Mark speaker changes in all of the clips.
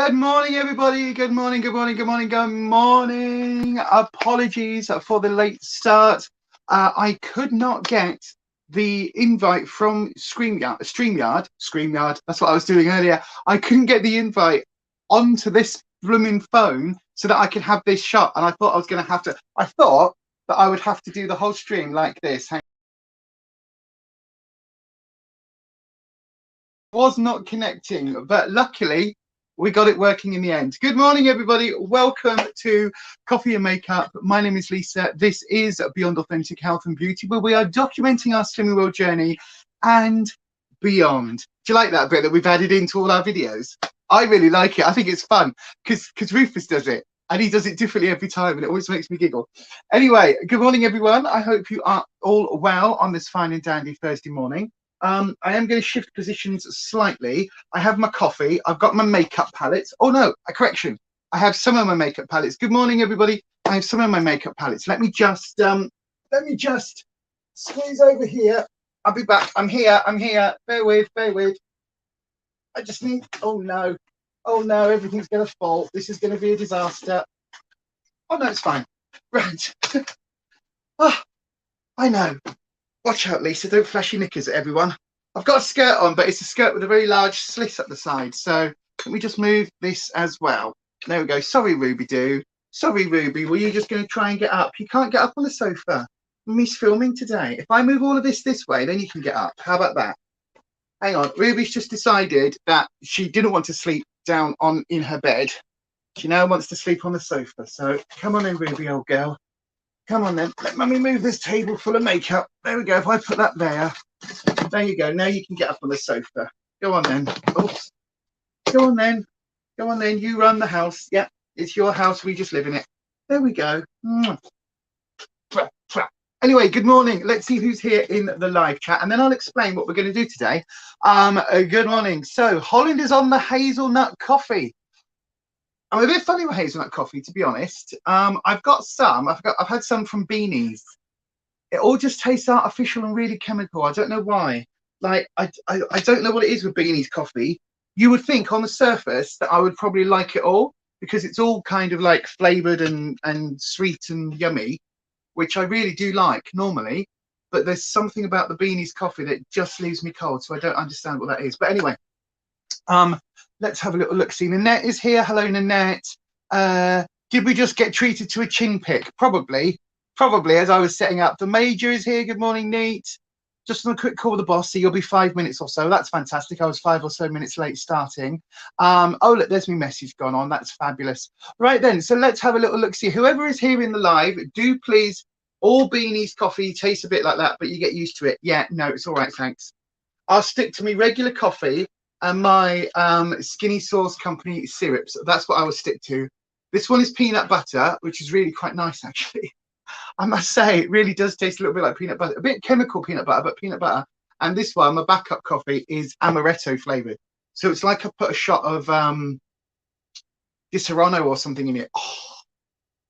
Speaker 1: Good morning, everybody. Good morning, good morning, good morning, good morning. Apologies for the late start. I could not get the invite from StreamYard. That's what I was doing earlier. I couldn't get the invite onto this blooming phone so that I could have this shot. And I thought I thought that I would have to do the whole stream like this. Was not connecting, but luckily we got it working in the end. Good morning, everybody. Welcome to Coffee and Makeup. My name is Lisa. This is Beyond Authentic Health and Beauty, where we are documenting our slimming world journey and beyond. Do you like that bit that we've added into all our videos? I really like it. I think it's fun because Rufus does it and he does it differently every time and it always makes me giggle. Anyway, good morning, everyone. I hope you are all well on this fine and dandy Thursday morning. I am going to shift positions slightly. I have my coffee. I've got my makeup palettes. Oh no, a correction. I have some of my makeup palettes. Good morning, everybody. I have some of my makeup palettes. Let me just squeeze over here. I'll be back. I'm here. Bear with. I just need. Oh no, everything's going to fall. This is going to be a disaster. Oh no, it's fine. Right. Oh, I know. Watch out, Lisa. Don't flash your knickers at everyone. I've got a skirt on, but it's a skirt with a very large slit at the side. So let me just move this as well. There we go. Sorry, Ruby Doo. Sorry, Ruby. Were you just going to try and get up? You can't get up on the sofa. Miss filming today. If I move all of this way, then you can get up. How about that? Hang on. Ruby's just decided that she didn't want to sleep down in her bed. She now wants to sleep on the sofa. So come on in, Ruby, old girl. Come on then, let mummy move this table full of makeup. There we go. If I put that there you go. Now you can get up on the sofa. Go on then. Oops. Go on then. You run the house. Yeah, it's your house. We just live in it. There we go. Anyway, good morning. Let's see who's here in the live chat, and then I'll explain what we're going to do today. Good morning. So Holland is on the hazelnut coffee. I'm a bit funny with hazelnut coffee, to be honest. I've had some from Beanies. It all just tastes artificial and really chemical. I don't know why. Like, I don't know what it is with Beanies coffee. You would think on the surface that I would probably like it all because it's all kind of like flavored and sweet and yummy, which I really do like normally. But there's something about the Beanies coffee that just leaves me cold. So I don't understand what that is. But anyway, let's have a little look. See, Nanette is here. Hello, Nanette. Did we just get treated to a chin pick? Probably, as I was setting up. The Major is here. Good morning, Neat. Just on a quick call with the boss. So you'll be 5 minutes or so. That's fantastic. I was 5 or so minutes late starting. Oh, look, there's my message gone on. That's fabulous. Right then, so let's have a little look. See, whoever is here in the live, do please, all Beanies coffee tastes a bit like that, but you get used to it. Yeah, no, it's all right, thanks. I'll stick to my regular coffee and my Skinny Sauce Company syrups. That's what I will stick to. This one is peanut butter, which is really quite nice, actually. I must say, it really does taste a little bit like peanut butter. A bit chemical peanut butter, but peanut butter. And this one, my backup coffee, is amaretto flavored. So it's like I put a shot of Di Serrano or something in it. Oh,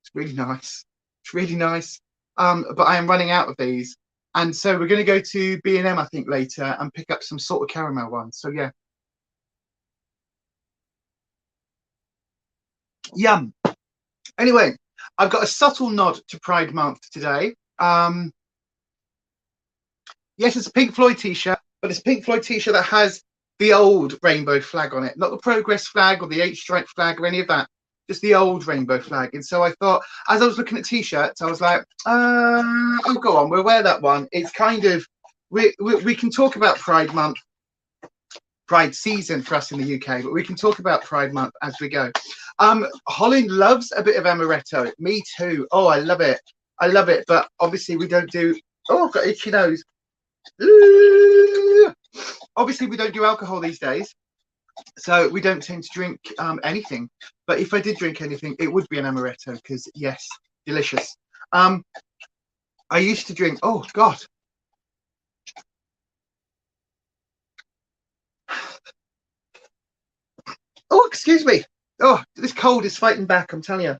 Speaker 1: it's really nice. It's really nice. But I am running out of these. And so we're going to go to B&M, I think, later and pick up some sort of caramel ones. So, yeah. Yum. Anyway, I've got a subtle nod to Pride Month today. Yes, it's a Pink Floyd t-shirt, but it's a Pink Floyd t-shirt that has the old rainbow flag on it, not the progress flag or the H-stripe flag or any of that, just the old rainbow flag. And so I thought, as I was looking at t-shirts, I was like, oh, go on, we'll wear that one. It's kind of, we can talk about Pride Month, Pride season for us in the UK, but we can talk about Pride Month as we go. Holland loves a bit of amaretto. Me too. Oh, I love it. But obviously we don't do. Oh, I've got itchy nose. Ooh. Obviously we don't do alcohol these days, so we don't tend to drink anything. But if I did drink anything, it would be an amaretto because yes, delicious. I used to drink. Oh God. Oh, excuse me. Oh, this cold is fighting back, I'm telling you.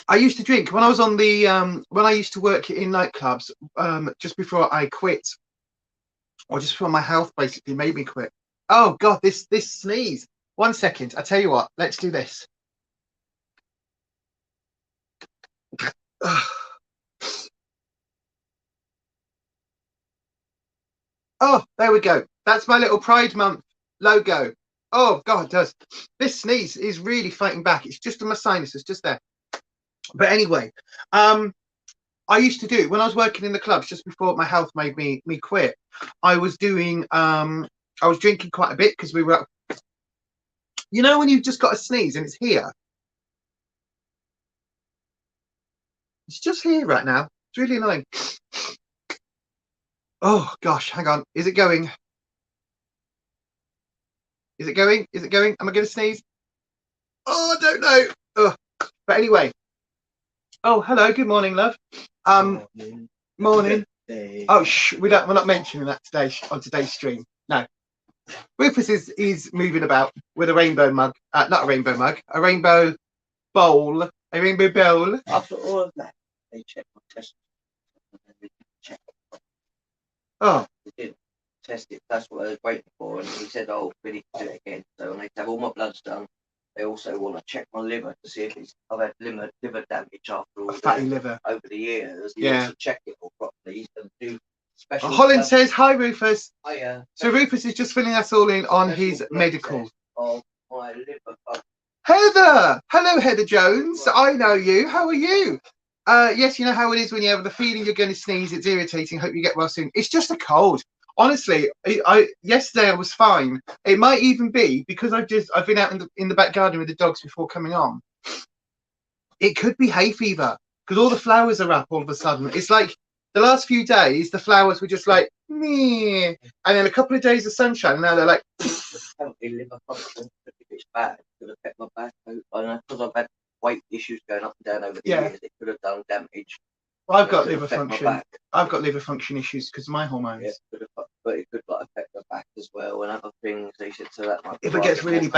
Speaker 1: I used to drink when I was on the when I used to work in nightclubs just before I quit, or just before my health basically made me quit. Oh God, this sneeze. 1 second. I tell you what, let's do this. Oh, there we go. That's my little Pride Month logo. Oh God, this sneeze is really fighting back. It's just on my sinuses, just there. But anyway, I used to do it when I was working in the clubs just before my health made me quit. I was doing I was drinking quite a bit because we were, you know, when you've just got a sneeze and it's here. It's just here right now. It's really annoying. Oh gosh, hang on. Is it going? Is it going? Is it going? Am I going to sneeze? Oh, I don't know. Ugh. But anyway. Oh, hello. Good morning, love. Morning. Oh, we're not mentioning that today on today's stream. No. Rufus is moving about with a rainbow mug. Not a rainbow mug. A rainbow bowl. A rainbow bowl.
Speaker 2: After all of that, they checked my test.
Speaker 1: Oh.
Speaker 2: They did test it. That's what I was waiting for. And he said, "Oh, we need to do it again." So when they have all my bloods done, they also want to check my liver to see if I've had liver damage after all
Speaker 1: fatty liver
Speaker 2: over the years. He
Speaker 1: yeah.
Speaker 2: wants to check it all properly. He's going to do special.
Speaker 1: Holland says, "Hi, Rufus."
Speaker 2: Hiya.
Speaker 1: So Rufus is just filling us all in on his medical.
Speaker 2: Of my liver.
Speaker 1: Heather, hello, Heather Jones. I know you. How are you? Yes, you know how it is when you have the feeling you're going to sneeze. It's irritating. Hope you get well soon. It's just a cold. Honestly, yesterday I was fine. It might even be because I've been out in the back garden with the dogs before coming on. It could be hay fever because all the flowers are up all of a sudden. It's like the last few days the flowers were just like meh, and then a couple of days of sunshine. And now they're like.
Speaker 2: Liver function, if it's bad, it could affect my back. Because I've had weight issues going up and down over the years, it could have done damage.
Speaker 1: Well, I've got liver function. I've got liver function issues because of my hormones.
Speaker 2: Yeah, but it could affect the back as well and other things. They said so that might.
Speaker 1: If it gets really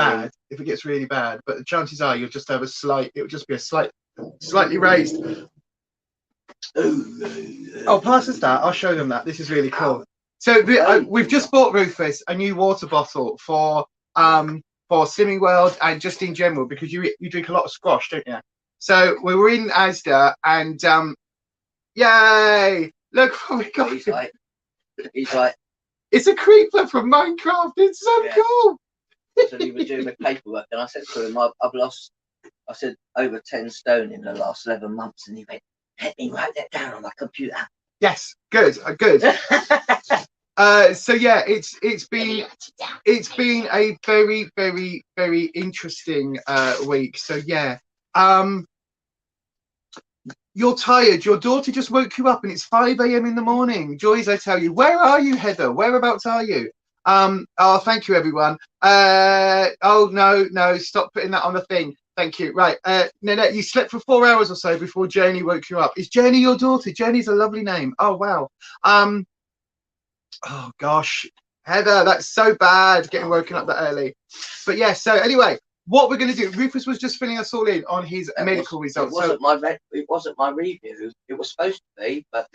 Speaker 1: bad, but the chances are you'll just have a slight. It will just be a slightly raised. Oh, pass us that. I'll show them that. This is really cool. So we've just bought Rufus a new water bottle for Slimming World and just in general because you drink a lot of squash, don't you? So we were in Asda and yay! Look what we got.
Speaker 2: He's like,
Speaker 1: it's a creeper from Minecraft. It's so cool.
Speaker 2: So he was doing the paperwork and I said to him, I've lost, I said, over 10 stone in the last 11 months, and he went, let me write that down on my computer.
Speaker 1: Yes, good. So yeah, it's been a very, very, very interesting week. So yeah, you're tired. Your daughter just woke you up, and it's 5 a.m. in the morning. Joys, I tell you. Where are you, Heather? Whereabouts are you? Oh, thank you, everyone. Oh no, stop putting that on the thing. Thank you. Right, Nanette, you slept for 4 hours or so before Journey woke you up. Is Journey your daughter? Journey's a lovely name. Oh wow. Oh gosh, Heather, that's so bad getting woken up that early. But yeah, so anyway, what we're going to do, Rufus was just filling us all in on his medical results.
Speaker 2: It wasn't my review. It was supposed to be, but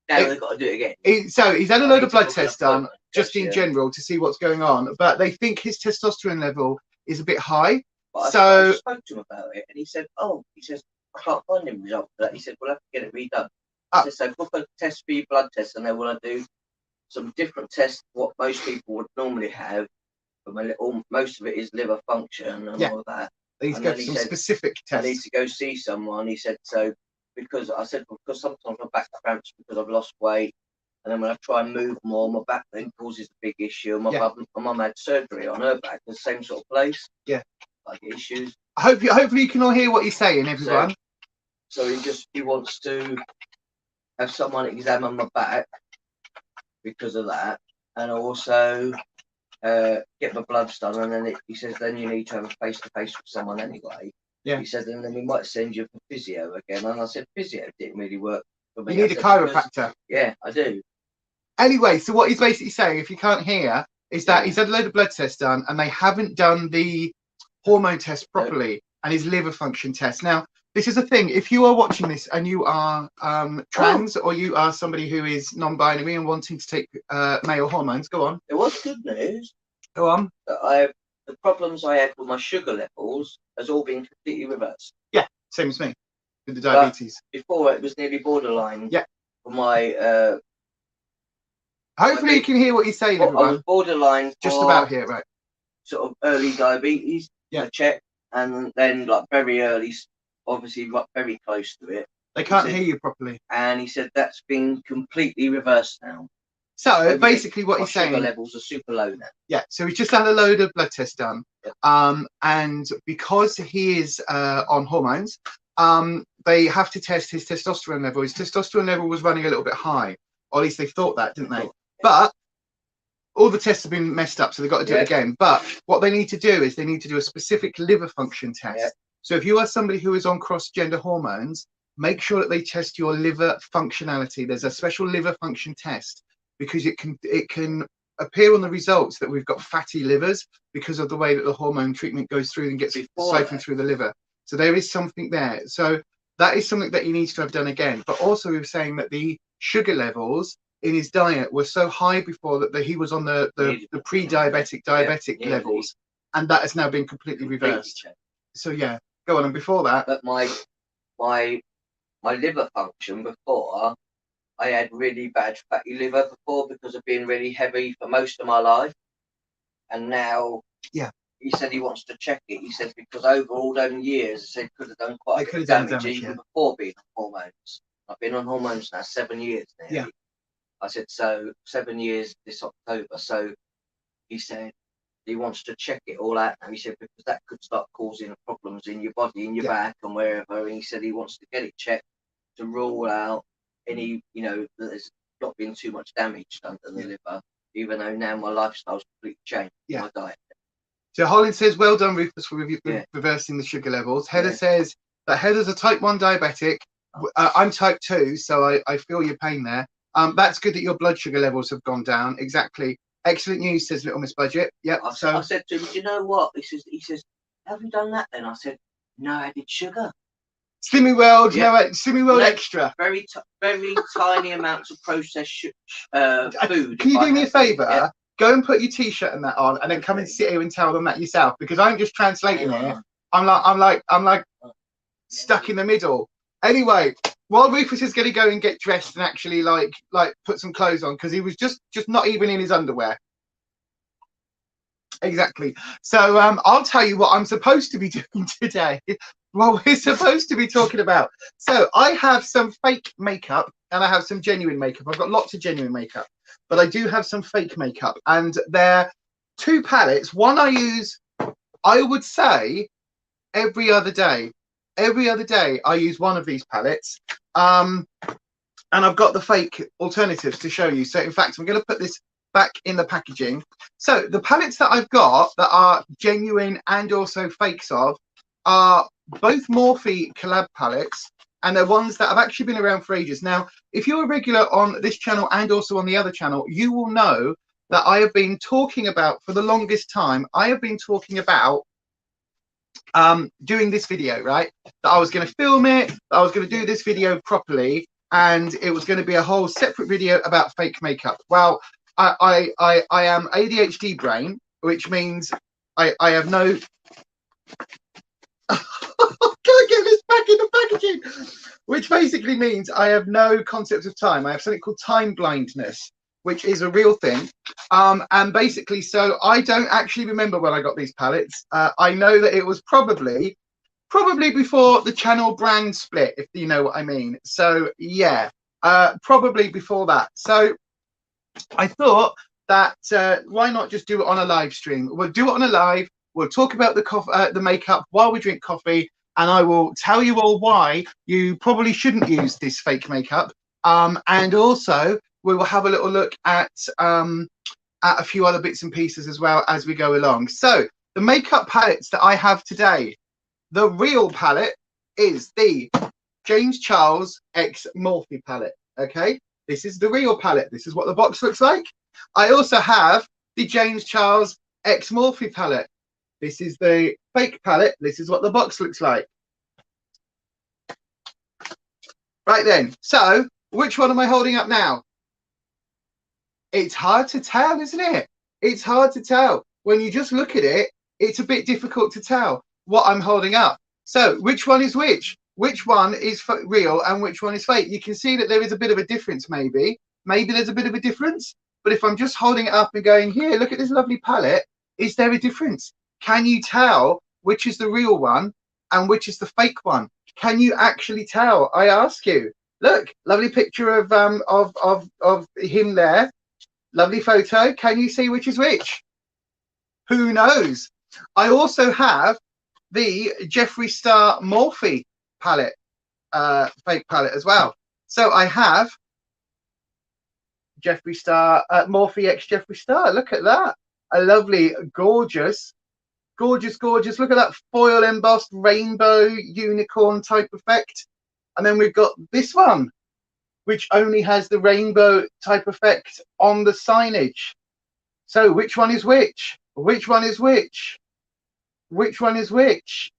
Speaker 2: now they've got to do it again.
Speaker 1: So he's had a load of blood tests done, just in general, to see what's going on. But they think his testosterone level is a bit high.
Speaker 2: But
Speaker 1: so
Speaker 2: I spoke to him about it, and he said, I can't find any result for that. He said, we'll have to get it redone. I said, so book a test for your blood test, and they want to do some different tests, what most people would normally have. But most of it is liver function and all that.
Speaker 1: He's got some specific tests.
Speaker 2: I need to go see someone. He said, because sometimes my back cramps because I've lost weight. And then when I try and move more, my back then causes a big issue. My mum had surgery on her back, the same sort of place. Yeah. Like issues.
Speaker 1: Hopefully you can all hear what he's saying, everyone.
Speaker 2: So he wants to have someone examine my back because of that, and also get my bloods done. And then he says then you need to have a face-to-face with someone anyway. Yeah. He said, and then we might send you for physio again. And I said physio didn't really work for me.
Speaker 1: You need a chiropractor.
Speaker 2: Yeah, I do.
Speaker 1: Anyway, so what he's basically saying, if you can't hear, is that he's had a load of blood tests done and they haven't done the hormone test properly and his liver function test. Now, this is a thing. If you are watching this and you are trans or you are somebody who is non-binary and wanting to take male hormones, go on.
Speaker 2: It was good news.
Speaker 1: Go on.
Speaker 2: That the problems I had with my sugar levels has all been completely reversed.
Speaker 1: Yeah, same as me with the diabetes.
Speaker 2: But before it was nearly borderline.
Speaker 1: Yeah.
Speaker 2: For my
Speaker 1: hopefully you can hear what he's saying, everyone.
Speaker 2: I was borderline for
Speaker 1: just about here, right?
Speaker 2: Sort of early diabetes.
Speaker 1: Yeah.
Speaker 2: I checked, and then like very early, obviously very close to it.
Speaker 1: They can't hear you properly.
Speaker 2: And he said that's been completely reversed now.
Speaker 1: So basically what he's saying,
Speaker 2: sugar levels are super low now.
Speaker 1: Yeah, so he's just had a load of blood tests done.
Speaker 2: Yeah.
Speaker 1: And because he is on hormones, they have to test his testosterone level. His testosterone level was running a little bit high, or at least they thought that, didn't they? Yeah. But all the tests have been messed up, so they've got to do it again. But what they need to do is they need to do a specific liver function test. Yeah. So if you are somebody who is on cross-gender hormones, make sure that they test your liver functionality. There's a special liver function test, because it can appear on the results that we've got fatty livers because of the way that the hormone treatment goes through and gets siphoned through the liver. So there is something there. So that is something that he needs to have done again. But also we were saying that the sugar levels in his diet were so high before that he was on the pre-diabetic levels, and that has now been completely reversed. So yeah, go on. And before that,
Speaker 2: but my liver function before, I had really bad fatty liver before because of being really heavy for most of my life. And now,
Speaker 1: yeah,
Speaker 2: he said he wants to check it. He said because over all those years, he said could have done quite a bit of damage even before being on hormones. I've been on hormones now 7 years now.
Speaker 1: Yeah.
Speaker 2: I said, so 7 years this October. So he said he wants to check it all out. And he said, because that could start causing problems in your body, in your back and wherever. And he said he wants to get it checked to rule out any, you know, that there's not been too much damage done to the liver, even though now my lifestyle's completely changed. My diet.
Speaker 1: So Holland says, well done, Rufus, for reversing the sugar levels. Heather says that Heather's a type 1 diabetic. I'm type 2, so I feel your pain there. That's good that your blood sugar levels have gone down. Exactly. Excellent news, says Little Miss Budget. Yep.
Speaker 2: I said to him, do you know what? He says, have you done that then? I said, no, I did sugar.
Speaker 1: Slimmy World, no, Slimmy World Extra.
Speaker 2: Very tiny amounts of processed food.
Speaker 1: Can you do me a favour? Yeah. Go and put your T-shirt and that on, and then come and sit here and tell them that yourself, because I'm just translating it. I'm like stuck in the middle. Anyway, while Rufus is going to go and get dressed and actually like put some clothes on, because he was just not even in his underwear. Exactly. So I'll tell you what I'm supposed to be doing today. Well, we're supposed to be talking about. So I have some fake makeup and I have some genuine makeup. I've got lots of genuine makeup, but I do have some fake makeup, and they're 2 palettes. One I use, I would say, every other day. Every other day I use one of these palettes. And I've got the fake alternatives to show you. So in fact, I'm going to put this back in the packaging. So the palettes that I've got that are genuine and also fakes of are both Morphe collab palettes, and they're ones that have actually been around for ages. Now, if you're a regular on this channel and also on the other channel, you will know that I have been talking about, for the longest time, I have been talking about doing this video, right? That I was going to film it, that I was going to do this video properly, and it was going to be a whole separate video about fake makeup. Well, I am ADHD brain, which means I have no... Can I get this back in the packaging? Which basically means I have no concept of time. I have something called time blindness, which is a real thing. And basically, so I don't actually remember when I got these palettes. I know that it was probably before the channel brand split, if you know what I mean. So yeah, probably before that. So I thought that why not just do it on a live stream? We'll do it on a live. We'll talk about the makeup while we drink coffee, and I will tell you all why you probably shouldn't use this fake makeup. And also we will have a little look at a few other bits and pieces as well as we go along. So the makeup palettes that I have today, the real palette is the James Charles X Morphe palette. Okay, this is the real palette. This is what the box looks like. I also have the James Charles X Morphe palette. This is the fake palette. This is what the box looks like. Right then, so which one am I holding up now? It's hard to tell, isn't it? It's hard to tell. When you just look at it, it's a bit difficult to tell what I'm holding up. So which one is which? Which one is real and which one is fake? You can see that there is a bit of a difference, maybe there's a bit of a difference. But if I'm just holding it up and going, here, look at this lovely palette, is there a difference? Can you tell which is the real one and which is the fake one? Can you actually tell? I ask you. Look, lovely picture of him there. Lovely photo. Can you see which is which? Who knows? I also have the Jeffree Star Morphe palette, fake palette as well. So I have Jeffree Star, Morphe X Jeffree Star. Look at that. A lovely, gorgeous, gorgeous, gorgeous. Look at that foil embossed rainbow unicorn type effect. And then we've got this one, which only has the rainbow type effect on the signage. So which one is which? Which one is which? Which one is which?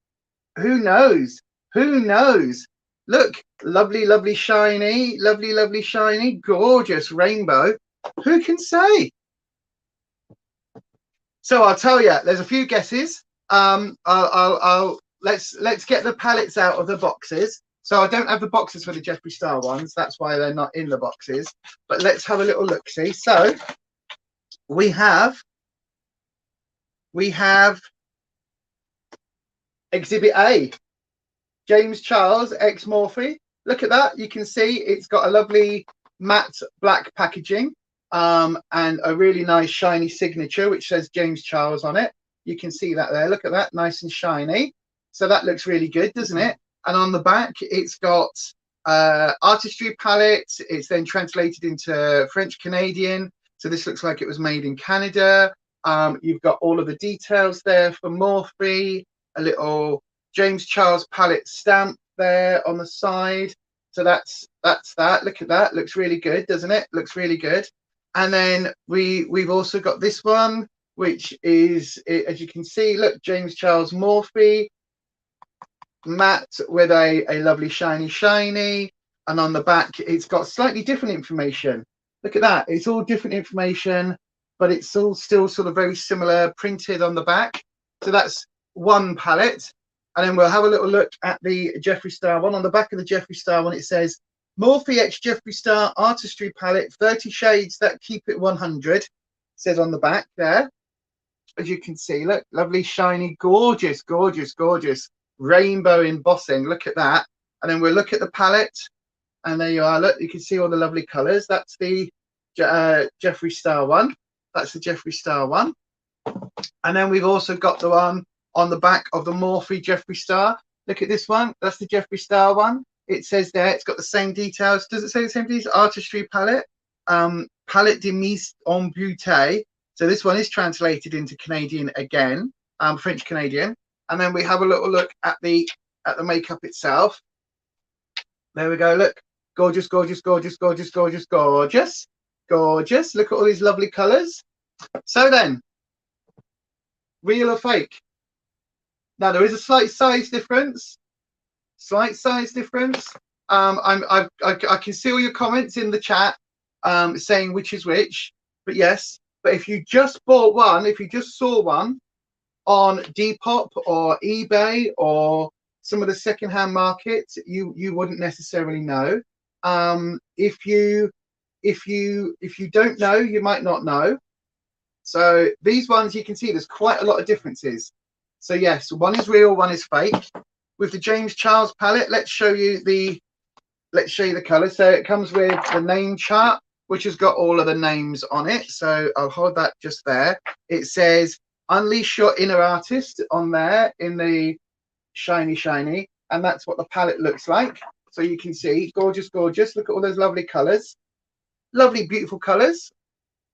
Speaker 1: Who knows? Who knows? Look, lovely, lovely, shiny, lovely, lovely, shiny, gorgeous rainbow. Who can say? So I'll tell you, there's a few guesses. Let's get the palettes out of the boxes. So I don't have the boxes for the Jeffree Star ones. That's why they're not in the boxes. But let's have a little look. See, so we have Exhibit A, James Charles X Morphe. Look at that. You can see it's got a lovely matte black packaging and a really nice shiny signature which says James Charles on it. You can see that there. Look at that, nice and shiny. So that looks really good, doesn't it? And on the back, it's got artistry palette. It's then translated into French Canadian. So this looks like it was made in Canada. You've got all of the details there for Morphe, a little James Charles palette stamp there on the side. So that's that. Look at that. Looks really good, doesn't it? Looks really good. And then we've also got this one, which is, as you can see, look, James Charles Morphe, matte with a lovely shiny. And on the back, it's got slightly different information. Look at that. It's all different information, but it's all still sort of very similar printed on the back. So that's one palette. And then we'll have a little look at the Jeffree Star one. On the back of the Jeffree Star one, it says Morphe X Jeffree Star Artistry Palette, 30 shades that keep it 100. It says on the back there. As you can see, look, lovely, shiny, gorgeous, gorgeous, gorgeous rainbow embossing. Look at that. And then we'll look at the palette. And there you are. Look, you can see all the lovely colours. That's the Jeffree Star one. That's the Jeffree Star one. And then we've also got the one on the back of the Morphe Jeffree Star. Look at this one. That's the Jeffree Star one. It says there, it's got the same details. Does it say the same details? Artistry palette. Palette de mise en beauté. So this one is translated into Canadian again, French Canadian. And then we have a little look at the makeup itself. There we go. Look, gorgeous, gorgeous, gorgeous, gorgeous, gorgeous, gorgeous, gorgeous. Look at all these lovely colours. So then, real or fake? Now there is a slight size difference. Slight size difference. I can see all your comments in the chat saying which is which. But yes, but if you just bought one, if you just saw one on Depop or eBay or some of the secondhand markets, you wouldn't necessarily know. If you don't know, you might not know. So these ones, you can see there's quite a lot of differences. So yes, one is real, one is fake. With the James Charles palette, let's show you the colours. So it comes with the name chart, which has got all of the names on it. So I'll hold that just there. It says Unleash Your Inner Artist on there in the shiny, and that's what the palette looks like. So you can see, gorgeous, gorgeous. Look at all those lovely colours. Lovely, beautiful colours.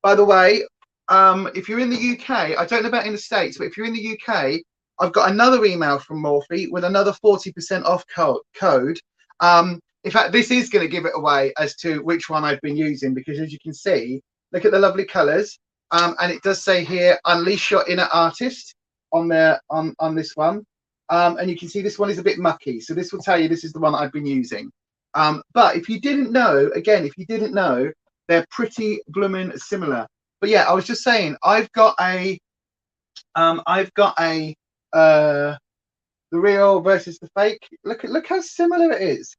Speaker 1: By the way, if you're in the UK, I don't know about in the States, but if you're in the UK, I've got another email from Morphe with another 40% off code. In fact, this is going to give it away as to which one I've been using, because as you can see, look at the lovely colours. And it does say here, Unleash Your Inner Artist on there, on this one. And you can see this one is a bit mucky. So this will tell you this is the one I've been using. But if you didn't know, again, if you didn't know, they're pretty blooming similar. But yeah, I was just saying, I've got a I've got a the real versus the fake. Look how similar it is.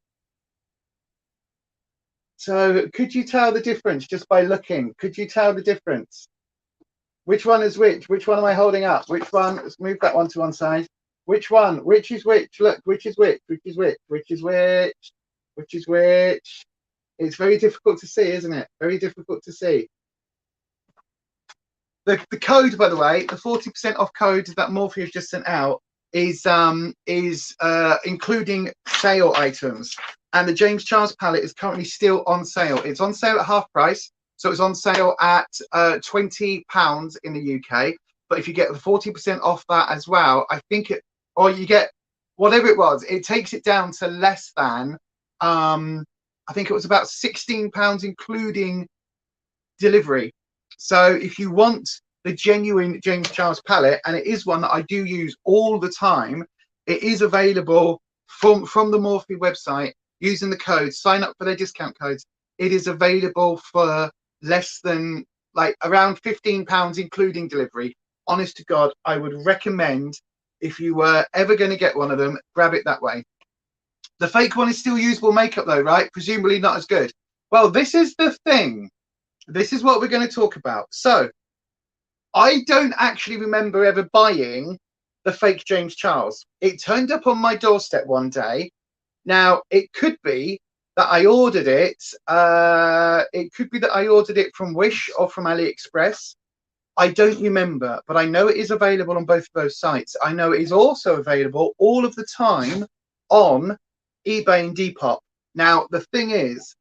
Speaker 1: So could you tell the difference just by looking? Could you tell the difference? Which one is which? Which one am I holding up? Which one? Let's move that one to one side. Which one? Which is which? Look, which is which? Which is which? Which is which? Which is which? It's very difficult to see, isn't it? Very difficult to see. The code, by the way, the 40% off code that Morphe has just sent out is including sale items. And the James Charles palette is currently still on sale. It's on sale at half price. So it's on sale at £20 in the UK. But if you get the 40% off that as well, I think it, or you get whatever it was, it takes it down to less than, I think it was about £16, including delivery. So if you want the genuine James Charles palette, and it is one that I do use all the time, it is available from the Morphe website using the code, sign up for their discount codes. It is available for less than, like, around £15, including delivery. Honest to God, I would recommend, if you were ever going to get one of them, grab it that way. The fake one is still usable makeup though, right? Presumably not as good. Well, this is the thing. This is what we're going to talk about. So I don't actually remember ever buying the fake James Charles. It turned up on my doorstep one day. Now, it could be that I ordered it. It could be that I ordered it from Wish or from AliExpress. I don't remember, but I know it is available on both of those sites. I know it is also available all of the time on eBay and Depop. Now, the thing is,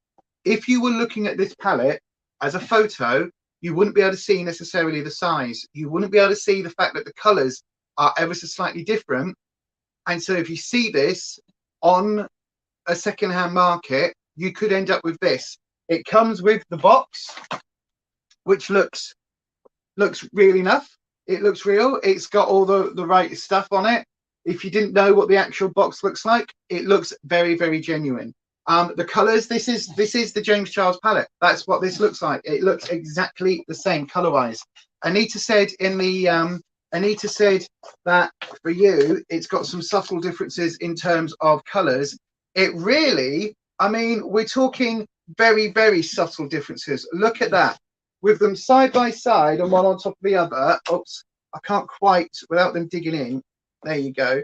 Speaker 1: if you were looking at this palette as a photo, you wouldn't be able to see necessarily the size. You wouldn't be able to see the fact that the colors are ever so slightly different. And so if you see this on a secondhand market, you could end up with this. It comes with the box, which looks real enough. It looks real. It's got all the right stuff on it. If you didn't know what the actual box looks like, it looks very, very genuine. The colors, this is the James Charles palette. That's what this looks like. It looks exactly the same color wise. Anita said in the Anita said that for you it's got some subtle differences in terms of colors. It really, I mean, we're talking very, very subtle differences. Look at that, with them side by side and one on top of the other. Oops, I can't quite without them digging in. There you go.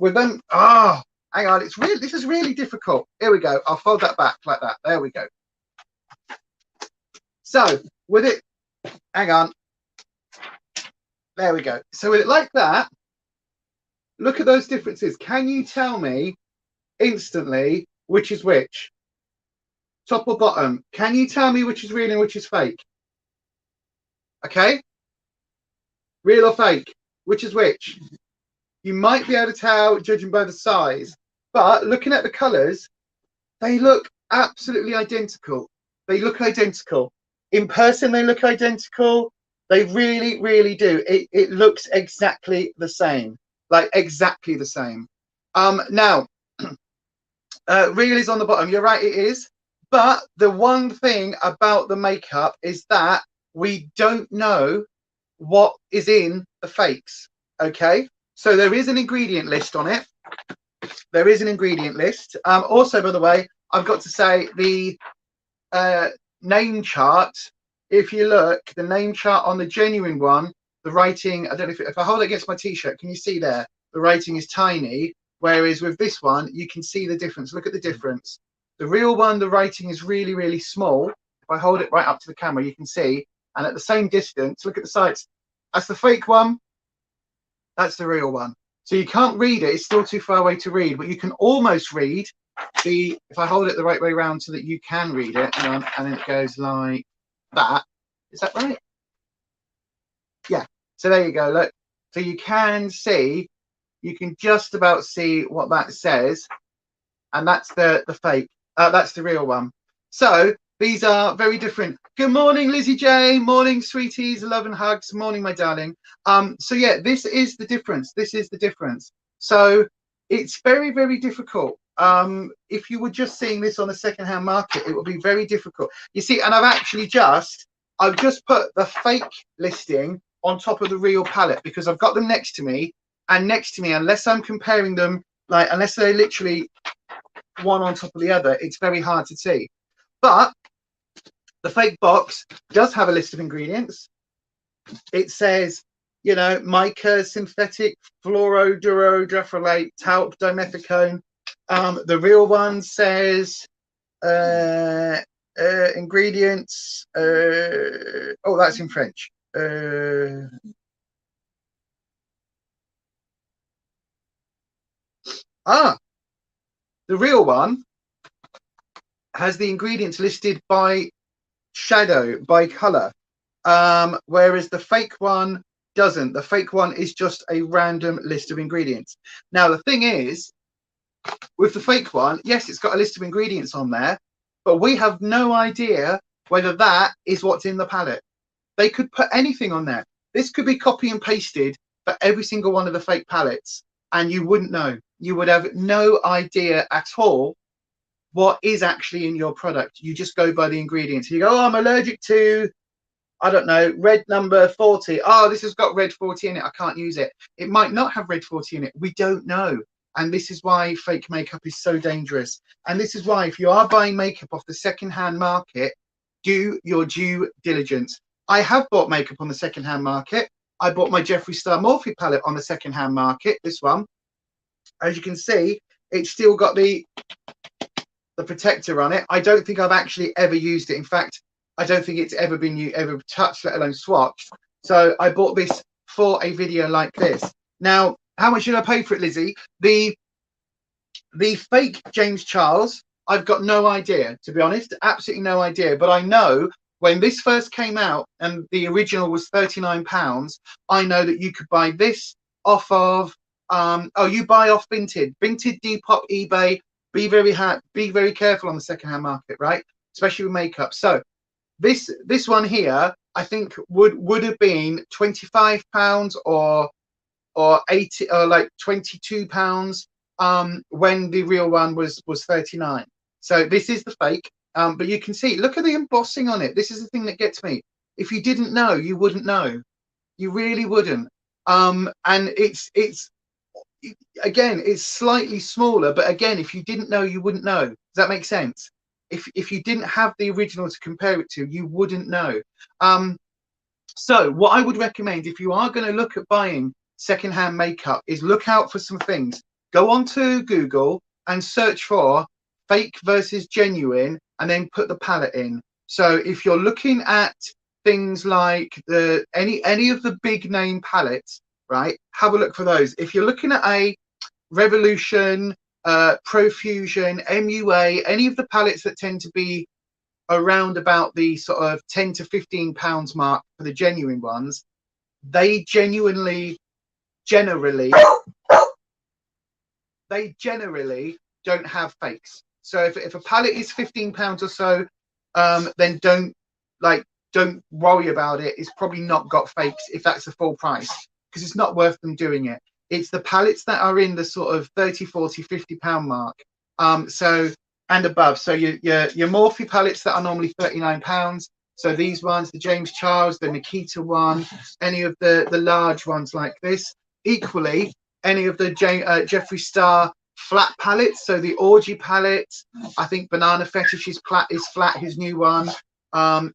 Speaker 1: With them, hang on, it's really, this is really difficult. Here we go. I'll fold that back like that. There we go. So with it, hang on. There we go. So with it like that, look at those differences. Can you tell me instantly which is which? Top or bottom? Can you tell me which is real and which is fake? Okay. Real or fake? Which is which? You might be able to tell judging by the size, but looking at the colors, they look absolutely identical. They look identical. In person, they look identical. They really, really do. It looks exactly the same, like exactly the same. Now, real is on the bottom. You're right, it is. But the one thing about the makeup is that we don't know what is in the fakes. Okay. So there is an ingredient list on it. There is an ingredient list. Also, by the way, I've got to say the name chart. If you look, the name chart on the genuine one, the writing, I don't know if I hold it against my t-shirt, can you see there? The writing is tiny, whereas with this one, you can see the difference. Look at the difference. The real one, the writing is really, really small. If I hold it right up to the camera, you can see. And at the same distance, look at the sides. That's the fake one. That's the real one. So you can't read it. It's still too far away to read, but you can almost read the, if I hold it the right way around so that you can read it, and then it goes like that. Is that right? Yeah. So there you go. Look. So you can see, you can just about see what that says. And that's the fake. That's the real one. So these are very different. Good morning, Lizzie J. Morning, sweeties. Love and hugs. Morning, my darling. So yeah, this is the difference. This is the difference. So it's very, very difficult. If you were just seeing this on the secondhand market, it would be very difficult. You see, and I've just put the fake listing on top of the real palette, because I've got them next to me, and next to me, unless I'm comparing them, like unless they're literally one on top of the other, it's very hard to see. But the fake box does have a list of ingredients. It says, you know, mica, synthetic, fluorodurodrafrolate, talc, dimethicone. The real one says ingredients. Oh, that's in French. The real one has the ingredients listed by shadow, by color, whereas the fake one doesn't. The fake one is just a random list of ingredients. Now the thing is, with the fake one, yes, it's got a list of ingredients on there, but we have no idea whether that is what's in the palette. They could put anything on there. This could be copy and pasted for every single one of the fake palettes, and you wouldn't know. You would have no idea at all what is actually in your product. You just go by the ingredients. You go, oh, I'm allergic to, I don't know, red number 40. Oh, this has got red 40 in it. I can't use it. It might not have red 40 in it. We don't know. And this is why fake makeup is so dangerous. And this is why if you are buying makeup off the secondhand market, do your due diligence. I have bought makeup on the secondhand market. I bought my Jeffree Star Morphe palette on the secondhand market, this one. As you can see, it's still got the protector on it. I don't think I've actually ever used it. In fact, I don't think it's ever been ever touched, let alone swatched. So I bought this for a video like this. Now, how much did I pay for it, Lizzie? The fake James Charles, I've got no idea, to be honest, absolutely no idea. But I know when this first came out and the original was £39, I know that you could buy this off of, you buy off Vinted, Depop, eBay. Be very careful on the secondhand market, right? Especially with makeup. So this one here, I think would have been £25 or 80 or like £22 when the real one was 39. So this is the fake, but you can see, look at the embossing on it. This is the thing that gets me. If you didn't know, you wouldn't know. You really wouldn't. And it's again, it's slightly smaller, but again, if you didn't know, you wouldn't know. Does that make sense? If you didn't have the original to compare it to, you wouldn't know. So what I would recommend if you are going to look at buying secondhand makeup is look out for some things. Go on to Google and search for fake versus genuine, and then put the palette in. So if you're looking at things like any of the big name palettes, right, have a look for those. If you're looking at a Revolution, Profusion, MUA, any of the palettes that tend to be around about the sort of £10 to £15 mark for the genuine ones, they generally don't have fakes. So if a palette is £15 or so, then don't worry about it. It's probably not got fakes if that's the full price, because it's not worth them doing it. It's the palettes that are in the sort of 30, 40, £50 mark, so and above. So your Morphe palettes that are normally £39. So these ones, the James Charles, the Nikita one, any of the large ones like this. Equally, any of the Jeffree Star flat palettes. So the Orgy palette, I think Banana Fetish is flat, his new one.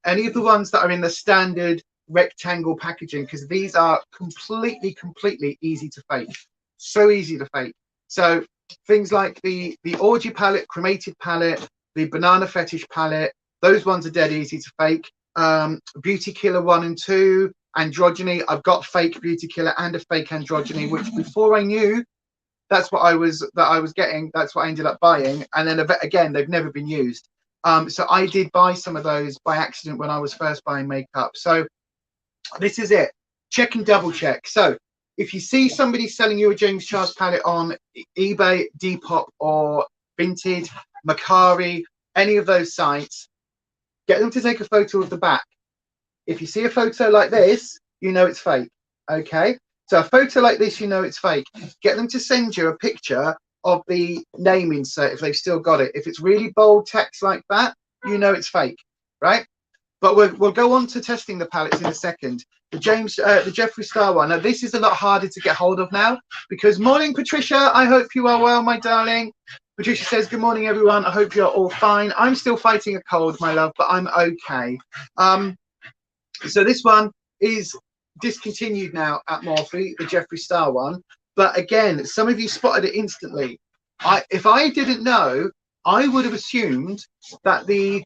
Speaker 1: Any of the ones that are in the standard rectangle packaging, because these are completely easy to fake. So easy to fake. So things like the Orgy palette, Cremated palette, the Banana Fetish palette, those ones are dead easy to fake. Beauty Killer 1 and 2, Androgyny, I've got fake Beauty Killer and a fake Androgyny, which before I knew that's what I was getting, that's what I ended up buying. And then again, they've never been used. So I did buy some of those by accident when I was first buying makeup. So this is it. Check and double check. So if you see somebody selling you a James Charles palette on eBay, Depop, or Vinted, Macari, any of those sites, get them to take a photo of the back. If you see a photo like this, you know it's fake. Okay? So a photo like this, you know it's fake. Get them to send you a picture of the name insert if they've still got it. If it's really bold text like that, you know it's fake, right? But we'll go on to testing the palettes in a second. The Jeffree Star one. Now this is a lot harder to get hold of now because morning, Patricia. I hope you are well, my darling. Patricia says, good morning, everyone. I hope you're all fine. I'm still fighting a cold, my love, but I'm okay. So this one is discontinued now at Morphe, the Jeffree Star one. But again, some of you spotted it instantly. If I didn't know, I would have assumed that the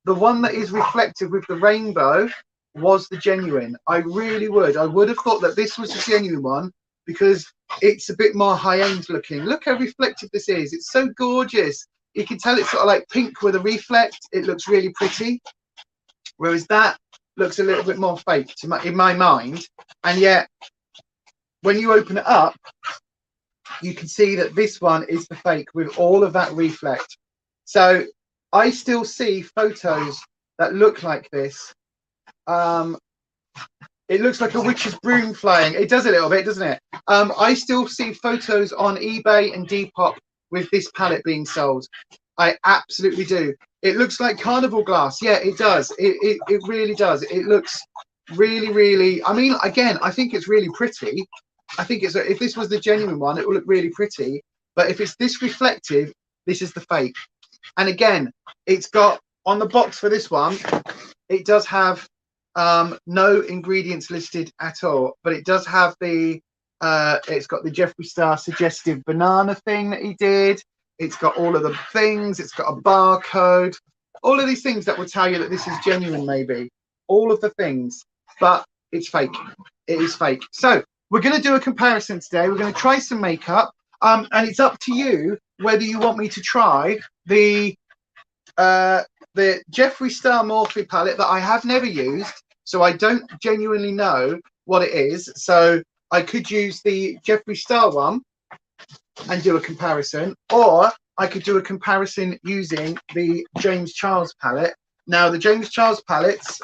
Speaker 1: one that is reflective with the rainbow was the genuine. I really would. I would have thought that this was the genuine one because it's a bit more high-end looking. Look how reflective this is. It's so gorgeous. You can tell it's sort of like pink with a reflect. It looks really pretty. Whereas that looks a little bit more fake in my mind. And yet, when you open it up, you can see that this one is the fake with all of that reflect. So I still see photos that look like this. It looks like a witch's broom flying. It does a little bit, doesn't it? I still see photos on eBay and Depop with this palette being sold. I absolutely do. It looks like carnival glass. Yeah, it does. It really does. It looks really, really, I mean, again, I think it's really pretty. I think it's, if this was the genuine one, it would look really pretty. But if it's this reflective, this is the fake. And again, it's got on the box for this one, it does have no ingredients listed at all, but it does have the it's got the Jeffree Star suggestive banana thing that he did. It's got all of the things. It's got a barcode, all of these things that will tell you that this is genuine, maybe all of the things, but it's fake. It is fake. So we're going to do a comparison today. We're going to try some makeup, and it's up to you whether you want me to try the Jeffree Star Morphe palette that I have never used, so I don't genuinely know what it is. So I could use the Jeffree Star one and do a comparison, or I could do a comparison using the James Charles palette. Now the James Charles palettes,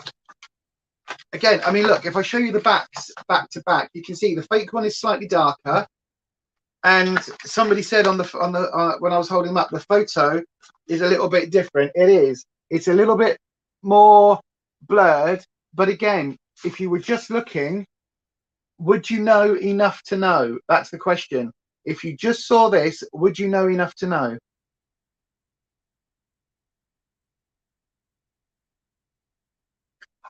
Speaker 1: again, I mean, look, if I show you the backs back to back, you can see the fake one is slightly darker. And somebody said on the when I was holding them up, the photo is a little bit different. It is. It's a little bit more blurred. But again, if you were just looking, would you know enough to know? That's the question. If you just saw this, would you know enough to know?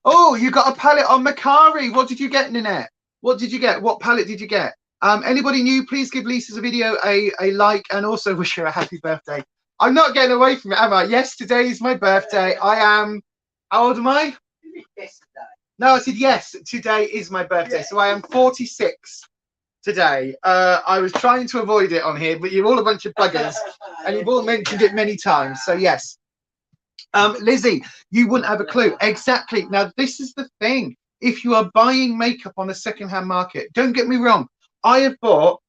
Speaker 1: Oh, you got a palette on Macari. What did you get, Ninette? What did you get? What palette did you get? Anybody new, please give Lisa's video a like and also wish her a happy birthday. I'm not getting away from it, am I? Yes, today is my birthday. I am, how old am I? No, I said yes, today is my birthday. Yeah. So I am 46 today. I was trying to avoid it on here, but you're all a bunch of buggers and you've all mentioned it many times. So yes. Lizzie, you wouldn't have a clue. Exactly. Now, this is the thing. If you are buying makeup on the secondhand market, don't get me wrong. I have bought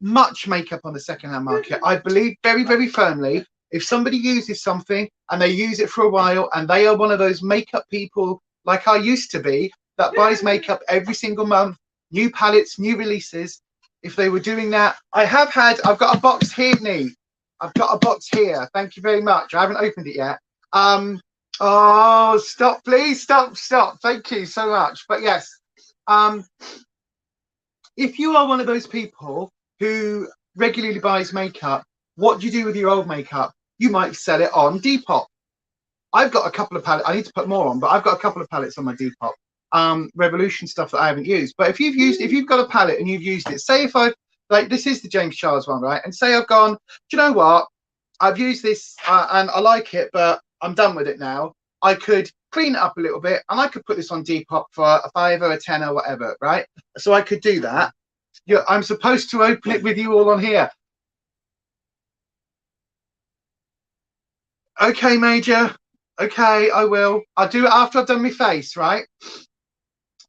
Speaker 1: much makeup on the secondhand market. I believe very, very firmly, if somebody uses something and they use it for a while and they are one of those makeup people like I used to be that buys makeup every single month, new palettes, new releases, if they were doing that, I've got a box here, Nee. I've got a box here. Thank you very much. I haven't opened it yet. Oh, stop, please. Stop. Thank you so much. But yes, if you are one of those people who regularly buys makeup, what do you do with your old makeup? You might sell it on Depop. I've got a couple of palettes. I need to put more on, but I've got a couple of palettes on my Depop. Revolution stuff that I haven't used. But if you've got a palette and you've used it, say if I've, like, this is the James Charles one, right? And say I've gone, do you know what? I've used this and I like it, but I'm done with it now. I could clean it up a little bit and I could put this on Depop for a $5 or a $10 or whatever, right? So I could do that. I'm supposed to open it with you all on here. Okay, Major. Okay, I will. I'll do it after I've done my face, right?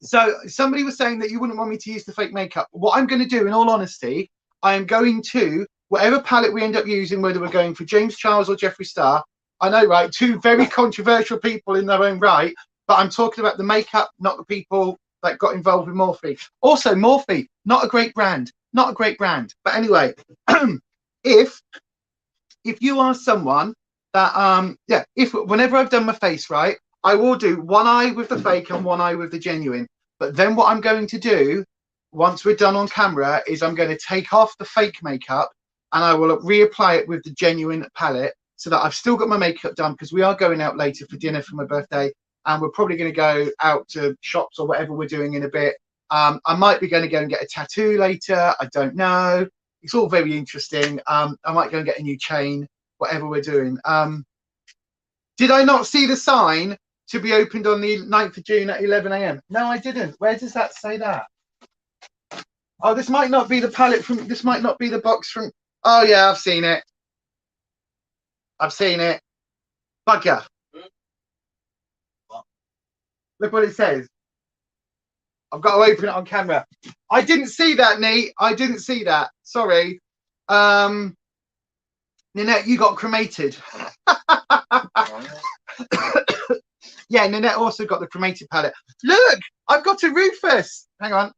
Speaker 1: So somebody was saying that you wouldn't want me to use the fake makeup. What I'm going to do, in all honesty, I am going to, whatever palette we end up using, whether we're going for James Charles or Jeffree Star, I know, right? Two very controversial people in their own right, but I'm talking about the makeup, not the people that got involved with Morphe. Also, Morphe, not a great brand. Not a great brand. But anyway, if you are someone that, yeah, if whenever I've done my face, right, I will do one eye with the fake and one eye with the genuine. But then what I'm going to do, once we're done on camera, is I'm going to take off the fake makeup and I will reapply it with the genuine palette so that I've still got my makeup done, because we are going out later for dinner for my birthday and we're probably going to go out to shops or whatever we're doing in a bit. I might be going to go and get a tattoo later. I don't know. It's all very interesting. I might go and get a new chain, whatever we're doing. Did I not see the sign to be opened on the 9th of June at 11 a.m? No, I didn't. Where does that say that? Oh, this might not be the palette from, this might not be the box from, oh yeah, I've seen it. I've seen it. Bugger. Look what it says. I've got to open it on camera. I didn't see that, Nee. I didn't see that. Sorry. Nanette, you got cremated. Yeah, Nanette also got the cremated palette. Look, I've got a Rufus. Hang on.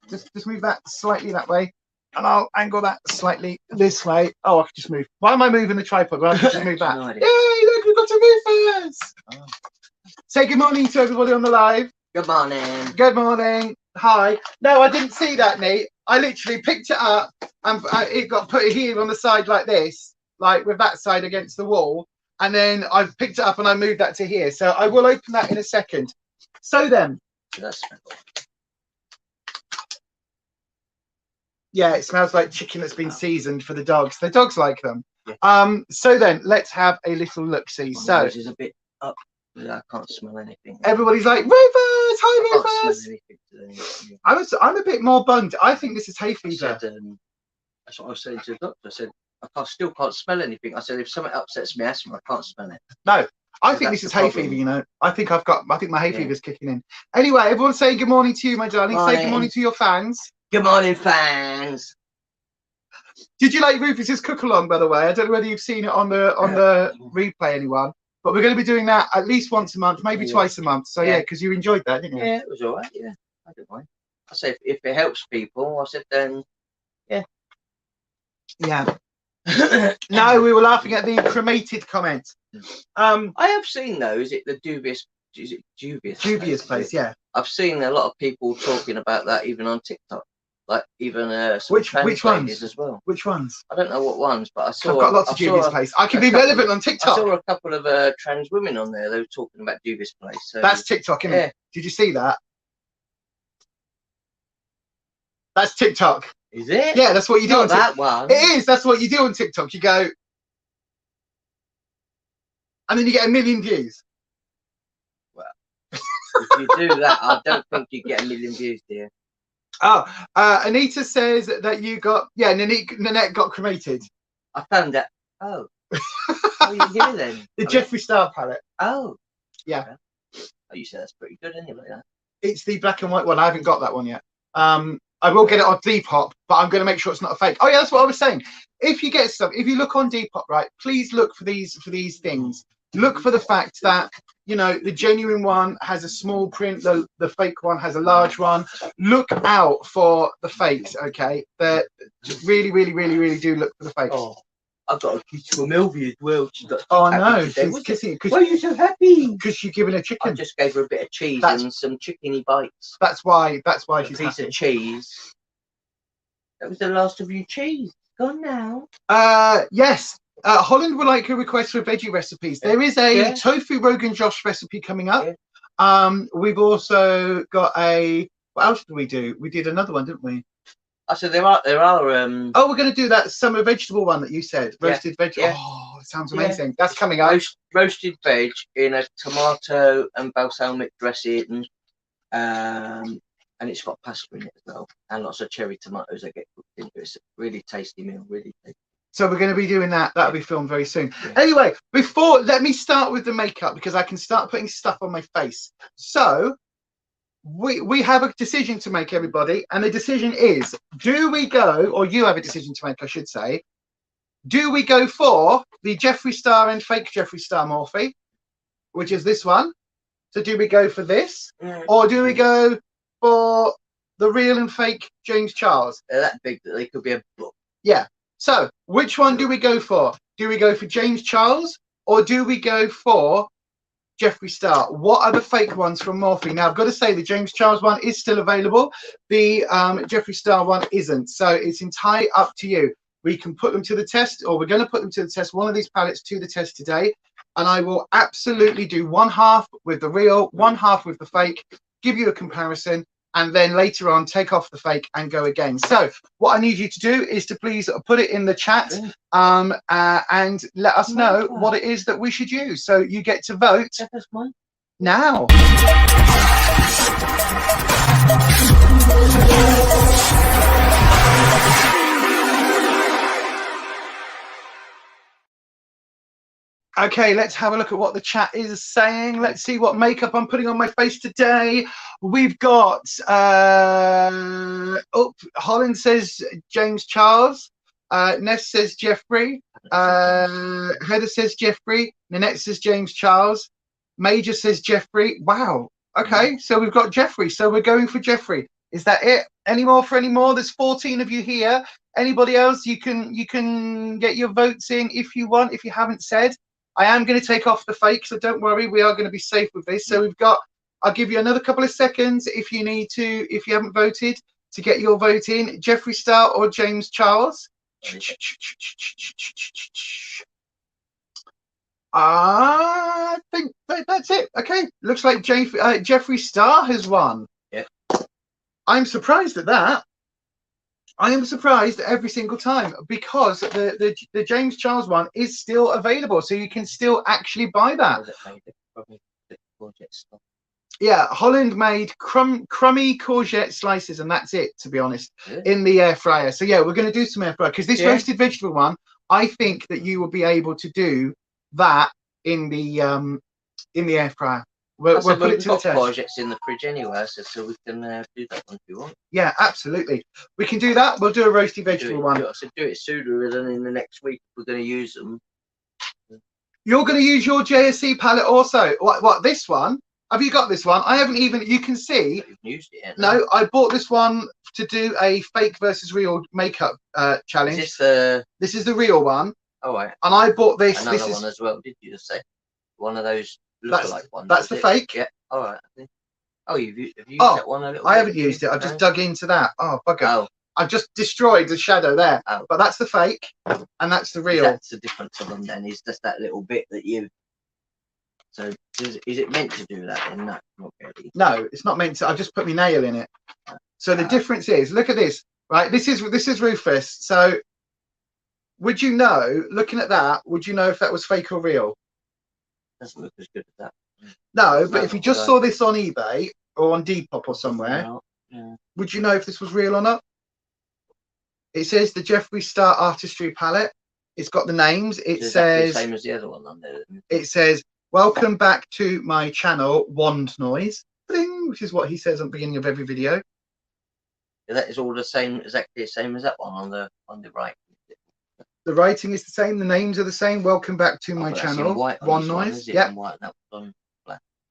Speaker 1: Just move that slightly that way. And I'll angle that slightly this way. Oh, I can just move. Why am I moving the tripod? Well, I can just move that. No, yay, look, we've got a Rufus. Oh. Say good morning to everybody on the live.
Speaker 2: Good morning.
Speaker 1: Good morning. Hi. No, I didn't see that, Nate. I literally picked it up and it got put here on the side like this, like with that side against the wall. And then I picked it up and I moved that to here. So I will open that in a second. So then. Yeah, it smells like chicken that's been seasoned for the dogs. The dogs like them. Yeah. So then let's have a little look-see. So
Speaker 2: this is a bit up. I can't smell anything.
Speaker 1: Everybody's like, Rufus, hi Rufus. I'm a bit more bummed. I think this is hay fever.
Speaker 2: That's what I was saying to the doctor. I said, I still can't smell anything. I said, if something upsets me asthma, I can't smell it.
Speaker 1: No, I think this is hay fever, you know. I think my hay fever's kicking in. Anyway, everyone saying good morning to you, my darling. Morning. Say good morning to your fans.
Speaker 2: Good morning, fans.
Speaker 1: Did you like Rufus's cook along, by the way? I don't know whether you've seen it on the replay, anyone. But we're going to be doing that at least once a month, maybe twice a month. So yeah, because you enjoyed that, didn't you?
Speaker 2: Yeah, it was all right. Yeah, I don't mind. I say if it helps people, I said then, yeah.
Speaker 1: Yeah. No, we were laughing at the cremated comment.
Speaker 2: I have seen those. Is it the dubious? Is it dubious
Speaker 1: place? Yeah.
Speaker 2: I've seen a lot of people talking about that even on TikTok. Like even
Speaker 1: which ones
Speaker 2: as well.
Speaker 1: Which ones?
Speaker 2: I don't know what ones, but I saw.
Speaker 1: I've got lots of dubious place. I can be relevant on TikTok.
Speaker 2: I saw a couple of trans women on there. They were talking about dubious place. So,
Speaker 1: that's TikTok, isn't it? Did you see that? That's TikTok.
Speaker 2: Is it?
Speaker 1: Yeah, that's what you do on TikTok.
Speaker 2: That one.
Speaker 1: It is. That's what you do on TikTok. You go, and then you get 1 million views.
Speaker 2: Well, if you do that, I don't think you get 1 million views, dear.
Speaker 1: Oh, Anita says that you got, yeah, Nanette got cremated.
Speaker 2: I found that. Oh. What are you doing then?
Speaker 1: The Jeffree Star palette.
Speaker 2: Oh.
Speaker 1: Yeah.
Speaker 2: Oh, you said that's pretty good anyway. Huh?
Speaker 1: It's the black and white one. I haven't got that one yet. I will get it on Depop, but I'm going to make sure it's not a fake. Oh yeah, that's what I was saying. If you get stuff, if you look on Depop, right, please look for these things. Look for the fact that, you know, the genuine one has a small print, the fake one has a large one. Look out for the fakes, okay? They're really, really, really, really do look for the fakes.
Speaker 2: Oh, I've got a kiss for Melvie as well. She got
Speaker 1: no, she's kissing it.
Speaker 2: Why are you so happy?
Speaker 1: Because you're giving her chicken.
Speaker 2: I just gave her a bit of cheese and some chickeny bites.
Speaker 1: That's why she's
Speaker 2: a piece of cheese. That was the last of your cheese. Gone now.
Speaker 1: Yes. Holland would like a request for veggie recipes. There is a tofu Rogan Josh recipe coming up. We've also got a, what else did we do? We did another one, didn't we?
Speaker 2: So there are
Speaker 1: oh, we're going to do that summer vegetable one that you said, roasted veg. Oh, it sounds amazing. That's coming up.
Speaker 2: Roasted veg in a tomato and balsamic dressing, and it's got pasta in it as well, and lots of cherry tomatoes that get cooked into it. It's a really tasty meal, really tasty.
Speaker 1: So we're going to be doing that. That'll be filmed very soon. Anyway, let me start with the makeup, because I can start putting stuff on my face. So we have a decision to make, everybody, and the decision is, do we go, or you have a decision to make, I should say, do we go for the Jeffree Star and fake Jeffree Star Morphe, which is this one? So do we go for this, or do we go for the real and fake James Charles?
Speaker 2: They're that big that they could be a book.
Speaker 1: Yeah. So which one do we go for? Do we go for James Charles, or do we go for Jeffree Star. What are the fake ones from Morphe? Now, I've got to say the James Charles one is still available. The Jeffree Star one isn't. So it's entirely up to you. We can put them to the test, or we're going to put them to the test, one of these palettes to the test today. And I will absolutely do one half with the real, one half with the fake, give you a comparison, and then later on take off the fake and go again. So what I need you to do is to please put it in the chat and let us know what it is that we should use. So you get to vote now. Okay, let's have a look at what the chat is saying. Let's see what makeup I'm putting on my face today. We've got, Holland says James Charles. Ness says Jeffree. Heather says Jeffree. Nanette says James Charles. Major says Jeffree. Wow. Okay, so we've got Jeffree. So we're going for Jeffree. Is that it? Any more for any more? There's 14 of you here. Anybody else? You can get your votes in if you want, if you haven't said. I am going to take off the fake, so don't worry, we are going to be safe with this. So we've got, I'll give you another couple of seconds if you need to, if you haven't voted, to get your vote in. Jeffree Star or James Charles? I think that's it. Okay, looks like Jeffree Star has won.
Speaker 2: Yeah.
Speaker 1: I'm surprised at that. I am surprised every single time because the James Charles one is still available, so you can still actually buy that. Yeah, Holland made crummy courgette slices, and that's it, to be honest, in the air fryer. So yeah, we're going to do some air fryer because this roasted vegetable one, I think that you will be able to do that in the air fryer. We'll put it to the test.
Speaker 2: Courgettes in the fridge anyway, so we can do that one if you want.
Speaker 1: Yeah, absolutely. We can do that. We'll do a roasty vegetable one.
Speaker 2: So do it sooner than in the next week. We're going to use them.
Speaker 1: You're going to use your JSC palette also. What? This one? Have you got this one? I haven't even. You can see.
Speaker 2: You've used it yet,
Speaker 1: no, I bought this one to do a fake versus real makeup challenge.
Speaker 2: Is this
Speaker 1: This is the real one.
Speaker 2: Oh, right.
Speaker 1: And I bought this.
Speaker 2: Another one as well. Did you just say one of those? Like one.
Speaker 1: That's the fake.
Speaker 2: Yeah. All right. Oh, have you used that one a little bit?
Speaker 1: I haven't used it. I've just dug into that. Oh, bugger.
Speaker 2: Oh.
Speaker 1: I've just destroyed the shadow there.
Speaker 2: Oh.
Speaker 1: But that's the fake, and that's the real.
Speaker 2: That's the difference of them then. Is just that little bit that you. So is it meant to do that? Then no, not really.
Speaker 1: No, it's not meant to. I've just put my nail in it. So the difference is, look at this. Right. This is Rufus. So would you know? Looking at that, would you know if that was fake or real?
Speaker 2: Doesn't look as good as that.
Speaker 1: No, but if you just saw this on eBay or on Depop or somewhere, would you know if this was real or not? It says the Jeffree Star Artistry palette. It's got the names. It says
Speaker 2: the same as the other one on there.
Speaker 1: It says, "Welcome back to my channel, Wand Noise," which is what he says at the beginning of every video.
Speaker 2: Yeah, that is all the same, exactly the same as that one on the right.
Speaker 1: The writing is the same. The names are the same. Welcome back to my channel. Wand Noise. Yeah.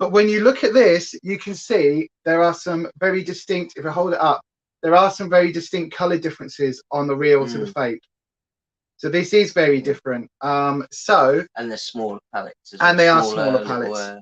Speaker 1: But when you look at this, you can see there are some very distinct. If I hold it up, there are some very distinct color differences on the real to the fake. So this is very different. And
Speaker 2: they're smaller palettes.
Speaker 1: And they are smaller palettes.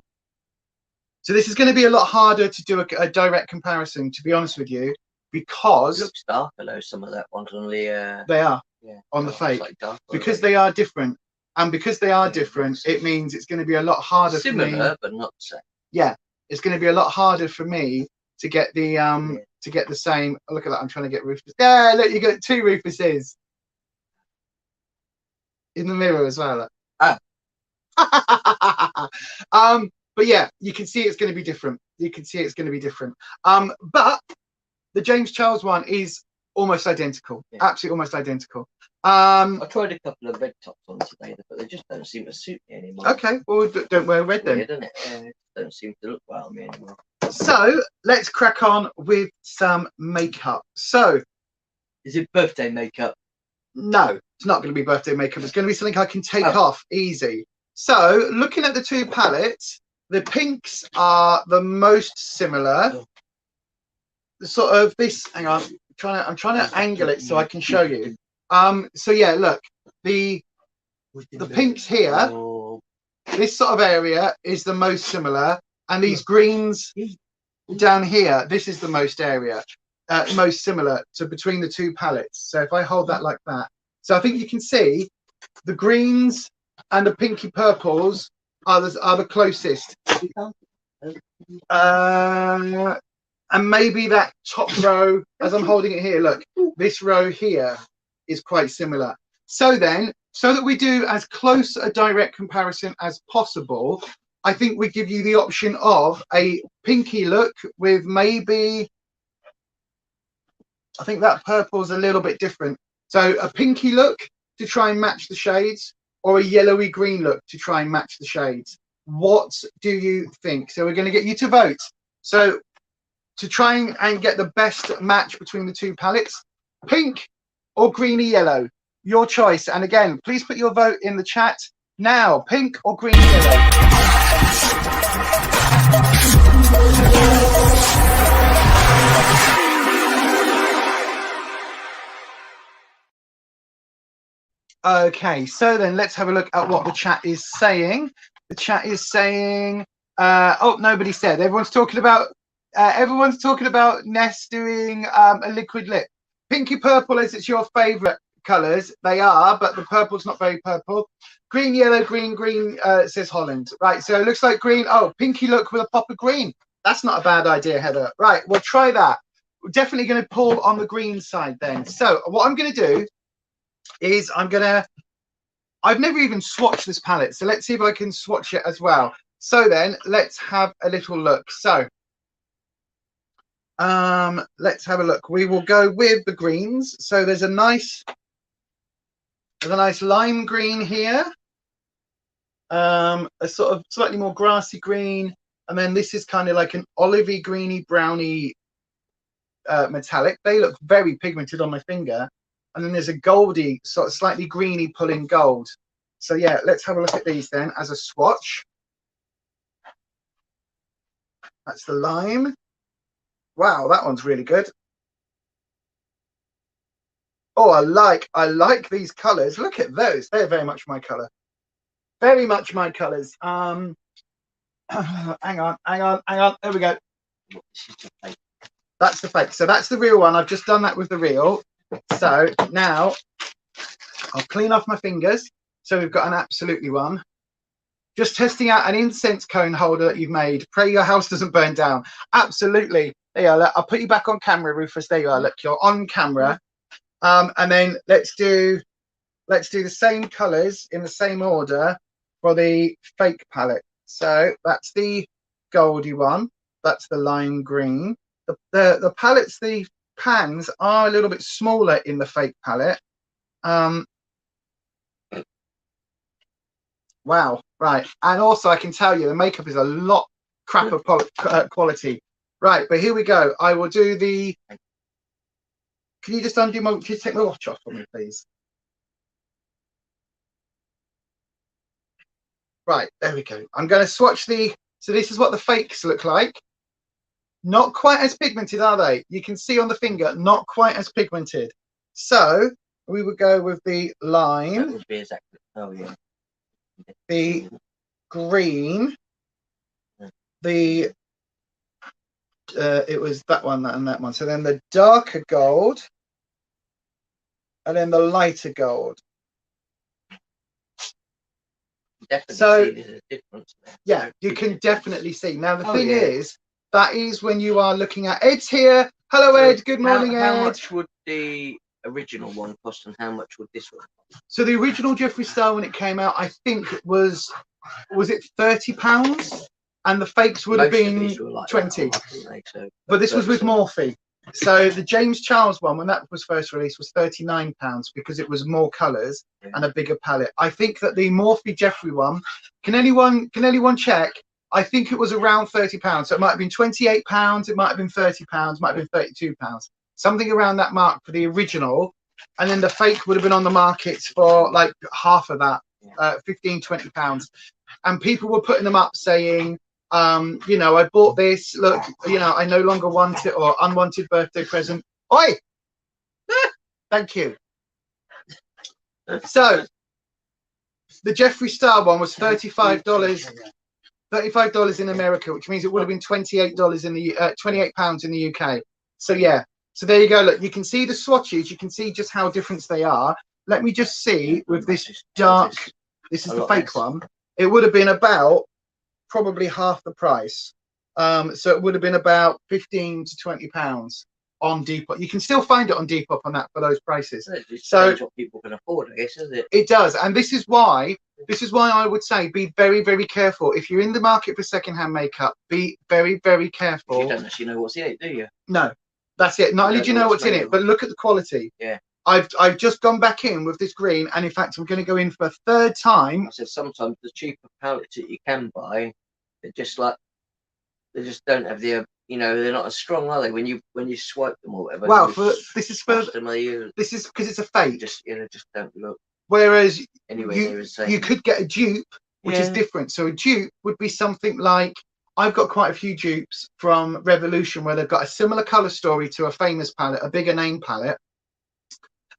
Speaker 1: So this is going to be a lot harder to do a direct comparison, to be honest with you, because
Speaker 2: it looks darker though. Some of that ones on the.
Speaker 1: They are.
Speaker 2: Yeah,
Speaker 1: on the fake,
Speaker 2: like
Speaker 1: because they are different, and because they are different, it means it's going to be a lot harder for me.
Speaker 2: But not the same.
Speaker 1: Yeah, it's going to be a lot harder for me to get the to get the same. Look at that! I'm trying to get Rufus. Yeah, look, you got two Rufuses in the mirror as well. But yeah, you can see it's going to be different. You can see it's going to be different. But the James Charles one is almost identical, absolutely almost identical.
Speaker 2: I tried a couple of red tops on today, but they just don't seem to suit me anymore.
Speaker 1: Okay, well, don't wear red then.
Speaker 2: Doesn't it? It don't seem to look well on me anymore.
Speaker 1: So let's crack on with some makeup. So,
Speaker 2: is it birthday makeup?
Speaker 1: No, it's not going to be birthday makeup. It's going to be something I can take off easy. So, looking at the two palettes, the pinks are the most similar. Sort of this. Hang on. I'm trying to angle it so I can show you. So yeah, look, the pinks here this sort of area is the most similar, and these greens down here, this is the most similar to between the two palettes. So if I hold that like that, so I think you can see the greens and the pinky purples are the closest. And maybe that top row, as I'm holding it here, look, this row here is quite similar. So then, so that we do as close a direct comparison as possible, I think we give you the option of a pinky look with maybe, I think that purple's a little bit different. So a pinky look to try and match the shades, or a yellowy green look to try and match the shades. What do you think? So we're going to get you to vote. So to try and get the best match between the two palettes, pink or greeny yellow, your choice. And again, please put your vote in the chat now. Pink or greeny yellow? Okay, so then let's have a look at what the chat is saying. The chat is saying, oh, nobody said. Everyone's talking about Ness doing a liquid lip. Pinky purple is it's your favorite colors. They are, but the purple's not very purple. Green, yellow, green, green, says Holland. Right, so it looks like green. Oh, pinky look with a pop of green. That's not a bad idea, Heather. Right, we'll try that. We're definitely going to pull on the green side then. So what I'm going to do is I've never even swatched this palette, so let's see if I can swatch it as well. So then let's have a little look. So let's have a look. We will go with the greens. So there's a nice lime green here, a sort of slightly more grassy green, and then this is kind of like an olivey, greeny, browny metallic. They look very pigmented on my finger. And then there's a goldy, sort of slightly greeny pulling gold. So yeah, let's have a look at these then as a swatch. That's the lime. Wow, that one's really good. Oh, I like these colors. Look at those. They're very much my color. Very much my colors. Hang on. There we go. That's the fake. So that's the real one. I've just done that with the real. So now I'll clean off my fingers. So we've got an absolutely one. Just testing out an incense cone holder that you've made. Pray your house doesn't burn down. Absolutely. There you are. I'll put you back on camera, Rufus. There you are. Look, you're on camera. And then let's do the same colors in the same order for the fake palette. So that's the goldy one. That's the lime green. The palettes, the pans are a little bit smaller in the fake palette. Wow, right. And also I can tell you the makeup is a lot crapper quality. Right, but here we go. I will do the, can you just undo my, can you take my watch off for me, please? Right, there we go. I'm going to swatch the, so this is what the fakes look like. Not quite as pigmented, are they? You can see on the finger, not quite as pigmented. So we would go with the lime. That would be exactly. Oh yeah. The green. The it was that one and that one. So then the darker gold, and then the lighter gold. Definitely so see there's a difference there. Yeah, you can definitely see. Now the thing is, that is when you are looking at Ed's here. Hello Ed, good morning Ed. How much would the original one cost and how much would this one cost? So the original Jeffree Star when it came out, I think it was it £30? And the fakes would have been like 20. But this was with Morphe. So the James Charles one, when that was first released, was £39 because it was more colours and a bigger palette. I think that the Morphe Jeffree one, can anyone check? I think it was around £30. So it might have been £28, it might have been £30, might have been £32. Something around that mark for the original. And then the fake would have been on the market for like half of that, £15, £20. And people were putting them up saying, you know, I bought this, look, you know, I no longer want it, or unwanted birthday present. Oi! Thank you. So The Jeffree Star one was $35. $35 in America, which means it would have been $28 in the £28 in the UK. So yeah, so there you go. Look, you can see the swatches. You can see just how different they are. Let me just see with this dark. This is the fake one. It would have been about probably half the price. So it would have been about £15 to £20 on Depop. You can still find it on Depop on that for those prices. So
Speaker 2: what people can afford, I guess, isn't it?
Speaker 1: It does, and this is why I would say be very, very careful. If you're in the market for secondhand makeup, be very, very careful.
Speaker 2: You don't actually know what's in it, do you?
Speaker 1: No, that's it. Not only do you know what's in it, but look at the quality.
Speaker 2: Yeah.
Speaker 1: I've just gone back in with this green, and in fact, I'm going to go in for a third time.
Speaker 2: I said sometimes the cheaper palettes that you can buy, they're just like they just don't have the they're not as strong, are they? When you swipe them or whatever.
Speaker 1: Well, this is because it's a fake.
Speaker 2: Just don't look.
Speaker 1: Whereas
Speaker 2: anyway,
Speaker 1: you could get a dupe, which is different. So a dupe would be something like, I've got quite a few dupes from Revolution where they've got a similar color story to a famous palette, a bigger name palette,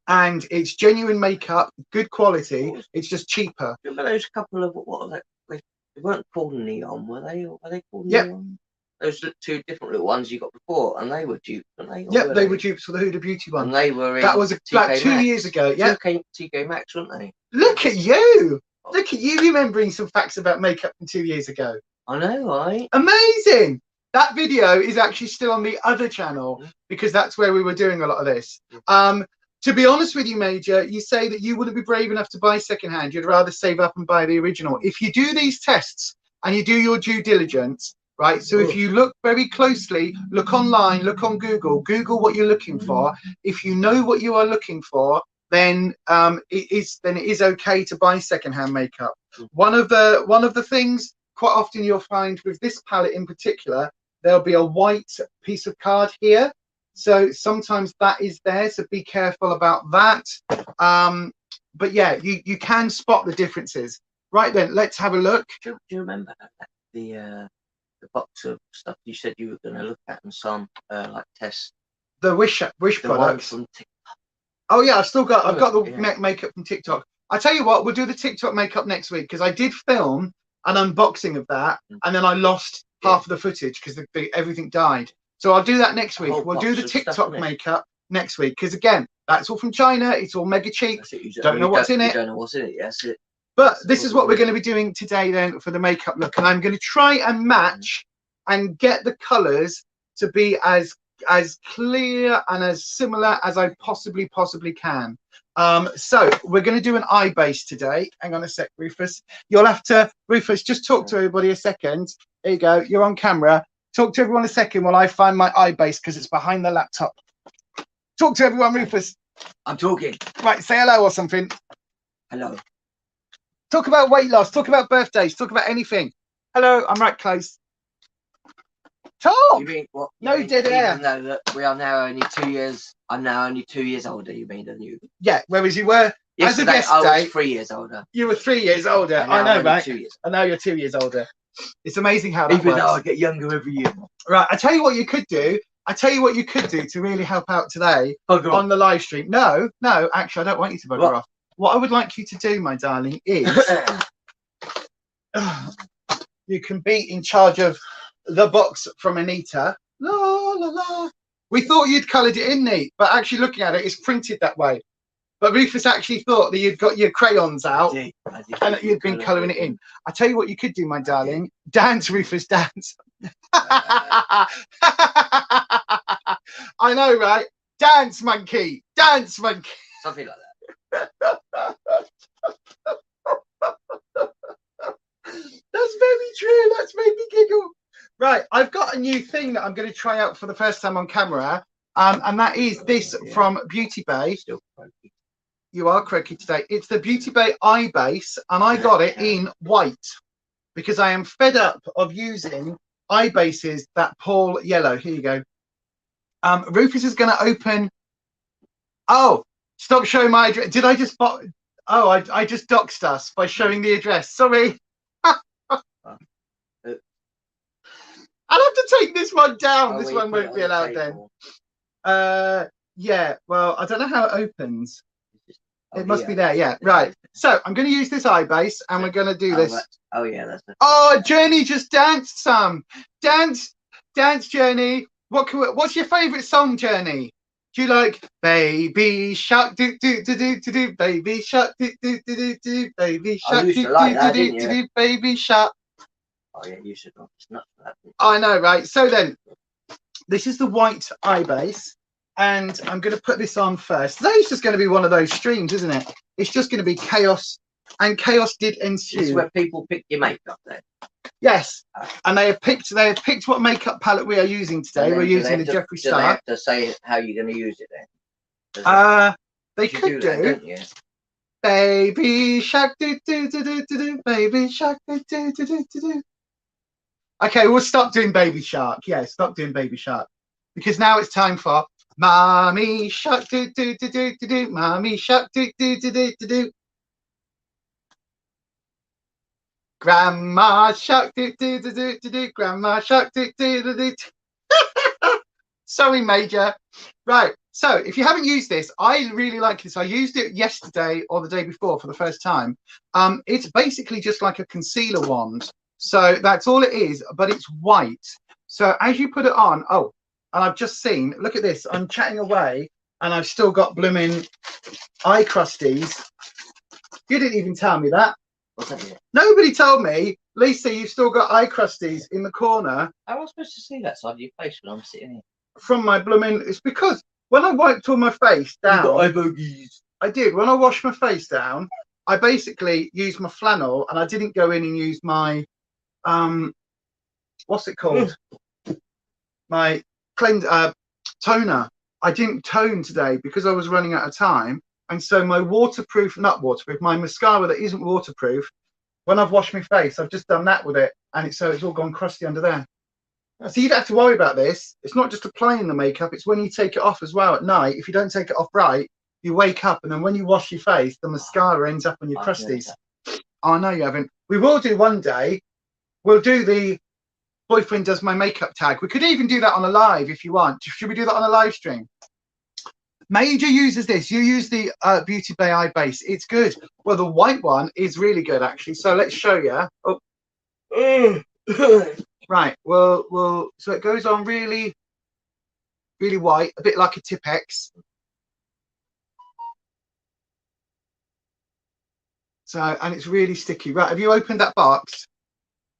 Speaker 1: and it's genuine makeup, good quality. It's just cheaper.
Speaker 2: Remember those couple of what are they? They weren't called neon, were they? Or were they called neon? Those two different little ones you got before, and they were dupes, weren't they?
Speaker 1: Yep, they were dupes for the Huda Beauty one.
Speaker 2: And they were.
Speaker 1: That was about 2 years ago. Yeah.
Speaker 2: TK Maxx, weren't they?
Speaker 1: Look at you! Look at you remembering some facts about makeup from 2 years ago.
Speaker 2: I know, right?
Speaker 1: Amazing! That video is actually still on the other channel because that's where we were doing a lot of this. To be honest with you, Major, you say that you wouldn't be brave enough to buy secondhand. You'd rather save up and buy the original. If you do these tests and you do your due diligence, right? So if you look very closely, look online, look on Google what you're looking for. If you know what you are looking for, then it is okay to buy secondhand makeup. One of the things quite often you'll find with this palette in particular, there'll be a white piece of card here. So sometimes that is there, so be careful about that. But yeah, you can spot the differences. Right then, let's have a look.
Speaker 2: Do you remember the box of stuff you said you were going to look at and some like tests?
Speaker 1: The Wish products.
Speaker 2: From TikTok.
Speaker 1: Oh yeah, I've got the makeup from TikTok. I tell you what, we'll do the TikTok makeup next week because I did film an unboxing of that, and then I lost half of the footage because everything died. So I'll do that next week. We'll do the TikTok makeup next week because again, that's all from China. It's all mega cheap. Don't know what's in it.
Speaker 2: Don't know what's in it. Yes.
Speaker 1: But this is what we're going to be doing today then for the makeup look, and I'm going to try and match and get the colours to be as clear and as similar as I possibly can. So we're going to do an eye base today. Hang on a sec, Rufus. You'll have to, Rufus, just talk to everybody a second. There you go. You're on camera. Talk to everyone a second while I find my eye base because it's behind the laptop. Talk to everyone, Rufus.
Speaker 2: I'm talking.
Speaker 1: Right, say hello or something.
Speaker 2: Hello.
Speaker 1: Talk about weight loss. Talk about birthdays. Talk about anything. Hello, I'm right close. Talk.
Speaker 2: You mean what?
Speaker 1: No dead air.
Speaker 2: Even though that we are now only 2 years. I'm now only 2 years older. You mean than you?
Speaker 1: Yeah. Whereas you were as of yesterday,
Speaker 2: I was 3 years older.
Speaker 1: You were 3 years older. I know, right?
Speaker 2: 2 years.
Speaker 1: I know you're 2 years older. It's amazing how that
Speaker 2: Even
Speaker 1: works.
Speaker 2: though I get younger every year.
Speaker 1: Right. I tell you what you could do. To really help out today on the live stream. No, actually, I don't want you to bugger off. What I would like you to do, my darling, is you can be in charge of the box from Anita. La, la, la. We thought you'd coloured it in neat, but actually looking at it, it's printed that way. But Rufus actually thought that you'd got your crayons out and that you'd been colouring it in. I tell you what you could do, my darling. Dance, Rufus, dance. I know, right? Dance, monkey. Dance, monkey.
Speaker 2: Something like that.
Speaker 1: That's very true. That's made me giggle. Right, I've got a new thing that I'm going to try out for the first time on camera, and that is this from Beauty Bay. You are croaky today. It's the Beauty Bay eye base, and I got it in white because I am fed up of using eye bases that pull yellow. Here you go. Rufus is going to open. Oh, stop showing my address. Did I just? Oh, I just doxed us by showing the address. Sorry. I'll have to take this one down. This one won't be allowed then. Yeah, well, I don't know how it opens. It must be there, yeah. Right. So I'm going to use this eye base, and we're going to do this.
Speaker 2: Oh yeah, that's.
Speaker 1: Oh, Journey just danced some. Dance, Journey. What's your favourite song, Journey? Do you like Baby Shark? Do do do do do do. Baby Shark. Do do do do do. Baby Shark. Do do do do. Baby Shark.
Speaker 2: Oh yeah, you should not. It's not that.
Speaker 1: I know, right? So then, this is the white eye base, and I'm going to put this on first. Today's just going to be one of those streams, isn't it? It's just going to be chaos, and chaos did ensue.
Speaker 2: This is where people pick your makeup then.
Speaker 1: Yes, and they have picked what makeup palette we are using today. We're using the Jeffree Star.
Speaker 2: Do they have to say how you're going to use it then?
Speaker 1: They could do. Baby Shark, do do do do do do. Baby Shark, do do do do do. Okay, we'll stop doing Baby Shark. Yeah, stop doing Baby Shark, because now it's time for Mommy Shark, do do do do do do. Mommy Shark, do do do do do do. Grandma Shark, do do do do do do. Grandma Shark, do do do do. Sorry, Major. Right. So if you haven't used this, I really like this. I used it yesterday or the day before for the first time. It's basically just like a concealer wand. So that's all it is, but it's white. So as you put it on, oh, and I've just seen, look at this. I'm chatting away and I've still got blooming eye crusties. You didn't even tell me that. Nobody told me. Lisa, you've still got eye crusties in the corner.
Speaker 2: How am I supposed to see that side of your face when I'm sitting here?
Speaker 1: From my blooming, it's because when I wiped all my face down,
Speaker 2: you got eye bogies.
Speaker 1: I did. When I washed my face down, I basically used my flannel, and I didn't go in and use my what's it called? My toner. I didn't tone today because I was running out of time, and so my my mascara that isn't waterproof, when I've washed my face, I've just done that with it, and it's all gone crusty under there. So you don't have to worry about this. It's not just applying the makeup, it's when you take it off as well at night. If you don't take it off right, you wake up, and then when you wash your face, the mascara ends up on your crusties. Oh, no, you haven't. We will do one day. We'll do the boyfriend does my makeup tag. We could even do that on a live if you want. Should we do that on a live stream? Major uses this. You use the Beauty Bay eye base. It's good. Well, the white one is really good, actually. So let's show you. Oh. Right. Well. So it goes on really, really white, a bit like a Tipex. So, and it's really sticky. Right. Have you opened that box?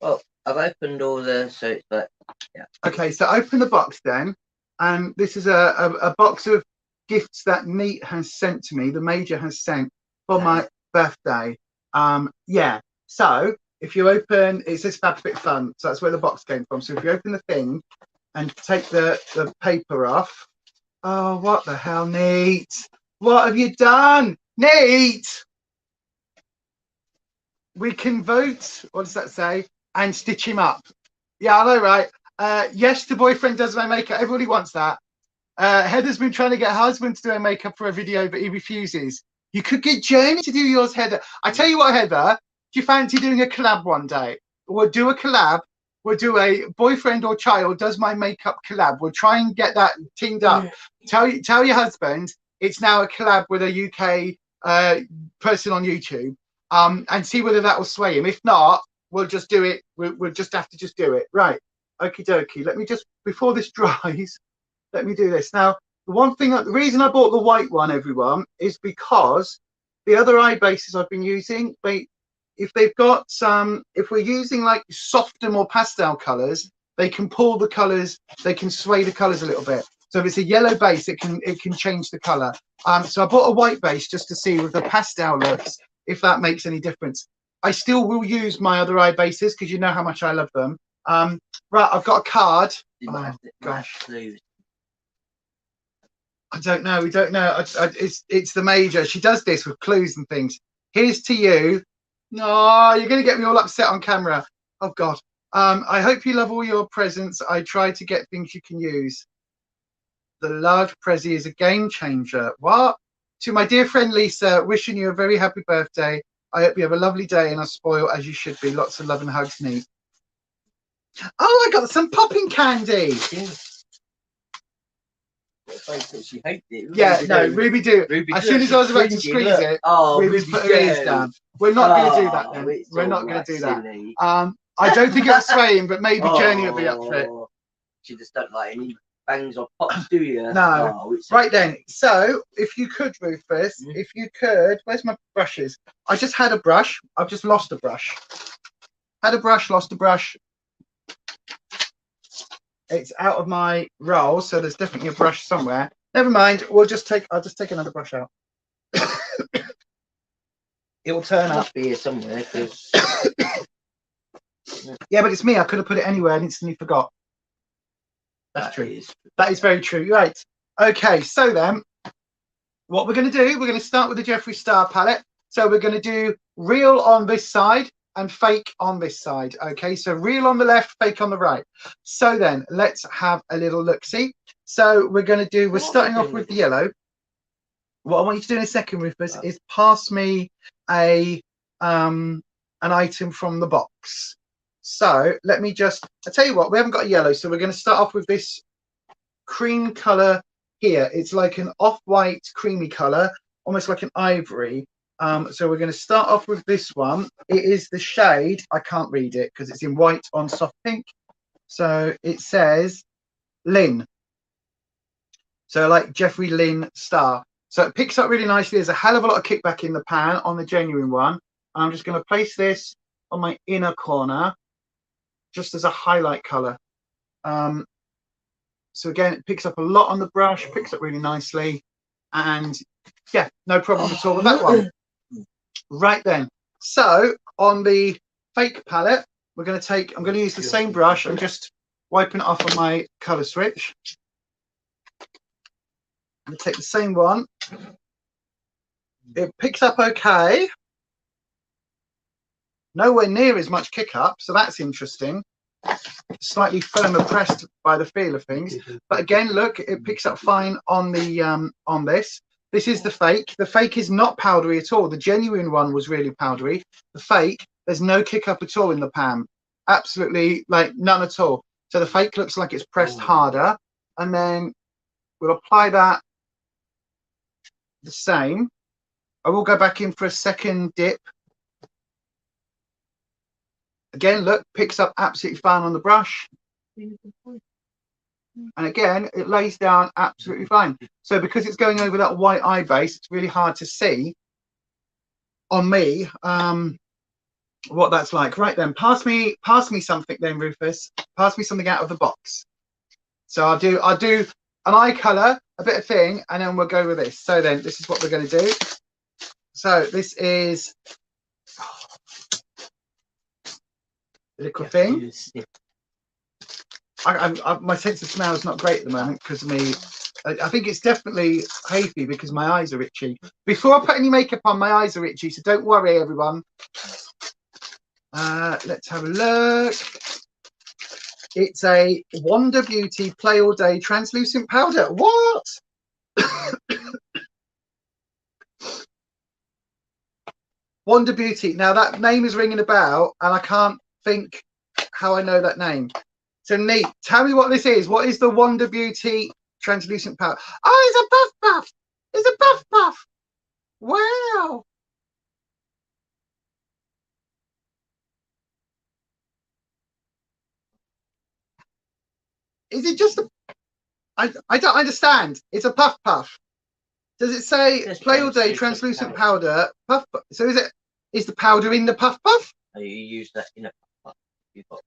Speaker 2: Well, I've opened all the, so it's like, yeah. Okay.
Speaker 1: So open the box then, and this is a box of gifts that Neat has sent to me. The Major has sent for my birthday. Yeah. So if you open, it says Fab Fit Fun, so that's where the box came from. So if you open the thing and take the paper off, oh, what the hell, Neat? What have you done, Neat? We can vote. What does that say? And stitch him up. Yeah, I know, right? Yes, the boyfriend does my makeup. Everybody wants that. Heather's been trying to get her husband to do her makeup for a video, but he refuses. You could get Jamie to do yours, Heather. I tell you what, Heather. Do you fancy doing a collab one day? We'll do a collab. We'll do a boyfriend or child does my makeup collab. We'll try and get that teamed up. Tell your husband it's now a collab with a UK person on YouTube, and see whether that will sway him. If not, we'll just do it. We'll just have to just do it. Right. Okie dokie. Let me just, before this dries, let me do this. Now, the reason I bought the white one, everyone, is because the other eye bases I've been using, if they've got if we're using like softer, more pastel colors, they can pull the colors, they can sway the colors a little bit. So if it's a yellow base, it can change the color. So I bought a white base just to see with the pastel looks if that makes any difference. I still will use my other eye bases because you know how much I love them. Right, I've got a card. Oh, gosh. I don't know. We don't know. It's the Major. She does this with clues and things. Here's to you. No, you're going to get me all upset on camera. Oh, God. I hope you love all your presents. I try to get things you can use. The large Prezi is a game changer. What? To my dear friend Lisa, wishing you a very happy birthday. I hope you have a lovely day and are spoiled as you should be. Lots of love and hugs, Neat. Oh, I got some popping candy.
Speaker 2: She hated it.
Speaker 1: Yeah, no, Ruby do. As soon as I was about to squeeze it, Ruby's put her ears down. We're not going to do that then. We're not going to do that. I don't think it'll sway him, but maybe Journey will be up for it.
Speaker 2: She just don't like any bangs or pops, do you?
Speaker 1: No. Right then. So, if you could, Rufus, if you could, where's my brushes? I just had a brush. I've just lost a brush. Had a brush, lost a brush. It's out of my roll, so there's definitely a brush somewhere. Never mind. I'll just take another brush out. It will turn up.
Speaker 2: Be here somewhere.
Speaker 1: Yeah, but it's me. I could have put it anywhere and instantly forgot. That's true. That is very true. Right. Okay. So then, what we're going to do? We're going to start with the Jeffree Star palette. So we're going to do real on this side and fake on this side. Okay. So real on the left, fake on the right. So then, let's have a little look. See. So we're going to do. We're starting off with the yellow. What I want you to do in a second, Rufus, is pass me an item from the box. So let me just, I tell you what, we haven't got a yellow, so we're going to start off with this cream color here. It's like an off-white creamy color, almost like an ivory. So we're going to start off with this one. It is the shade, I can't read it because it's in white on soft pink. So it says Lynn. So like Jeffree Lynn Star. So it picks up really nicely. There's a hell of a lot of kickback in the pan on the genuine one. I'm just going to place this on my inner corner, just as a highlight color. So again, it picks up a lot on the brush, picks up really nicely, and yeah, no problem at all with that one. Right then, so on the fake palette, we're going to take, I'm going to use the same brush. I'm just wiping it off on my color switch. I'm going to take the same one. It picks up okay. Nowhere near as much kick up, so that's interesting. Slightly firmer pressed by the feel of things, but again, look, it picks up fine on the on this. This is the fake. The fake is not powdery at all. The genuine one was really powdery. The fake, there's no kick up at all in the pan. Absolutely, like none at all. So the fake looks like it's pressed harder, and then we'll apply that the same. I will go back in for a second dip. Again, look, picks up absolutely fine on the brush. And again, it lays down absolutely fine. So because it's going over that white eye base, it's really hard to see on me what that's like. Right then, pass me something then, Rufus. Pass me something out of the box. So I'll do an eye color, a bit of thing, and then we'll go with this. So then, this is what we're going to do. So this is liquid thing. My sense of smell is not great at the moment because of me. I think it's definitely hayfy because my eyes are itchy. Before I put any makeup on, my eyes are itchy, so don't worry, everyone. Let's have a look. It's a Wonder Beauty Play All Day translucent powder. What? Wonder Beauty. Now that name is ringing a bell, and I can't think how I know that name. So neat. Tell me what this is. What is the Wonder Beauty translucent powder? Oh, it's a puff puff. It's a puff puff. Wow. Is it just a... I don't understand. It's a puff puff. Does it say Play All Day translucent powder? Puff puff. So is the powder in the puff puff?
Speaker 2: Oh, you use that in a puff puff. You've got...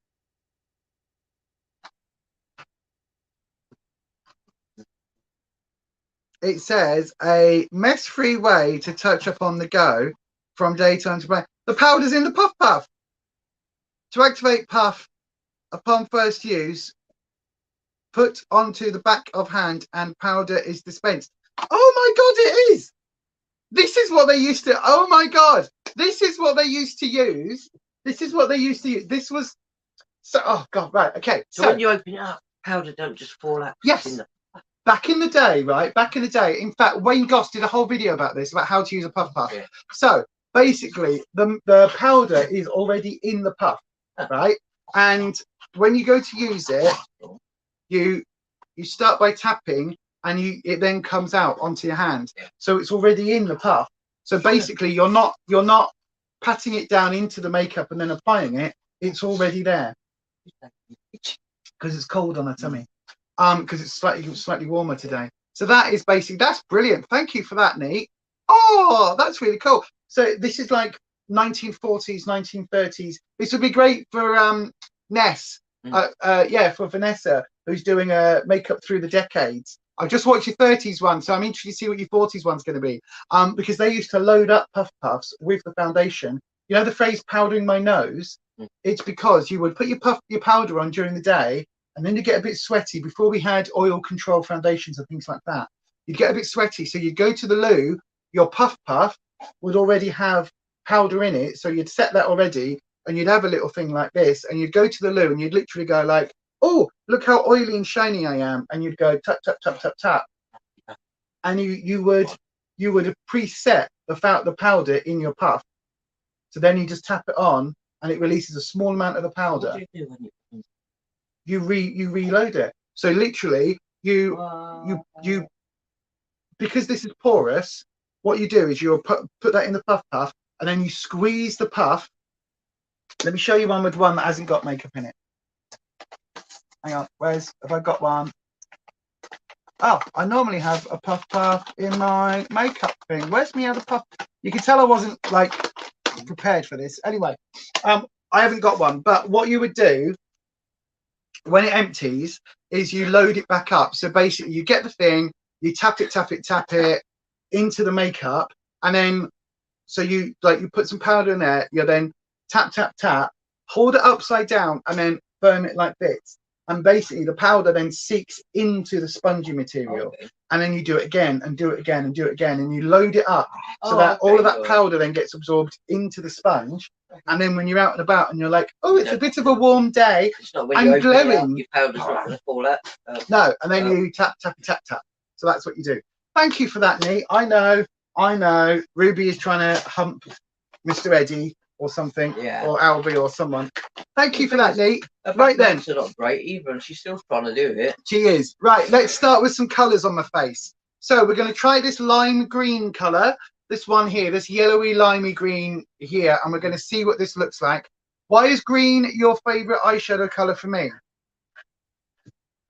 Speaker 1: It says a mess-free way to touch up on the go from daytime to night. The powder's in the puff puff. To activate puff upon first use, put onto the back of hand and powder is dispensed. Oh my God, it is. This is what they used to. Oh my God, this is what they used to use. This is what they used to use. This was so. Oh God, right, okay.
Speaker 2: So when you open it up, powder don't just fall out.
Speaker 1: Yes.
Speaker 2: In the...
Speaker 1: Back in the day, right? Back in the day. In fact, Wayne Goss did a whole video about this, about how to use a puff puff. Yeah. So basically, the powder is already in the puff, right? And when you go to use it, you start by tapping and it then comes out onto your hand. So it's already in the puff. So basically you're not patting it down into the makeup and then applying it. It's already there because it's cold on her tummy. Because it's slightly warmer today. So that is basically, that's brilliant. Thank you for that, Neat. Oh, that's really cool. So this is like 1940s, 1930s. This would be great for Ness. Yeah, for Vanessa, who's doing makeup through the decades. I've just watched your 30s one, so I'm interested to see what your 40s one's going to be. Because they used to load up puffs with the foundation. You know the phrase powdering my nose? It's because you would put your powder on during the day, and then you get a bit sweaty. Before we had oil control foundations and things like that, you'd get a bit sweaty. So you'd go to the loo, your puff would already have powder in it. So you'd set that already, and you'd have a little thing like this, and you'd go to the loo and you'd literally go like, oh, look how oily and shiny I am. And you'd go tap, tap, tap, tap, tap. And you would have preset the powder in your puff. So then you just tap it on and it releases a small amount of the powder.
Speaker 2: What do you do when
Speaker 1: you reload it. So literally you because this is porous, what you do is you'll put that in the puff and then you squeeze the puff. Let me show you one with one that hasn't got makeup in it. Hang on, have I got one? Oh, I normally have a puff in my makeup thing. Where's my other puff? You can tell I wasn't like prepared for this. Anyway, I haven't got one, but what you would do when it empties is you load it back up. So basically you get the thing, you tap it into the makeup, and then so you put some powder in there, you then tap, hold it upside down and then firm it like this. And basically the powder then seeps into the spongy material. And then you do it again and do it again and do it again, and you load it up so that all of that powder then gets absorbed into the sponge. And then when you're out and about and you're like, oh, it's a bit of a warm day,
Speaker 2: it's not when
Speaker 1: I'm glowing.
Speaker 2: Your powder's not going to fall out.
Speaker 1: No, and then you tap. So that's what you do. Thank you for that, Nee. I know. Ruby is trying to hump Mr. Eddie or something, or Albie or someone. Thank you for that, Nee. Right then.
Speaker 2: It's not great either, and she's still trying to do it.
Speaker 1: She is. Right, let's start with some colours on my face. So we're going to try this lime green colour. This one here, this yellowy limey green here, and we're going to see what this looks like. Why is green your favourite eyeshadow colour for me?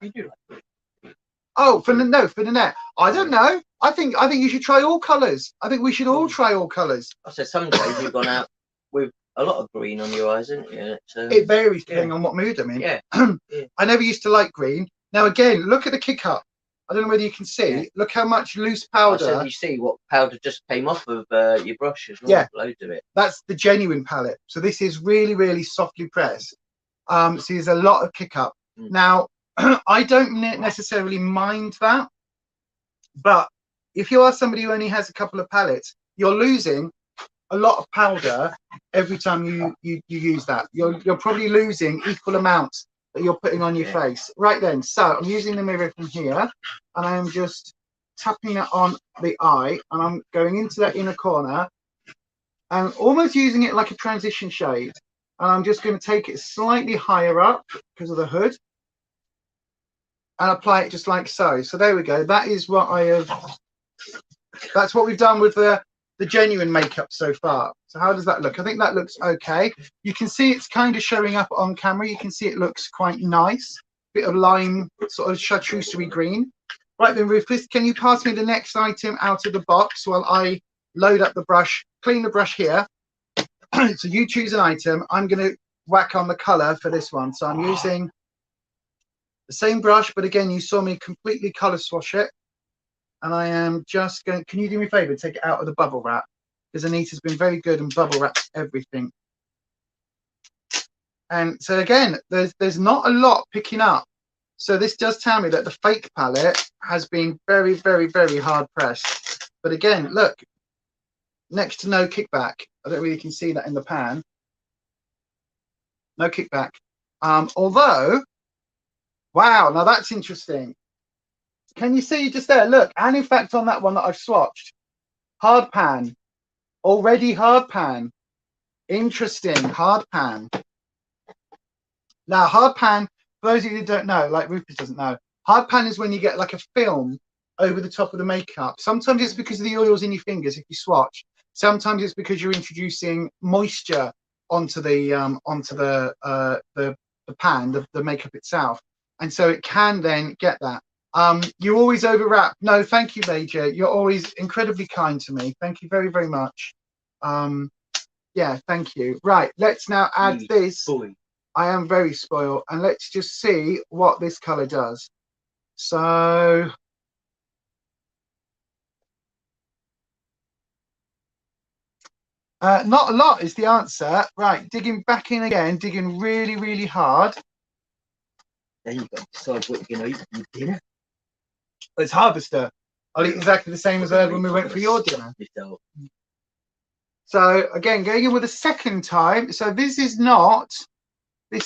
Speaker 2: You do like it.
Speaker 1: Oh, for the net. I don't know. I think you should try all colours. I think we should all try all colours.
Speaker 2: I said some days you've gone out with a lot of green on your eyes, isn't it?
Speaker 1: It varies depending on what mood I'm in.
Speaker 2: Yeah.
Speaker 1: I never used to like green. Now again, look at the kick up. I don't know whether you can see. Yeah. Look how much loose powder.
Speaker 2: I said you see what powder just came off of your brush as well.
Speaker 1: Yeah,
Speaker 2: loads of it.
Speaker 1: That's the genuine palette. So this is really, really softly pressed. So there's a lot of kick up. Now I don't necessarily mind that, but if you are somebody who only has a couple of palettes, you're losing a lot of powder every time you use that. You're probably losing equal amounts that you're putting on your face. Right then, so I'm using the mirror from here, and I am just tapping it on the eye, and I'm going into that inner corner and almost using it like a transition shade. And I'm just going to take it slightly higher up because of the hood and apply it just like so. So there we go. That is what that's what we've done with the genuine makeup so far. So how does that look? I think that looks okay. You can see it's kind of showing up on camera. You can see it looks quite nice. Bit of lime, sort of chartreusey green. Right then, Rufus, can you pass me the next item out of the box while I load up the brush, clean the brush here. So you choose an item. I'm going to whack on the color for this one. So I'm using the same brush, but again, you saw me completely color swatch it. And I am just going, can you do me a favor, take it out of the bubble wrap? Because Anita's been very good and bubble wraps everything. And so again, there's not a lot picking up. So this does tell me that the fake palette has been very, very, very hard pressed. But again, look, next to no kickback. I don't really can see that in the pan. No kickback. Although, wow, now that's interesting. Can you see just there? Look, and in fact on that one that I've swatched, hard pan, already hard pan. Interesting, hard pan. Now, hard pan, for those of you who don't know, like Rufus doesn't know, hard pan is when you get like a film over the top of the makeup. Sometimes it's because of the oils in your fingers if you swatch. Sometimes it's because you're introducing moisture onto the pan, the makeup itself, and so it can then get that. You always overwrap. No, thank you, Major. You're always incredibly kind to me. Thank you very, very much. Yeah, thank you. Right, let's now add this.
Speaker 2: Boy.
Speaker 1: I am very spoiled, and let's just see what this color does. So not a lot is the answer. Right, digging back in again, digging really, really hard.
Speaker 2: Then you've got to decide what you're going to eat for dinner.
Speaker 1: It's harvester. I'll eat exactly the same as I had when we went for your dinner. So again, going in with a second time. So this is not the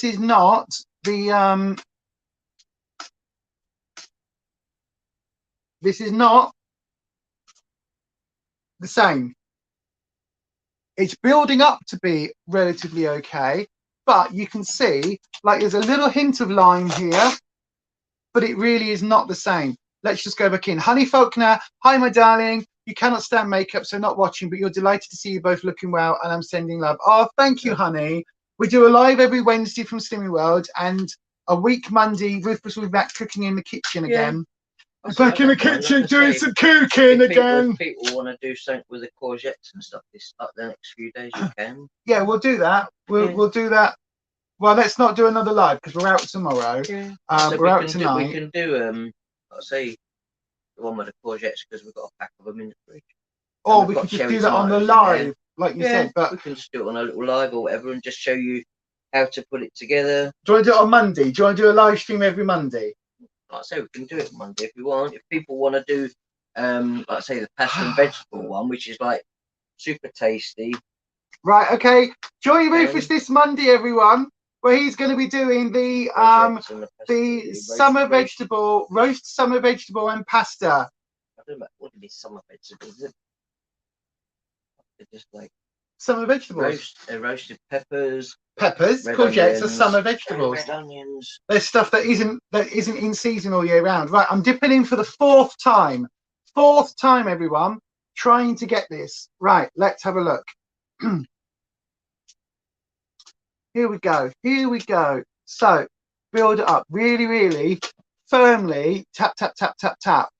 Speaker 1: this is not the same. It's building up to be relatively okay, but you can see like there's a little hint of lime here, but it really is not the same. Let's just go back in. Honey Faulkner, hi my darling. You cannot stand makeup, so not watching, but you're delighted to see you both looking well, and I'm sending love. Oh, thank you, honey. We do a live every Wednesday from Slimming World, and a week Monday, Rufus will be back cooking in the kitchen again. Back in the kitchen doing some cooking again.
Speaker 2: If people want to do something with the courgettes and stuff this like the next few days, you can.
Speaker 1: Yeah, we'll do that. We'll do that. Well, let's not do another live because we're out tomorrow.
Speaker 2: Yeah.
Speaker 1: We're out tonight.
Speaker 2: We can do I'll say the one with the courgettes because we've got a pack of them in the fridge.
Speaker 1: Or we could just do that on the live, like you said. But
Speaker 2: we can just do it on a little live or whatever and just show you how to put it together.
Speaker 1: Do you want to do it on Monday? Do you want to do a live stream every Monday?
Speaker 2: Like I say, we can do it Monday if we want. If people want to do, like I say, the passion vegetable one, which is like super tasty.
Speaker 1: Right. Okay. Join Rufus this Monday, everyone, where he's going to be doing the summer vegetable roast summer vegetable and pasta.
Speaker 2: I don't know what it is. Summer vegetables. They're just like
Speaker 1: summer vegetables.
Speaker 2: Roasted peppers.
Speaker 1: Courgettes are summer vegetables.
Speaker 2: Red onions.
Speaker 1: There's stuff that isn't in season all year round. Right, I'm dipping in for the fourth time. Fourth time, everyone, trying to get this. Right, let's have a look. Here we go. Here we go. So build it up really, really firmly. Tap, tap, tap, tap, tap.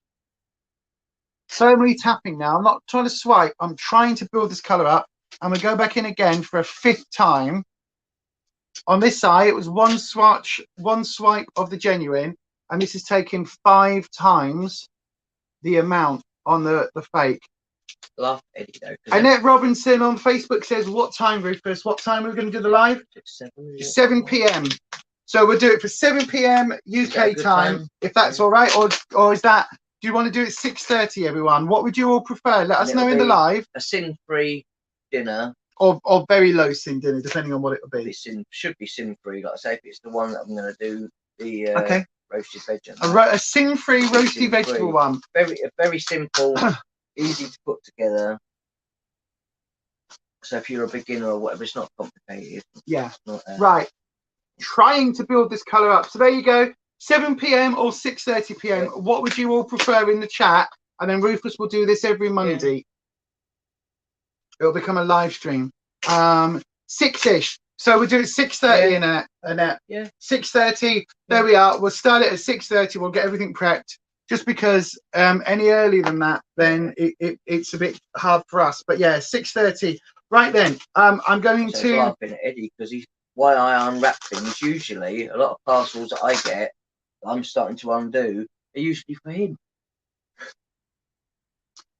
Speaker 1: Firmly tapping now. I'm not trying to swipe. I'm trying to build this color up. I'm going to go back in again for a fifth time. On this side, it was one swipe of the genuine, and this is taking 5 times the amount on the fake.
Speaker 2: Love Eddie though.
Speaker 1: Annette Robinson on Facebook says, "What time, Rufus? What time are we going to do the live?" 7 p.m. So we'll do it for 7 p.m. UK time, if that's all right, or is that? Do you want to do it 6:30, everyone? What would you all prefer? Let us know in the live.
Speaker 2: A sin-free dinner.
Speaker 1: Or very low sin dinner, depending on what it will be.
Speaker 2: Should be sin-free. Like I say, if it's the one that I'm going to do, the roasted vegetable.
Speaker 1: A sin-free roasted vegetable one.
Speaker 2: Very simple, easy to put together. So if you're a beginner or whatever, it's not complicated.
Speaker 1: Yeah.
Speaker 2: Not,
Speaker 1: right. Trying to build this colour up. So there you go. 7 p.m. or 6:30 p.m. Yeah. What would you all prefer in the chat? And then Rufus will do this every Monday. Yeah. It'll become a live stream. 6-ish. So we'll do it 6:30 in Annette. Yeah. 6:30. There we are. We'll start it at 6:30. We'll get everything prepped. Just because any earlier than that, then it's a bit hard for us. But yeah, 6:30. Right then, I'm going to.
Speaker 2: Laughing at Eddie because why I unwrap things. Usually, a lot of parcels that I get, that I'm starting to undo, are usually for him.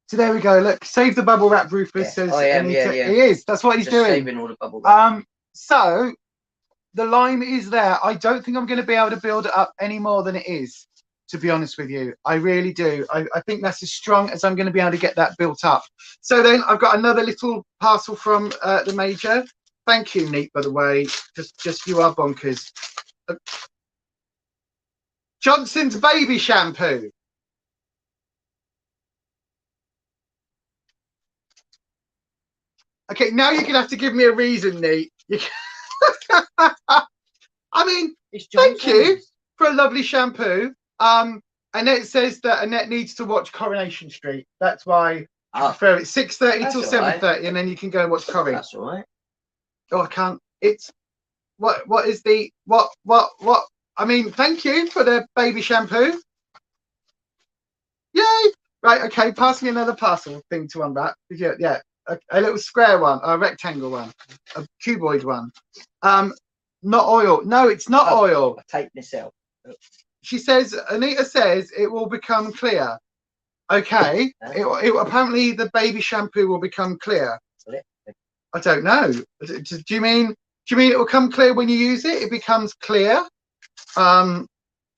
Speaker 1: So there we go. Look, save the bubble wrap, Rufus says.
Speaker 2: I am,
Speaker 1: He is. That's what he's doing.
Speaker 2: Saving all the bubble wrap.
Speaker 1: So the lime is there. I don't think I'm going to be able to build it up any more than it is, to be honest with you. I really do. I think that's as strong as I'm going to be able to get that built up. So then I've got another little parcel from the Major. Thank you, Neat, by the way. Just you are bonkers. Johnson's baby shampoo. Okay, now you're going to have to give me a reason, Nate. I mean, thank you for a lovely shampoo. Annette says that Annette needs to watch Coronation Street. That's why I
Speaker 2: Oh,
Speaker 1: prefer it 6:30 till
Speaker 2: that's all right.
Speaker 1: 7:30, and then you can go and watch Corrie.
Speaker 2: That's all right.
Speaker 1: Oh, I can't. It's what is the what? I mean, thank you for the baby shampoo. Yay! Right, okay. Pass me another parcel thing to unwrap. Yeah, a little square one, a rectangle one, a cuboid one. Not oil. No, it's not oil.
Speaker 2: I take myself.
Speaker 1: She says, Anita says it will become clear. Okay. It apparently the baby shampoo will become clear. I don't know. Do you mean it will come clear when you use it? It becomes clear. Because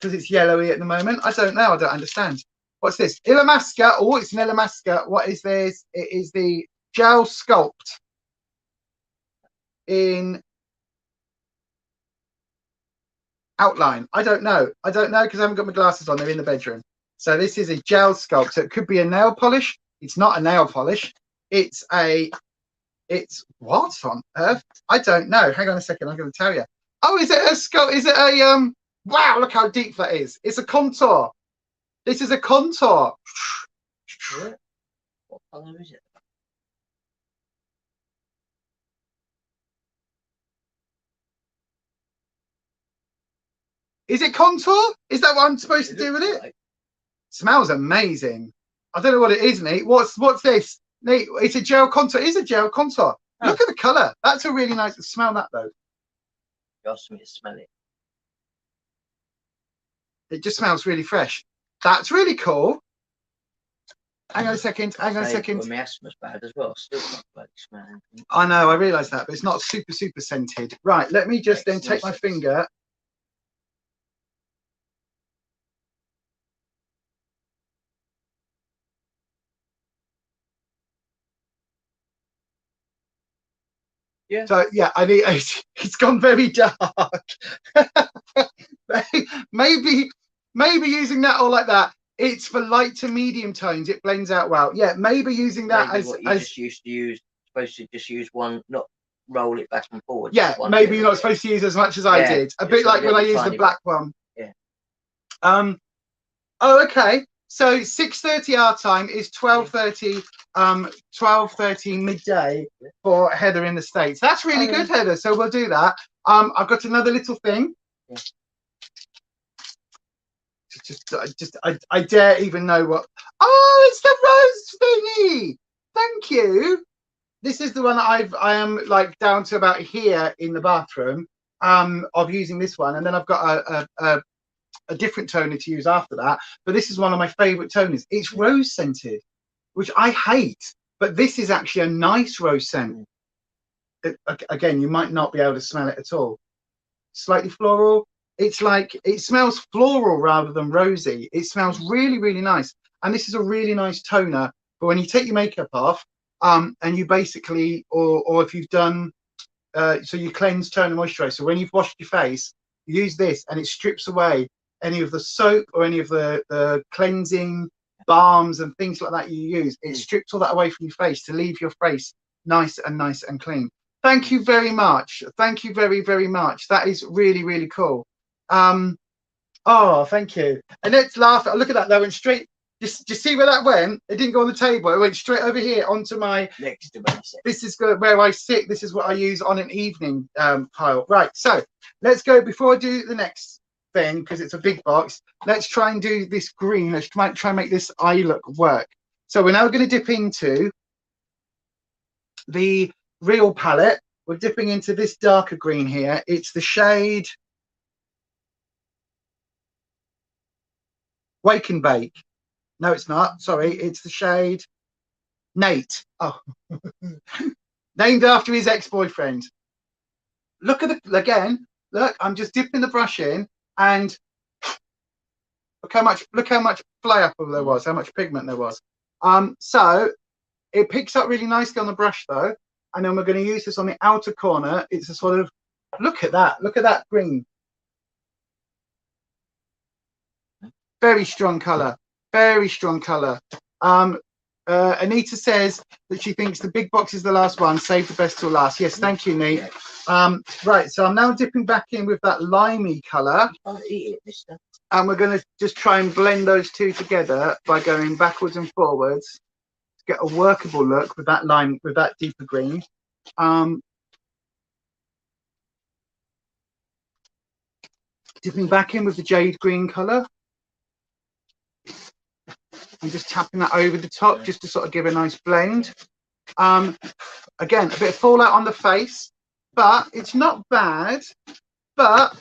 Speaker 1: it's yellowy at the moment. I don't know. I don't understand. What's this? Illamasqua. Oh, it's an Illamasqua. What is this? It is the Gel Sculpt in outline. I don't know because I haven't got my glasses on. They're in the bedroom. So this is a Gel Sculpt. So it could be a nail polish. It's not a nail polish. It's what on earth? I don't know. Hang on a second. I'm going to tell you. Oh, is it a sculpt? Is it a wow, look how deep that is. It's a contour. This is a contour.
Speaker 2: What colour is it?
Speaker 1: Is it contour? Is that what I'm supposed to do with it? Smells amazing. I don't know what it is, Nate. What's this? Nate, it's a gel contour. It is a gel contour. Oh. Look at the colour. That's a really nice. Smell that though.
Speaker 2: You asked me to smell it.
Speaker 1: It just smells really fresh. That's really cool. Hang on a second. Hang on a second.
Speaker 2: My asthma's bad as well. Still not bloody smelling.
Speaker 1: I know. I realise that, but it's not super scented. Right. Let me just then take my finger.
Speaker 2: Yeah.
Speaker 1: So yeah, I need. It's gone very dark. maybe using that or like that. It's for light to medium tones. It blends out well. Yeah, maybe using that
Speaker 2: maybe what you just used to use. Supposed to just use one, not roll it back and forward.
Speaker 1: Yeah, maybe you're not supposed to use as much as I did. A bit like when I used the black one.
Speaker 2: Yeah.
Speaker 1: Oh, okay. So 6:30 our time is 12:30. 12:30 midday for Heather in the States. That's really good, Heather. So we'll do that. I've got another little thing. Yeah. I dare even know what. Oh, it's the rose thingy. Thank you. This is the one that I am like down to about here in the bathroom. Of using this one, and then I've got a different toner to use after that. But this is one of my favourite toners. It's rose scented, which I hate, but this is actually a nice rose scent. Again, you might not be able to smell it at all. Slightly floral. It's like, it smells floral rather than rosy. It smells really nice. And this is a really nice toner for when you take your makeup off, and you basically, or if you've done, so you cleanse, tone and moisturize. So when you've washed your face, you use this and it strips away any of the soap or any of the cleansing balms and things like that you use. It strips all that away from your face to leave your face nice and clean. Thank you very much. Thank you very much. That is really cool. Oh, thank you. And let's laugh. Look at that. That went straight. Just see where that went? It didn't go on the table. It went straight over here onto my
Speaker 2: next to me.
Speaker 1: This is where I sit. This is what I use on an evening pile. Right. So let's go before I do the next thing, because it's a big box. Let's try and do this green. Let's try and make this eye look work. So we're now going to dip into the Real palette. We're dipping into this darker green here. It's the shade Wake and Bake. No, it's not. Sorry, it's the shade Nate. Oh, named after his ex-boyfriend. Look at the again. Look, I'm just dipping the brush in, and look how much fly up there was, how much pigment there was. So it picks up really nicely on the brush though, and then we're going to use this on the outer corner. It's a sort of, look at that green. Very strong color, very strong color. Anita says that she thinks the big box is the last one. Save the best till last. Yes, thank you, Nate. Right, so I'm now dipping back in with that limey color.
Speaker 2: I'll eat it this time.
Speaker 1: And we're going to just try and blend those two together by going backwards and forwards to get a workable look with that line, with that deeper green. Dipping back in with the jade green colour. I'm just tapping that over the top just to sort of give a nice blend. Again, a bit of fallout on the face, but it's not bad. But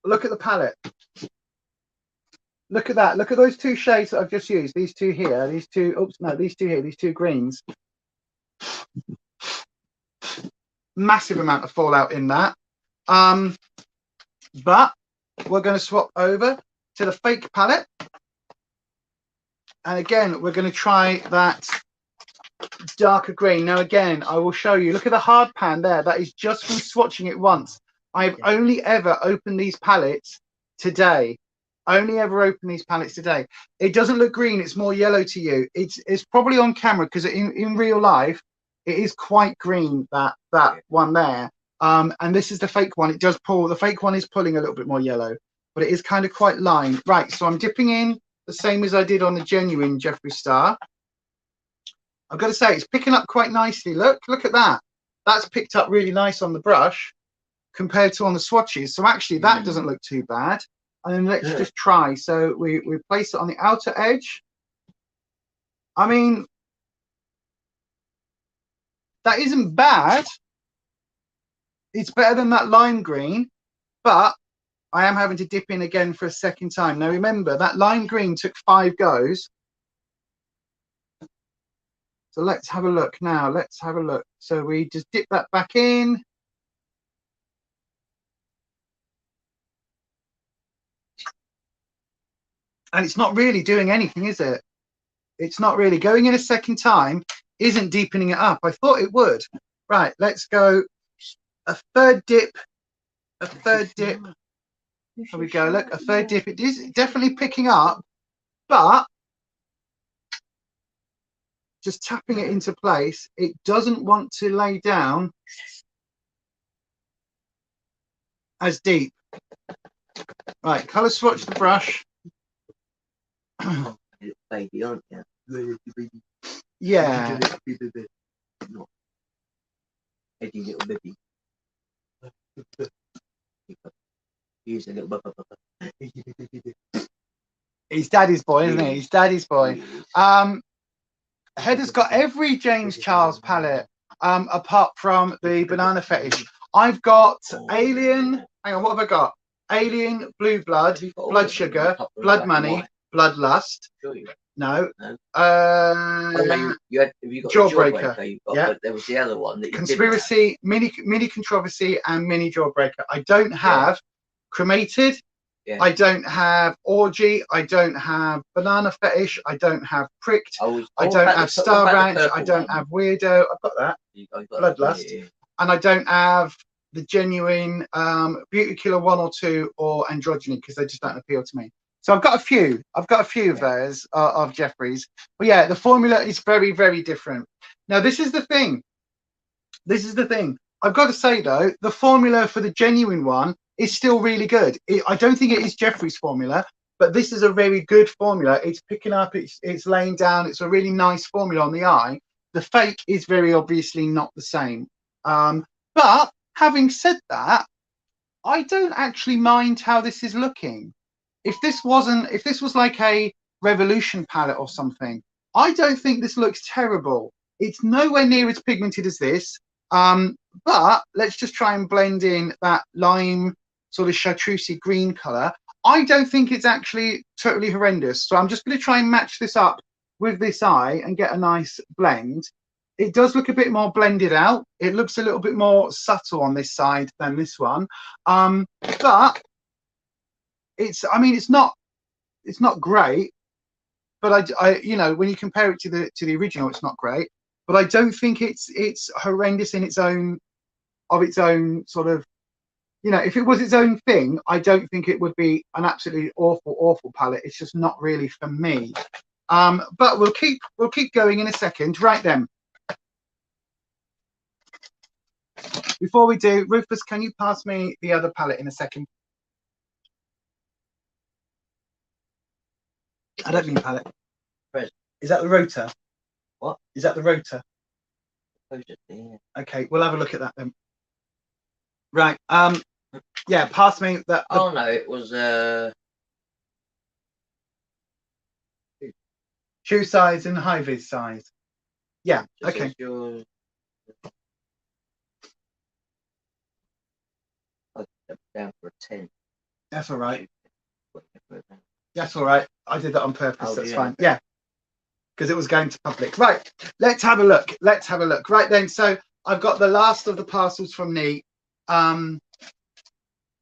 Speaker 1: look at the palette. Look at that. Look at those two shades that I've just used. These two here. These two. Oops, no, these two here. These two greens. Massive amount of fallout in that. But we're going to swap over to the fake palette. And again, we're going to try that darker green. Now, again, I will show you. Look at the hard pan there. That is just from swatching it once. I've only ever opened these palettes today. Only ever opened these palettes today. It doesn't look green. It's more yellow to you. It's probably on camera because in real life, it is quite green, that one there. And this is the fake one. It does pull. The fake one is pulling a little bit more yellow, but it is kind of quite lined. Right, so I'm dipping in the same as I did on the genuine Jeffree Star. I've got to say, it's picking up quite nicely. Look at that. That's picked up really nice on the brush compared to on the swatches. So actually, that doesn't look too bad. And then let's just try. So we place it on the outer edge. I mean, that isn't bad. It's better than that lime green, but I am having to dip in again for a second time. Now, remember, that lime green took 5 goes. So let's have a look now. Let's have a look. So we just dip that back in. And it's not really doing anything, is it? It's not really. Going in a second time isn't deepening it up. I thought it would. Right, let's go a third dip. A third dip. Here we go. Look, a third dip. It is definitely picking up, but just tapping it into place, it doesn't want to lay down as deep. Right, colour swatch the brush.
Speaker 2: Baby, aren't you?
Speaker 1: Yeah.
Speaker 2: Eddie, little baby. He's a little
Speaker 1: He's daddy's boy, isn't he? He's daddy's boy. Heather's got every James Charles palette apart from the Banana Fetish. I've got Alien. Hang on, what have I got? Alien, Blue Blood, Blood Sugar, Blood Money, Bloodlust. No.
Speaker 2: You got
Speaker 1: Jawbreaker.
Speaker 2: Yeah. But there was the other one that you
Speaker 1: Conspiracy, mini Controversy, and Mini Jawbreaker. I don't have Cremated. Yeah. I don't have Orgy. I don't have Banana Fetish. I don't have Pricked. I don't have Star Ranch. I don't have Weirdo. I've got that. Bloodlust. Yeah. And I don't have the genuine Beauty Killer 1 or 2 or Androgyny because they just don't appeal to me. So I've got a few. I've got a few of those of Jeffree's. But yeah, the formula is very, very different. Now, this is the thing. This is the thing. I've got to say, though, the formula for the genuine one is still really good. I don't think it is Jeffree's formula, but this is a very good formula. It's picking up, it's laying down. It's a really nice formula on the eye. The fake is very obviously not the same. But having said that, I don't actually mind how this is looking. If this was like a Revolution palette or something, I don't think this looks terrible. It's nowhere near as pigmented as this. But let's just try and blend in that lime sort of chartreusey green color. I don't think it's actually totally horrendous. So I'm just going to try and match this up with this eye and get a nice blend. It does look a bit more blended out. It looks a little bit more subtle on this side than this one. But I mean, it's not great, but I you know, when you compare it to the original, it's not great. But I don't think it's horrendous in its own sort of, you know, if it was its own thing, I don't think it would be an absolutely awful palette. It's just not really for me. But we'll keep going in a second. Right then. Before we do, Rufus, can you pass me the other palette in a second? I don't mean pallet.
Speaker 2: Present.
Speaker 1: Is that the rotor?
Speaker 2: What?
Speaker 1: Is that the rotor?
Speaker 2: Yeah.
Speaker 1: Okay, we'll have a look at that then. Right. Yeah, pass me that.
Speaker 2: Oh no, it was
Speaker 1: shoe size and high vis size. Yeah.
Speaker 2: just
Speaker 1: Okay.
Speaker 2: Yours. I put down for a 10.
Speaker 1: That's all right. That's all right. I did that on purpose.
Speaker 2: Oh,
Speaker 1: That's
Speaker 2: yeah.
Speaker 1: fine. Yeah. Because it was going to public. Right. Let's have a look. Let's have a look. Right then. So I've got the last of the parcels from Neat.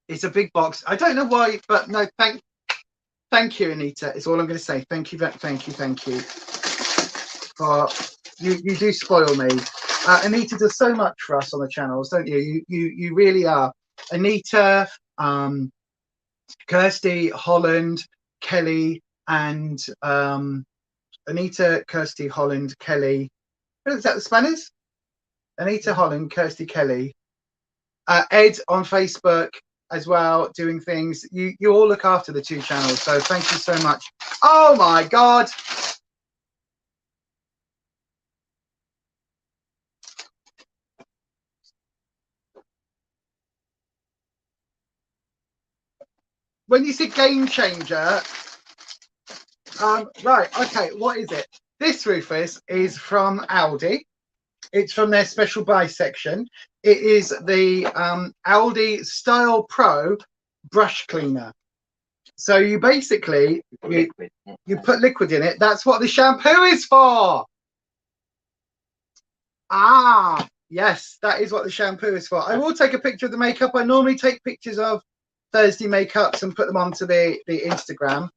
Speaker 1: It's a big box. I don't know why, but no, thank you, Anita. It's all I'm going to say. Thank you. For you do spoil me. Anita does so much for us on the channels, don't you? You really are. Anita, Kirsty, Holland, Kelly, and Anita, Kirsty, Holland, Kelly. Is that the Spanish? Anita, Holland, Kirsty, Kelly, Ed on Facebook as well, doing things. You all look after the 2 channels, so thank you so much. Oh my God. When you say game changer, right, okay, what is it? This, Rufus, is from Aldi. It's from their special buy section. It is the Aldi Style Pro brush cleaner. So you basically, you put liquid in it. That's what the shampoo is for. Ah, yes, that is what the shampoo is for. I will take a picture of the makeup. I normally take pictures of Thursday makeups and put them onto the Instagram.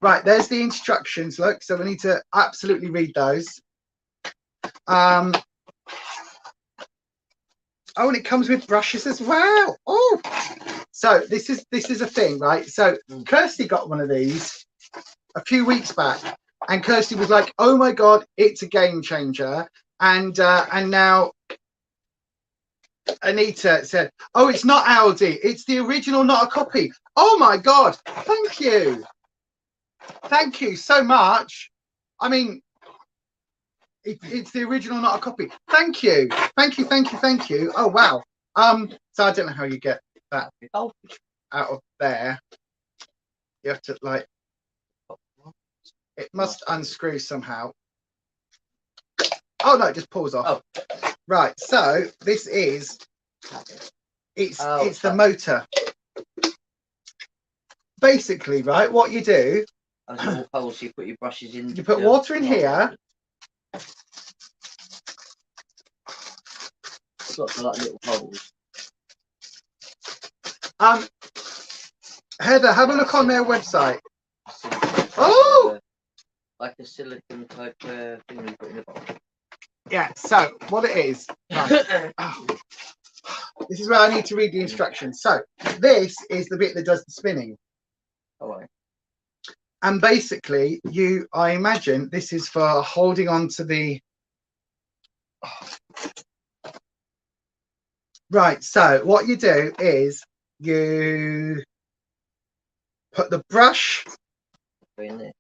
Speaker 1: Right, there's the instructions. Look, so we need to absolutely read those. Oh, and it comes with brushes as well. Oh, so this is a thing, right? So Kirsty got one of these a few weeks back, and Kirsty was like, "Oh my God, it's a game changer!" And now Anita said, "Oh, it's not Aldi. It's the original, not a copy." Oh my God! Thank you so much. I mean, it's the original, not a copy. Thank you. Oh wow. So I don't know how you get that out of there. You have to like. It must unscrew somehow. Oh no, just pulls off. Oh. Right. So this is. It's the motor. Basically, right. What you do.
Speaker 2: Holes, you put your brushes in.
Speaker 1: You put water in here.
Speaker 2: Lots of like little holes.
Speaker 1: Heather, have a look on their website. Oh,
Speaker 2: like a silicone type thing you put in the bottle.
Speaker 1: Yeah. So what it is. Right. Oh, this is where I need to read the instructions. So this is the bit that does the spinning.
Speaker 2: All right.
Speaker 1: And basically, I imagine this is for holding on to the. Oh. Right, so what you do is you put the brush.
Speaker 2: In there.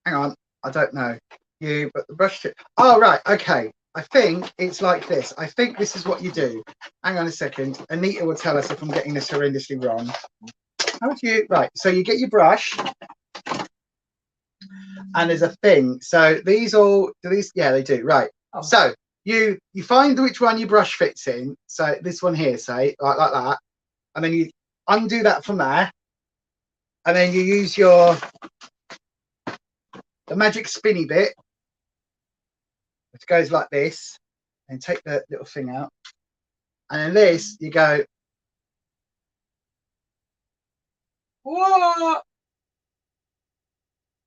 Speaker 1: Hang on, I don't know. You put the brush. Oh, right, okay. I think it's like this. I think this is what you do. Hang on a second. Anita will tell us if I'm getting this horrendously wrong. How would you? Right, so you get your brush. And there's a thing. So these all do these? Yeah, they do. Right. Oh. So you find which one your brush fits in. So this one here, say like that, and then you undo that from there, and then you use the magic spinny bit, which goes like this, and take the little thing out, and then this you go. Whoa!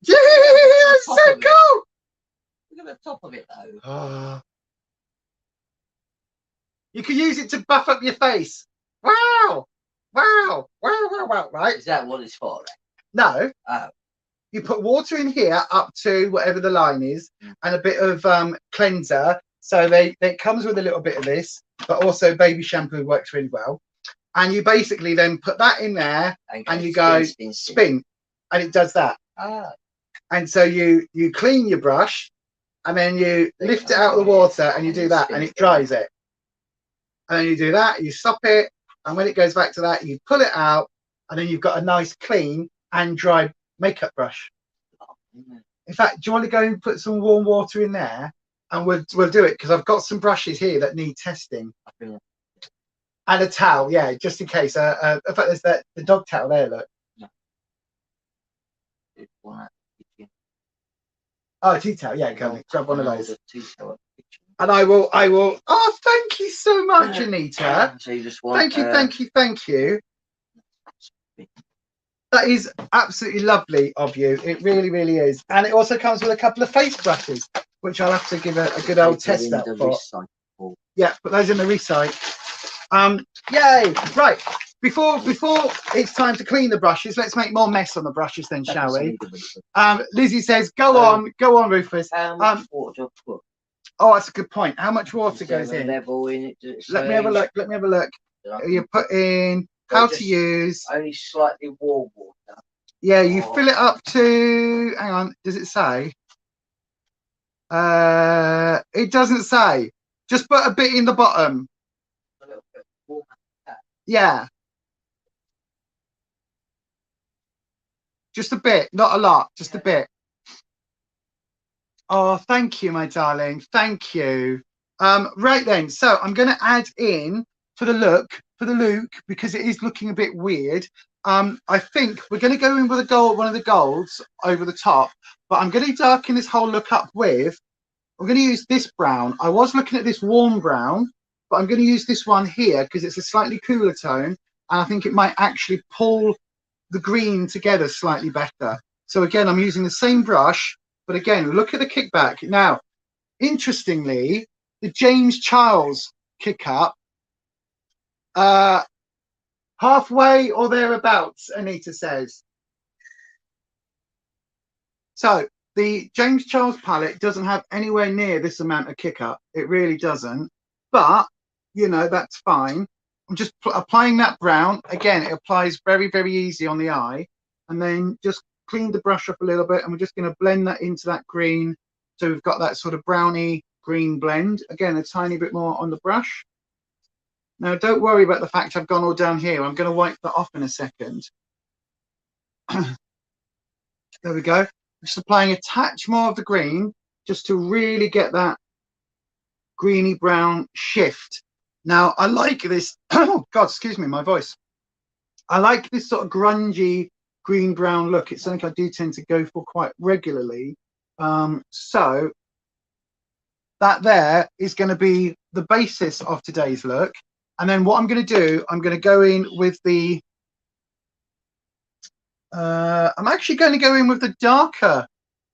Speaker 1: Yeah, that's so cool.
Speaker 2: Look at the top of it though.
Speaker 1: You can use it to buff up your face. Wow. Right?
Speaker 2: Is that what it's for?
Speaker 1: No.
Speaker 2: Oh.
Speaker 1: You put water in here up to whatever the line is, and a bit of cleanser. So it comes with a little bit of this, but also baby shampoo works really well. And you basically then put that in there, and you go spin, and it does that. And so you clean your brush, and then you lift it out of the water, and you do that, and it dries it. And then you do that, you stop it, and when it goes back to that, you pull it out, and then you've got a nice clean and dry makeup brush. In fact, do you want to go and put some warm water in there, and we'll do it, because I've got some brushes here that need testing. And a towel, yeah, just in case. In fact, there's the dog towel there, look. Oh, a tea towel, yeah, go on, grab one of those. And I will, oh, thank you so much, Anita.
Speaker 2: So you just want,
Speaker 1: thank you. That is absolutely lovely of you. It really, really is. And it also comes with a couple of face brushes, which I'll have to give a good old test out for. Yeah, put those in the recycle. Yay! Right. Before it's time to clean the brushes, let's make more mess on the brushes then, shall we? Lizzie says, go on, Rufus.
Speaker 2: How much water do I put?
Speaker 1: Oh, that's a good point. How much water goes in?
Speaker 2: Level in it.
Speaker 1: Let me have a look. You put in how to use.
Speaker 2: Only slightly warm water.
Speaker 1: Yeah, you fill it up to. Hang on, does it say? It doesn't say. Just put a bit in the bottom.
Speaker 2: A little bit warm.
Speaker 1: Yeah. Just a bit, not a lot, just a bit. Oh, thank you, my darling. Thank you. Right then, so I'm going to add in for the look, because it is looking a bit weird. I think we're going to go in with a gold, one of the golds over the top, but I'm going to darken this whole look up with. I'm going to use this brown. I was looking at this warm brown, but I'm going to use this one here because it's a slightly cooler tone, and I think it might actually pull the green together slightly better. So again, I'm using the same brush, but again, look at the kickback. Now, interestingly, the James Charles kick up, halfway or thereabouts, Anita says. So the James Charles palette doesn't have anywhere near this amount of kick up. It really doesn't, but you know, that's fine. I'm just applying that brown. Again, it applies very, very easy on the eye, and then just clean the brush up a little bit, and we're just going to blend that into that green. So we've got that sort of browny green blend. Again, a tiny bit more on the brush. Now, don't worry about the fact I've gone all down here. I'm going to wipe that off in a second. There we go. Just applying a touch more of the green, just to really get that greeny brown shift. Now, I like this. Oh, God, excuse me, my voice. I like this sort of grungy green brown look. It's something I do tend to go for quite regularly. So that there is going to be the basis of today's look. And then what I'm going to do, I'm going to go in with the I'm actually going to go in with the darker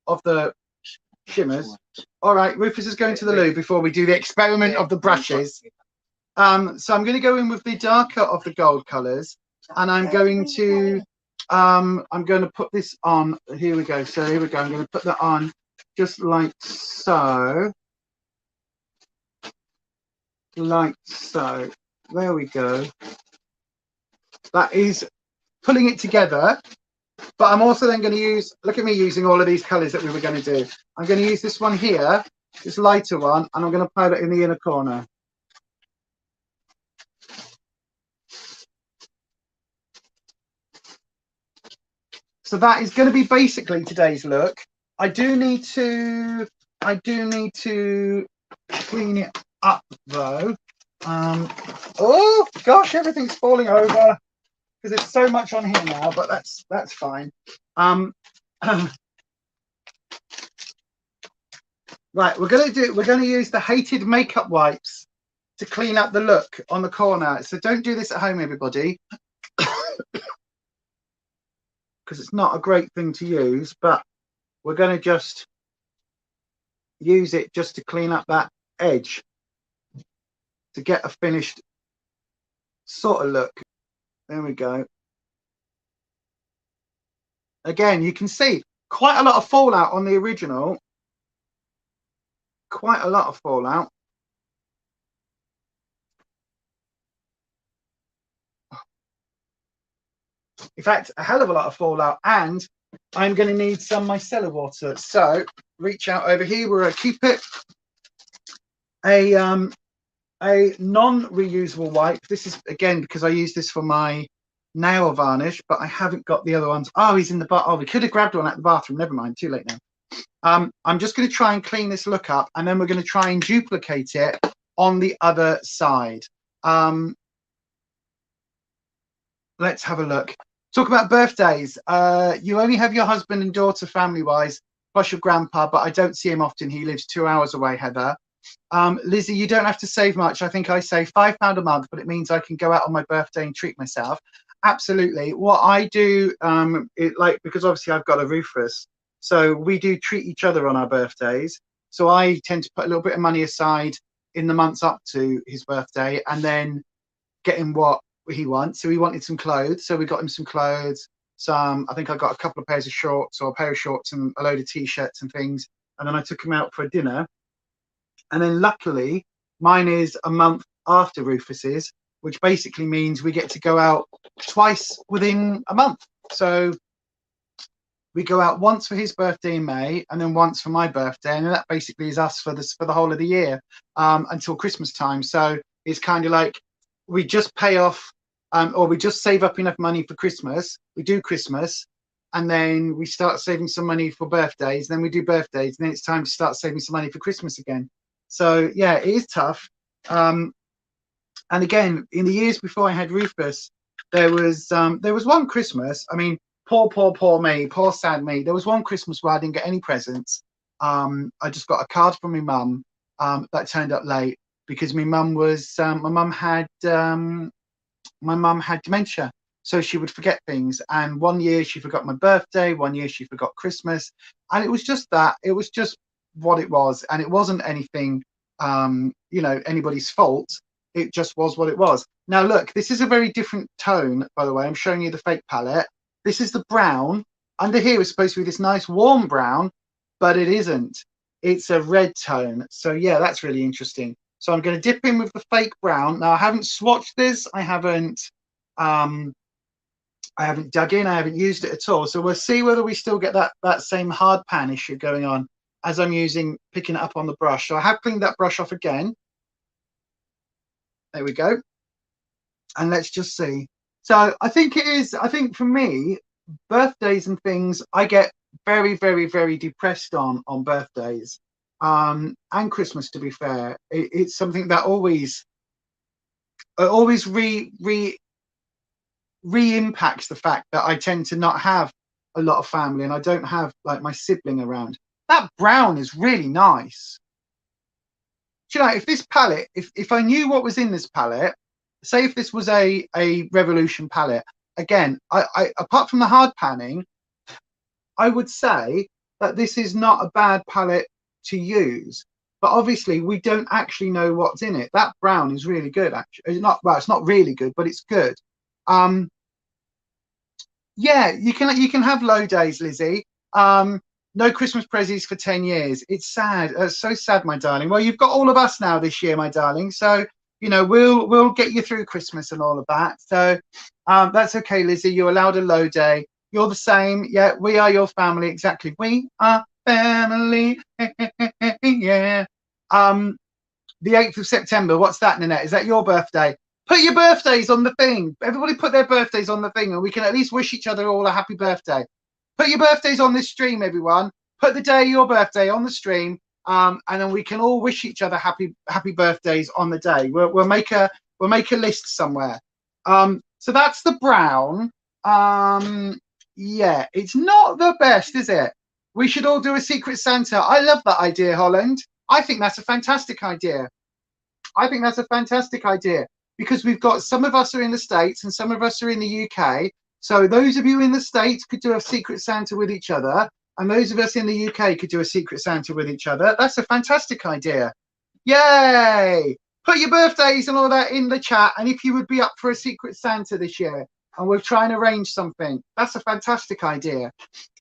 Speaker 1: of the shimmers. All right, Rufus is going to the loo before we do the experiment of the brushes. So I'm going to go in with the darker of the gold colors, and I'm going to put this on. Here we go. So here we go. I'm going to put that on just like so. Like so. There we go. That is pulling it together. But I'm also then going to use, look at me using all of these colors that we were going to do. I'm going to use this one here, this lighter one, and I'm going to apply that in the inner corner. So that is going to be basically today's look. I do need to clean it up though. Oh gosh, everything's falling over because there's so much on here now, but that's fine. Right, we're going to use the hated makeup wipes to clean up the look on the corner. So don't do this at home, everybody, because it's not a great thing to use, but we're going to just use it just to clean up that edge to get a finished sort of look. There we go. Again, you can see quite a lot of fallout on the original. Quite a lot of fallout. In fact, a hell of a lot of fallout. And I'm going to need some micellar water. So reach out over here. We're going to keep it a non-reusable wipe. This is again because I use this for my nail varnish, but I haven't got the other ones. Oh, he's in the bath. Oh, we could have grabbed one at the bathroom. Never mind. Too late now. I'm just going to try and clean this look up, and then we're going to try and duplicate it on the other side. Let's have a look. Talk about birthdays. You only have your husband and daughter family-wise, plus your grandpa, but I don't see him often. He lives 2 hours away, Heather. Lizzie, you don't have to save much. I think I save £5 a month, but it means I can go out on my birthday and treat myself. Absolutely. What I do, because obviously I've got a Rufus, so we do treat each other on our birthdays. So I tend to put a little bit of money aside in the months up to his birthday, and then get him what he wants. So he wanted some clothes, so we got him some clothes. I think I got a couple of pairs of shorts, or a pair of shorts and a load of t-shirts and things. And then I took him out for a dinner. And then luckily, mine is a month after Rufus's, which basically means we get to go out twice within a month. So we go out once for his birthday in May, and then once for my birthday, and that basically is us for the whole of the year, until Christmas time. So it's kind of like we just pay off, or we just save up enough money for Christmas. We do Christmas, and then we start saving some money for birthdays. Then we do birthdays, and then it's time to start saving some money for Christmas again. So yeah, it is tough. And again, in the years before I had Rufus, there was one Christmas. I mean, poor me, poor sad me. There was one Christmas where I didn't get any presents. I just got a card from my mum that turned up late because my mum had dementia, so she would forget things. And one year she forgot my birthday, one year she forgot Christmas, and it was just that. It was just what it was, and it wasn't anything anybody's fault. It just was what it was. Now look, this is a very different tone, by the way. I'm showing you the fake palette. This is the brown. Under here is supposed to be this nice warm brown, but it isn't. It's a red tone. So yeah, that's really interesting. So I'm going to dip in with the fake brown. Now I haven't swatched this. I haven't dug in. I haven't used it at all. So we'll see whether we still get that same hard pan issue going on as I'm picking it up on the brush. So I have cleaned that brush off again. There we go. And let's just see. So I think for me, birthdays and things, I get very, very, very depressed on birthdays, and Christmas, to be fair. It's something that always re-impacts the fact that I tend to not have a lot of family, and I don't have like my sibling around. That brown is really nice. Do you know, if this palette, if I knew what was in this palette, say if this was a Revolution palette, again, I apart from the hard panning, I would say that this is not a bad palette to use. But obviously we don't actually know what's in it. That brown is really good, actually. It's not really good, but it's good. Yeah, you can have low days, Lizzie. No Christmas prezzies for 10 years. It's sad. It's so sad, my darling. Well, you've got all of us now this year, my darling. So, we'll get you through Christmas and all of that. So that's okay, Lizzie. You're allowed a low day. You're the same. Yeah, we are your family. Exactly. We are family. Yeah. The 8th of September. What's that, Nanette? Is that your birthday? Put your birthdays on the thing. Everybody put their birthdays on the thing, and we can at least wish each other all a happy birthday. Put your birthdays on this stream, everyone. Put the day of your birthday on the stream, and then we can all wish each other happy birthdays on the day. We'll make a list somewhere. So that's the brown. Yeah, it's not the best, is it? We should all do a Secret Santa. I love that idea, Holland. I think that's a fantastic idea. Because we've got some of us are in the States and some of us are in the UK. So those of you in the States could do a Secret Santa with each other, and those of us in the UK could do a Secret Santa with each other. That's a fantastic idea. Yay! Put your birthdays and all that in the chat, and if you would be up for a Secret Santa this year, and we'll try and arrange something. That's a fantastic idea.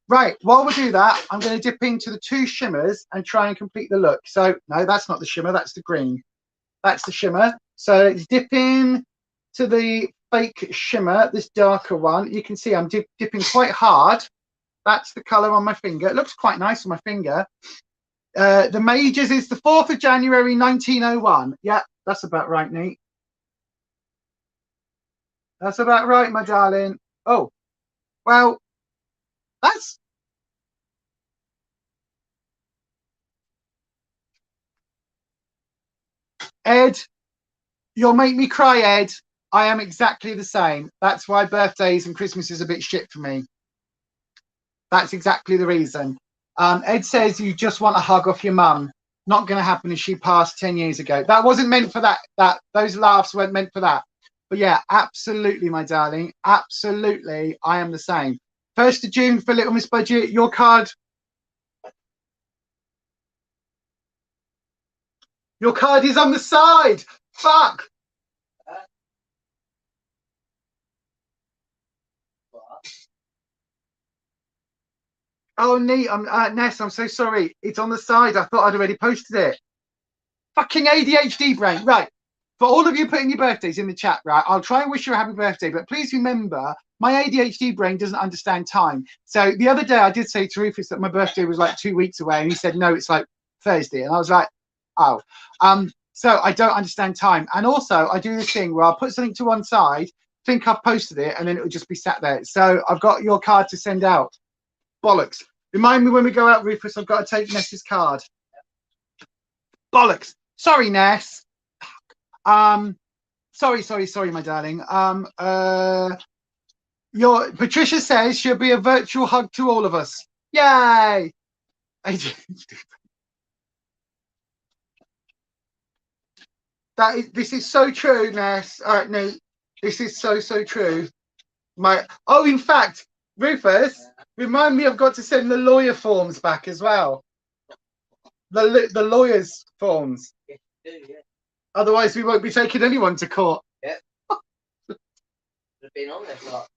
Speaker 1: Right, while we do that, I'm going to dip into the 2 shimmers and try and complete the look. So, no, that's not the shimmer, that's the green. That's the shimmer. So let's dip in to the fake shimmer, this darker one. You can see I'm dipping quite hard. That's the colour on my finger. It looks quite nice on my finger. The majors is the 4th of January 1901. Yeah, that's about right, Nate. That's about right, my darling. Oh, well, that's... Ed, you'll make me cry, Ed. I am exactly the same. That's why birthdays and Christmas is a bit shit for me. That's exactly the reason. Ed says you just want a hug off your mum. Not going to happen as she passed 10 years ago. That wasn't meant for that. Those laughs weren't meant for that. But yeah, absolutely, my darling. Absolutely. I am the same. 1st of June for Little Miss Budget. Your card. Your card is on the side. Fuck. Oh, neat. Ness, I'm so sorry. It's on the side. I thought I'd already posted it. Fucking ADHD brain. Right. For all of you putting your birthdays in the chat, right, I'll try and wish you a happy birthday, but please remember, my ADHD brain doesn't understand time. So the other day I did say to Rufus that my birthday was like 2 weeks away, and he said, no, it's like Thursday. And I was like, oh. So I don't understand time. And also I do this thing where I'll put something to one side, think I've posted it, and then it will just be sat there. So I've got your card to send out. Bollocks. Remind me when we go out, Rufus, I've got to take Ness's card. Bollocks. Sorry, Ness. Sorry, my darling. Patricia says she'll be a virtual hug to all of us. Yay! This is so true, Ness. No, this is so true. In fact, Rufus, remind me I've got to send the lawyer forms back as well. The lawyers forms.
Speaker 2: Yes, you do, yeah.
Speaker 1: Otherwise, we won't be taking anyone to court.
Speaker 2: Yep. They've been on there for like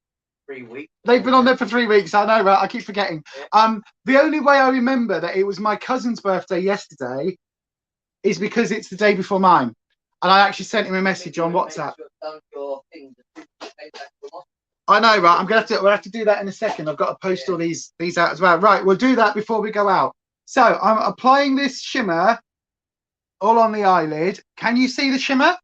Speaker 2: 3 weeks.
Speaker 1: They've been on there for 3 weeks. I know, right? I keep forgetting. Yeah. The only way I remember that it was my cousin's birthday yesterday is because it's the day before mine. And I actually sent him a message on WhatsApp. I know, right? We'll have to do that in a second. I've got to post all these out as well. Right, we'll do that before we go out. So I'm applying this shimmer all on the eyelid. Can you see the shimmer?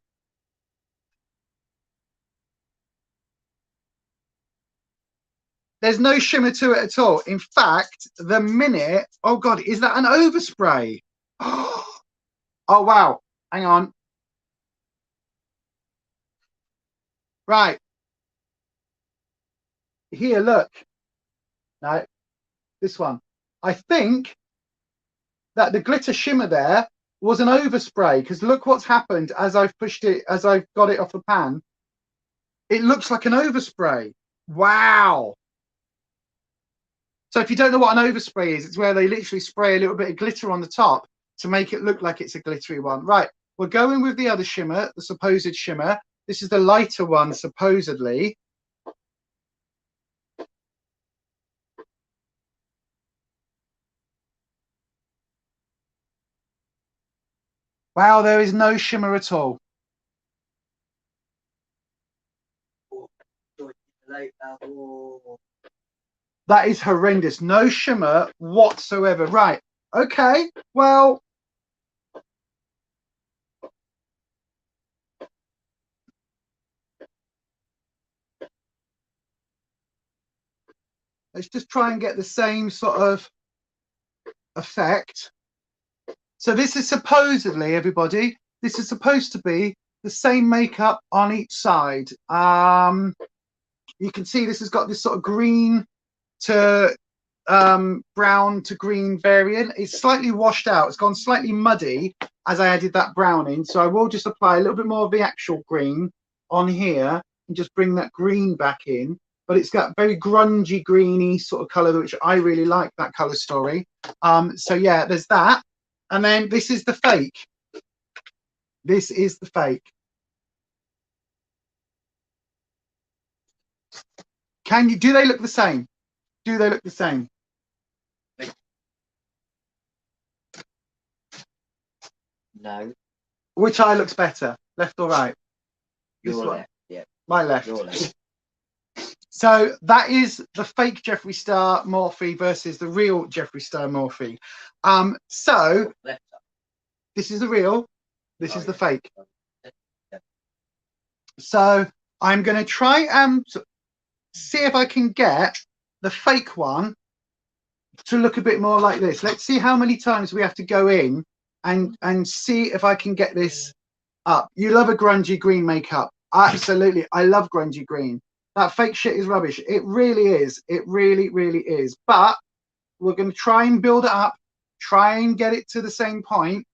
Speaker 1: There's no shimmer to it at all. In fact, the minute... Oh, God, is that an overspray? Oh, wow. Hang on. Right. Here, look. No, this one. I think that the glitter shimmer there was an overspray, because look what's happened as I've pushed it, as I've got it off the pan. It looks like an overspray. Wow. So if you don't know what an overspray is, it's where they literally spray a little bit of glitter on the top to make it look like it's a glittery one. Right, we're going with the other shimmer, the supposed shimmer. This is the lighter one, supposedly. Wow, there is no shimmer at all. That is horrendous. No shimmer whatsoever. Right. Okay. Well, let's just try and get the same sort of effect. So this is supposedly, everybody, this is supposed to be the same makeup on each side. You can see this has got this sort of green to brown to green variant. It's slightly washed out. It's gone slightly muddy as I added that brown in. So I will just apply a little bit more of the actual green on here and just bring that green back in. But it's got very grungy, greeny sort of colour, which I really like, that colour story. So yeah, there's that. And then this is the fake. This is the fake. Do they look the same? Do they look the same?
Speaker 2: No.
Speaker 1: Which eye looks better, left or right?
Speaker 2: Your left, yeah.
Speaker 1: My left.
Speaker 2: Your left.
Speaker 1: So that is the fake Jeffree Star Morphe versus the real Jeffree Star Morphe. So this is the real, this is the fake. So I'm going to try and see if I can get the fake one to look a bit more like this. Let's see how many times we have to go in and see if I can get this up. You love a grungy green makeup. Absolutely. I love grungy green. That fake shit is rubbish. It really is. It really, really is. But we're going to try and build it up, try and get it to the same point.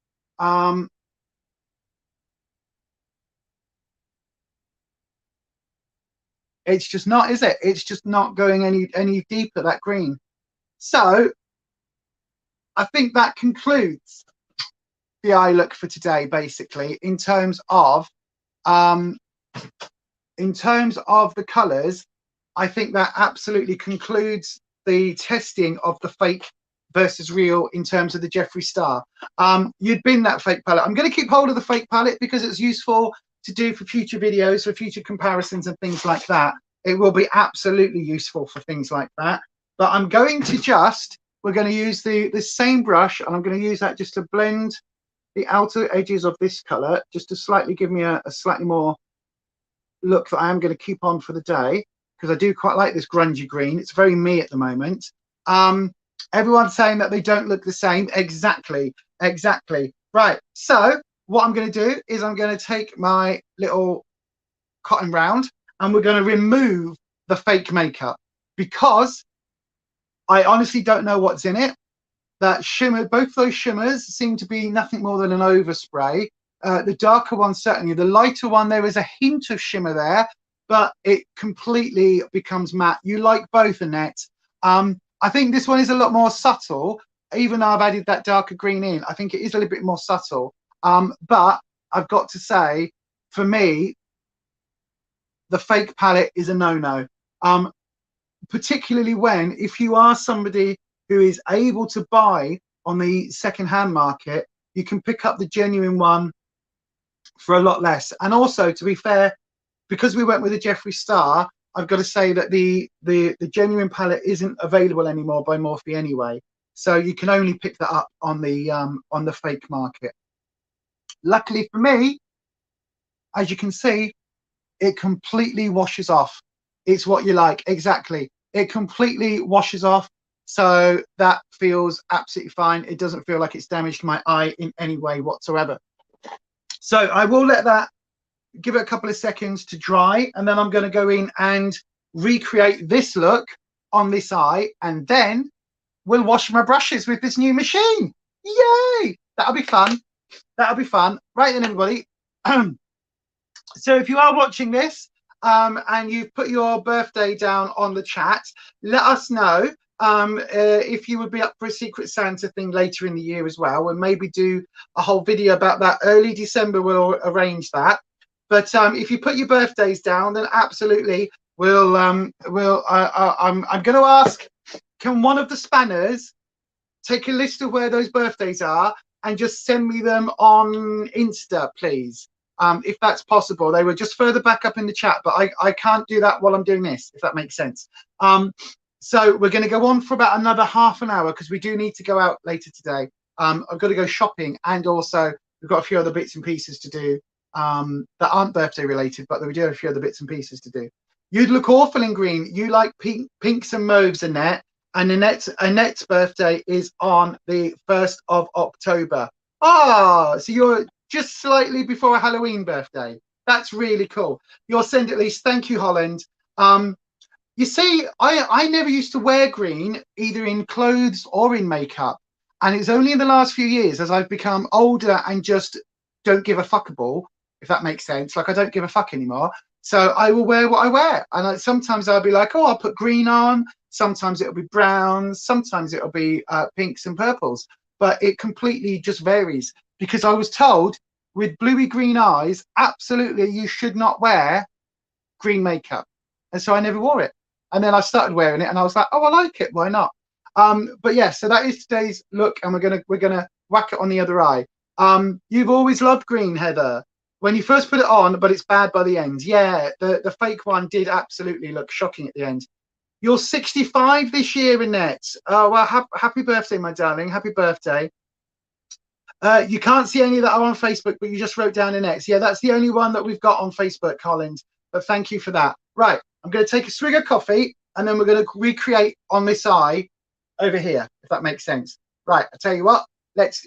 Speaker 1: It's just not, is it? It's just not going any deeper, that green. So I think that concludes the eye look for today, basically, in terms of the colors. I think that absolutely concludes the testing of the fake versus real in terms of the Jeffree Star. You'd bin that fake palette. I'm going to keep hold of the fake palette because it's useful to do for future videos, for future comparisons and things like that. It will be absolutely useful for things like that. But I'm going to we're going to use the same brush, and I'm going to use that just to blend the outer edges of this color, just to slightly give me a slightly more look that I am going to keep on for the day, because I do quite like this grungy green. It's very me at the moment. Everyone's saying that they don't look the same. Exactly. Right. So what I'm going to do is I'm going to take my little cotton round and we're going to remove the fake makeup, because I honestly don't know what's in it. That shimmer, both those shimmers seem to be nothing more than an overspray. The darker one, certainly. The lighter one, there is a hint of shimmer there, but it completely becomes matte. You like both, Annette. I think this one is a lot more subtle, even though I've added that darker green in. I think it is a little bit more subtle. But I've got to say, for me, the fake palette is a no-no. Particularly if you are somebody who is able to buy on the second-hand market, you can pick up the genuine one for a lot less. And also, to be fair, because we went with the Jeffree Star, I've got to say that the genuine palette isn't available anymore by Morphe anyway, so you can only pick that up on the fake market. Luckily for me, as you can see, it completely washes off. It's what you like. Exactly. It completely washes off, so that feels absolutely fine. It doesn't feel like it's damaged my eye in any way whatsoever. So I will let that, give it a couple of seconds to dry, and then I'm going to go in and recreate this look on this eye, and then we'll wash my brushes with this new machine. Yay! That'll be fun. That'll be fun. Right then, everybody. So if you are watching this and you've put your birthday down on the chat, let us know if you would be up for a Secret Santa thing later in the year as well, and maybe do a whole video about that. Early December, we'll arrange that. But if you put your birthdays down, then absolutely I'm going to ask, can one of the spanners take a list of where those birthdays are and just send me them on Insta, please? If that's possible. They were just further back up in the chat, but I can't do that while I'm doing this, if that makes sense. So we're going to go on for about another half an hour, because we do need to go out later today. I've got to go shopping, and also we've got a few other bits and pieces to do that aren't birthday related, but we do have a few other bits and pieces to do. You'd look awful in green. You like pinks and mauves, Annette. And Annette's birthday is on the 1st of October. Ah, so you're just slightly before a Halloween birthday. That's really cool. You'll send at least. Thank you, Holland. You see, I never used to wear green, either in clothes or in makeup. And it's only in the last few years, as I've become older and just don't give a fuckable, if that makes sense. Like, I don't give a fuck anymore. So I will wear what I wear. And sometimes I'll be like, oh, I'll put green on. Sometimes it'll be browns. Sometimes it'll be pinks and purples. But it completely just varies. Because I was told, with bluey green eyes, absolutely you should not wear green makeup. And so I never wore it. And then I started wearing it, and I was like, oh, I like it. Why not? But yeah, so that is today's look, and we're gonna whack it on the other eye. You've always loved green, Heather. when you first put it on, but it's bad by the end. Yeah, the fake one did absolutely look shocking at the end. You're 65 this year, Annette. Oh, well, happy birthday, my darling. Happy birthday. You can't see any that are on Facebook, but you just wrote down Annette. Yeah, that's the only one that we've got on Facebook, Collins. But thank you for that. Right, I'm going to take a swig of coffee, and then we're going to recreate on this eye over here, if that makes sense. Right, I tell you what.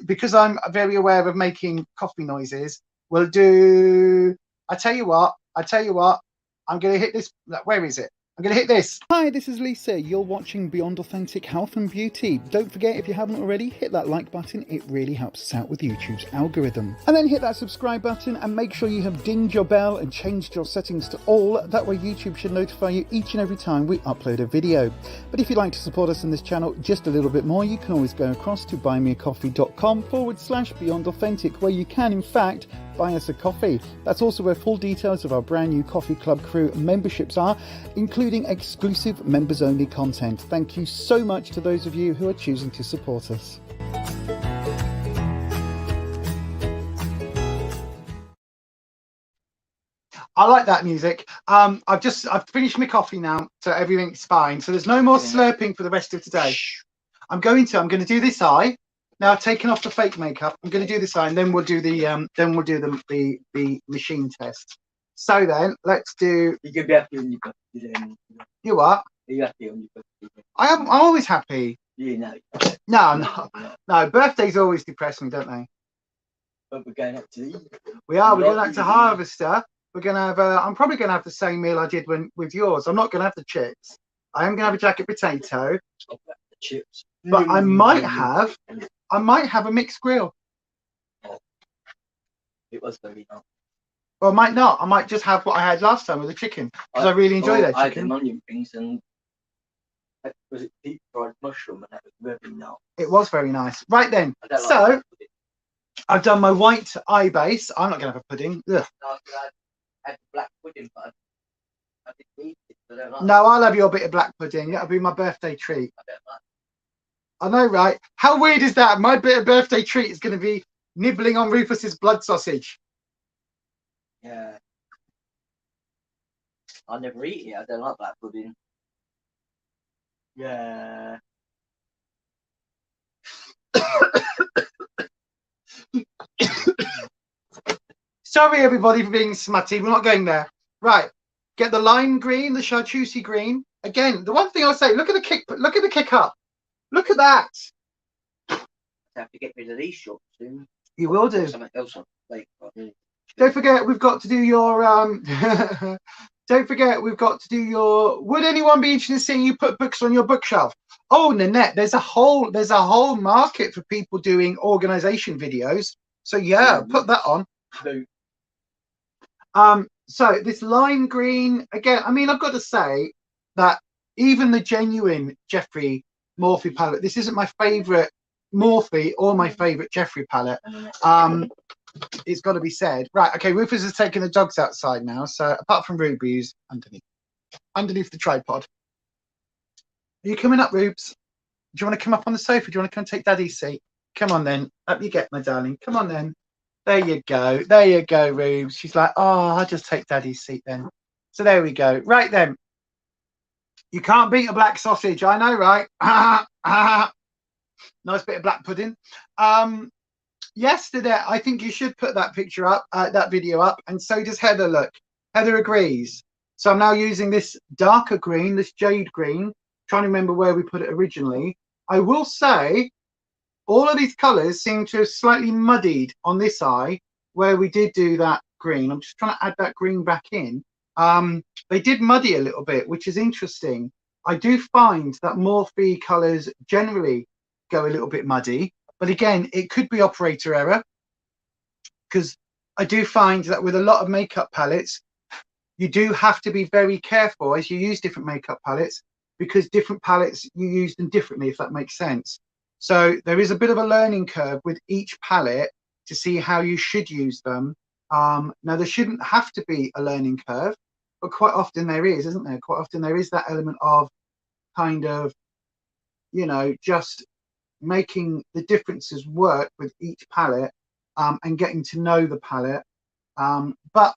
Speaker 1: Because I'm very aware of making coffee noises, we'll do, I tell you what, I'm going to hit this, where is it? I'm going to hit this. Hi, this is Lisa. You're watching Beyond Authentic Health and Beauty. Don't forget, if you haven't already, hit that like button. It really helps us out with YouTube's algorithm. And then hit that subscribe button and make sure you have dinged your bell and changed your settings to all. That way YouTube should notify you each and every time we upload a video. But if you'd like to support us in this channel just a little bit more, you can always go across to buymeacoffee.com/Beyond Authentic, where you can, in fact, buy us a coffee. That's also where full details of our brand new Coffee Club Crew memberships are, including exclusive members only content. Thank you so much to those of you who are choosing to support us. I like that music. I've finished my coffee now, so everything's fine. So there's no more slurping for the rest of today. I'm going to do this eye. Now I've taken off the fake makeup. I'm going to do this eye, and then we'll do the machine test. So then let's do. You can be happy when you got it. You what? Are you happy when you got it? I'm always happy. You know. No, I'm not. No, birthdays always depress me, don't they? But we're going out to eat. We're going out to Harvester. We're going to have. I'm probably going to have the same meal I did with yours. I'm not going to have the chips. I am going to have a jacket potato. The chips. But I might have a mixed grill. It was very nice. Well, I might not. I might just have what I had last time with the chicken, because I really enjoy that chicken. I had the onion rings, and was it deep fried mushroom, and that was very nice. It was very nice. Right then, so I've done my white eye base. I'm not going to have a pudding. Ugh. No, I had black pudding, but I didn't eat it. So I don't like no, I'll have your bit of black pudding. That'll be my birthday treat. I don't like. I know, right? How weird is that? My bit of birthday treat is going to be nibbling on Rufus's blood sausage. Yeah. I never eat it. I don't like black pudding. Yeah. Sorry, everybody, for being smutty. We're not going there. Right. Get the lime green, the chartreusey green. Again, the one thing I'll say, look at the kick up. Look at that. I have to get rid of these shots soon. You will do. Something else on plate. Don't forget, we've got to do your don't forget, we've got to do your. Would anyone be interested in seeing you put books on your bookshelf? Oh, Nanette, there's a whole market for people doing organization videos. So yeah, put that on. So this lime green again. I mean, I've got to say that even the genuine Jeffree Morphe palette. This isn't my favorite Morphe or my favorite Jeffree palette. It's got to be said. Right, okay, Rufus has taken the dogs outside now, so apart from Ruby's underneath the tripod. Are you coming up, Rubes? Do you want to come up on the sofa? Do you want to come take Daddy's seat? Come on then. Up you get, my darling. Come on then. There you go. There you go, Rubes. She's like, oh, I'll just take Daddy's seat then. So there we go. Right then. You can't beat a black sausage. I know, right? Nice bit of black pudding. Yesterday, I think you should put that picture up, that video up, and so does Heather. Look, Heather agrees. So I'm now using this darker green, this jade green. Trying to remember where we put it originally. I will say, all of these colours seem to have slightly muddied on this eye where we did do that green. I'm just trying to add that green back in. They did muddy a little bit, which is interesting. I do find that Morphe colours generally go a little bit muddy, but again, it could be operator error, because I do find that with a lot of makeup palettes, you do have to be very careful as you use different makeup palettes, because different palettes, you use them differently, if that makes sense. So there is a bit of a learning curve with each palette to see how you should use them. Now, there shouldn't have to be a learning curve, but quite often there is, isn't there? Quite often there is that element of kind of, you know, just making the differences work with each palette, and getting to know the palette. But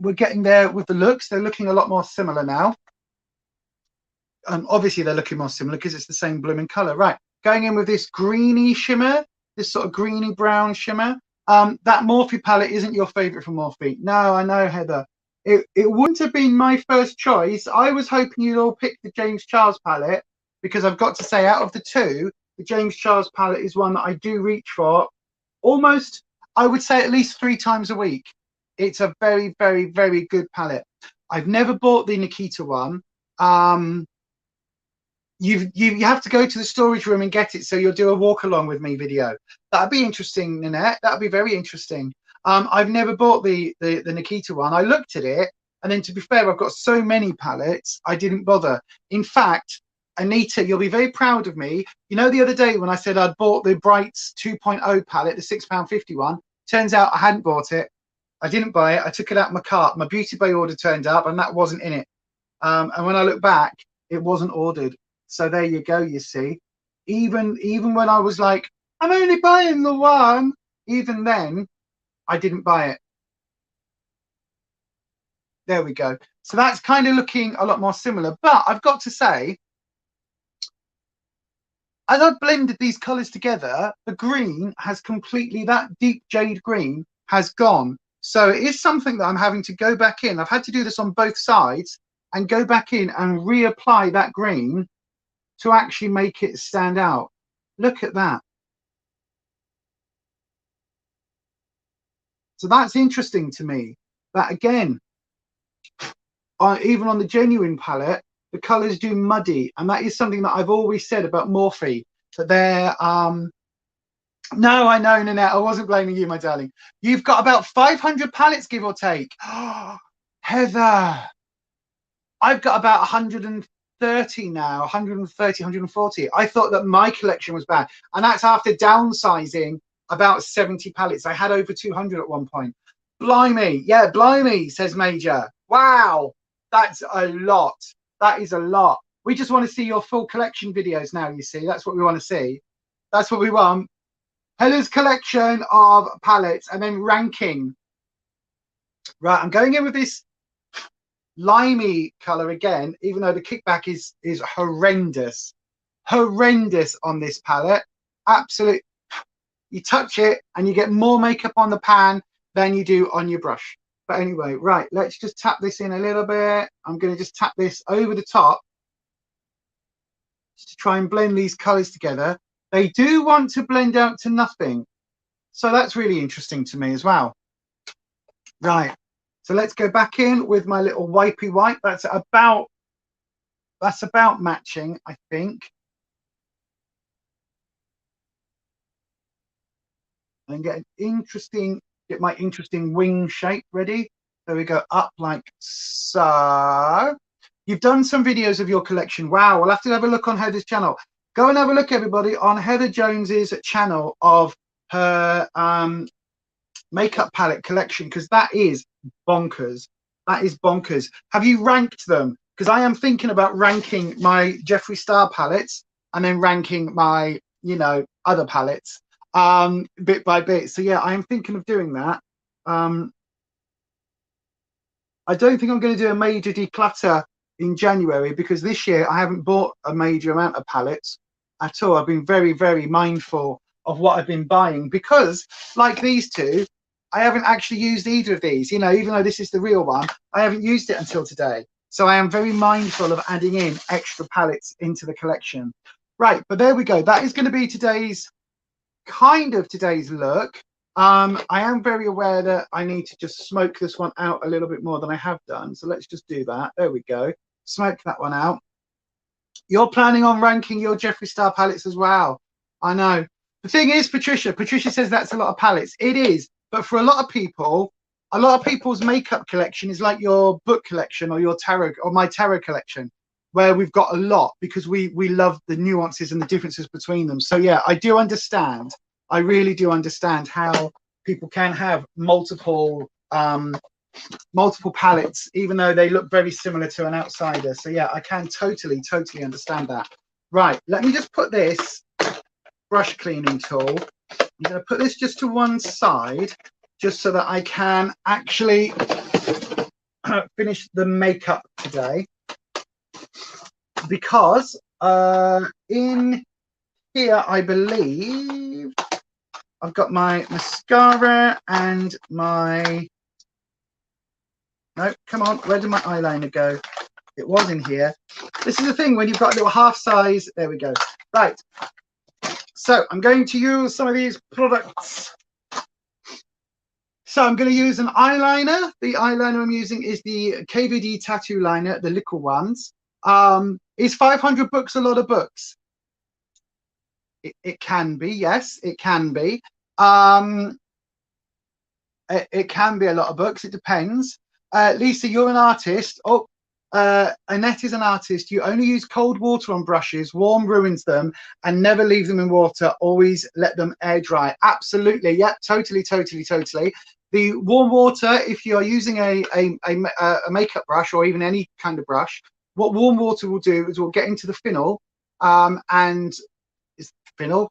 Speaker 1: we're getting there with the looks. They're looking a lot more similar now. Obviously they're looking more similar because it's the same blooming color. Right, going in with this greeny shimmer, this sort of greeny brown shimmer. That Morphe palette isn't your favorite from Morphe. No, I know, Heather. It wouldn't have been my first choice. I was hoping you'd all pick the James Charles palette, because I've got to say, out of the two, the James Charles palette is one that I do reach for almost, I would say, at least 3 times a week. It's a very, very, very good palette. I've never bought the Nikita one. You have to go to the storage room and get it, so you'll do a walk along with me video. That'd be interesting, Nanette. That'd be very interesting. I've never bought the Nikita one. I looked at it, and then, to be fair, I've got so many palettes, I didn't bother. In fact, Anita, you'll be very proud of me. You know, the other day when I said I'd bought the Brights 2.0 palette, the £6.50 one, turns out I hadn't bought it. I didn't buy it. I took it out of my cart. My Beauty Bay order turned up, and that wasn't in it. And when I look back, it wasn't ordered. So there you go, you see. Even when I was like, I'm only buying the one, even then, I didn't buy it. There we go. So that's kind of looking a lot more similar. But I've got to say, as I've blended these colours together, the green has completely, that deep jade green has gone. So it is something that I'm having to go back in. I've had to do this on both sides and go back in and reapply that green to actually make it stand out. Look at that. So that's interesting to me. That again, even on the genuine palette, the colours do muddy, and that is something that I've always said about Morphe, that they're no, I know, Nanette, I wasn't blaming you, my darling. You've got about 500 palettes, give or take. Heather, I've got about 130 now, 130, 140. I thought that my collection was bad, and that's after downsizing about 70 palettes. I had over 200 at one point. Blimey, yeah, blimey, says Major. Wow, that's a lot. That is a lot. We just want to see your full collection videos now, you see. That's what we want to see. That's what we want. Heather's collection of palettes and then ranking. Right, I'm going in with this limey color again, even though the kickback is horrendous. Horrendous on this palette. Absolute. You touch it and you get more makeup on the pan than you do on your brush. But anyway, right, let's just tap this in a little bit. I'm going to just tap this over the top just to try and blend these colors together. They do want to blend out to nothing, so that's really interesting to me as well. Right, so let's go back in with my little wipey wipe. That's about matching, I think. And get my interesting wing shape ready. There we go, up like so. You've done some videos of your collection. Wow, we'll have to have a look on Heather's channel. Go and have a look, everybody, on Heather Jones's channel of her makeup palette collection, because that is bonkers. That is bonkers. Have you ranked them? Because I am thinking about ranking my Jeffree Star palettes and then ranking my, you know, other palettes bit by bit. So yeah, I am thinking of doing that. I don't think I'm going to do a major declutter in January, because this year I haven't bought a major amount of palettes at all. I've been very, very mindful of what I've been buying, because like these two, I haven't actually used either of these, you know, even though this is the real one, I haven't used it until today. So I am very mindful of adding in extra palettes into the collection. Right, but there we go. That is going to be today's look. I am very aware that I need to just smoke this one out a little bit more than I have done. So let's just do that. There we go. Smoke that one out. You're planning on ranking your Jeffree Star palettes as well. I know. The thing is, Patricia says that's a lot of palettes. It is. But for a lot of people's makeup collection is like your book collection or your tarot or my tarot collection, where we've got a lot because we love the nuances and the differences between them. So yeah, I do understand. I really do understand how people can have multiple palettes, even though they look very similar to an outsider. So yeah, I can totally understand that. Right, let me just put this brush cleaning tool. I'm going to put this just to one side, just so that I can actually finish the makeup today, because in here I believe I've got my mascara and my, no, come on, where did my eyeliner go? It was in here. This is the thing when you've got a little half size. There we go. Right, so I'm going to use some of these products. So I'm going to use an eyeliner. The eyeliner I'm using is the KVD tattoo liner, the little ones. Is 500 books a lot of books? It can be, yes, it can be. It can be a lot of books. It depends. Lisa, you're an artist. Oh, Annette is an artist. You only use cold water on brushes. Warm ruins them, and never leave them in water. Always let them air dry. Absolutely. Yep. Totally. The warm water, if you are using a makeup brush or even any kind of brush, what warm water will do is will get into the finial, and is finial?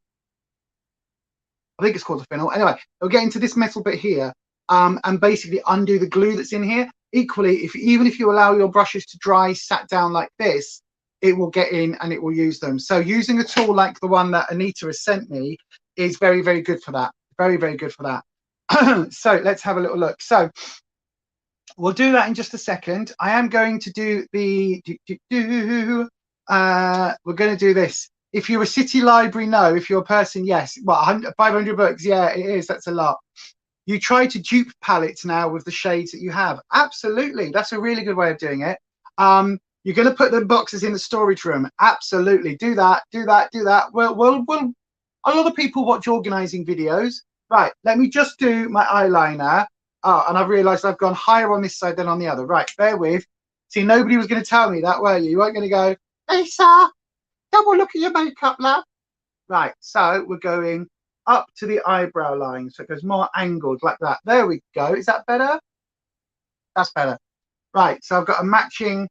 Speaker 1: I think it's called a finial. Anyway, it'll get into this metal bit here, and basically undo the glue that's in here. Equally, even if you allow your brushes to dry sat down like this, it will get in and it will use them. So using a tool like the one that Anita has sent me is very, very good for that. Very, very good for that. So let's have a little look. So we'll do that in just a second. I am going to do the we're going to do this. If you're a city library, no. If you're a person, yes. Well, 500 books, yeah, it is. That's a lot. You try to dupe palettes now with the shades that you have. Absolutely, that's a really good way of doing it. You're going to put the boxes in the storage room. Absolutely, do that. Well, a lot of people watch organizing videos. Right, let me just do my eyeliner. Oh, and I've realized I've gone higher on this side than on the other. Right, bear with. See, nobody was going to tell me that, were you? You weren't going to go, Lisa, double look at your makeup, love. Right, so we're going up to the eyebrow line, so it goes more angled like that. There we go. Is that better? That's better. Right, so I've got a matching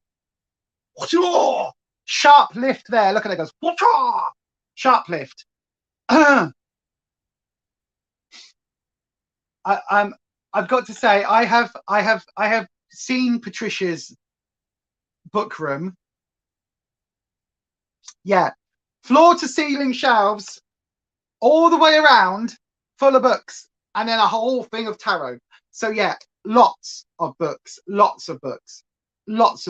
Speaker 1: sharp lift there. Look at it, goes sharp lift. I've got to say, I have seen Patricia's book room. Yeah, floor to ceiling shelves all the way around, full of books, and then a whole thing of tarot. So yeah, lots of books, lots and lots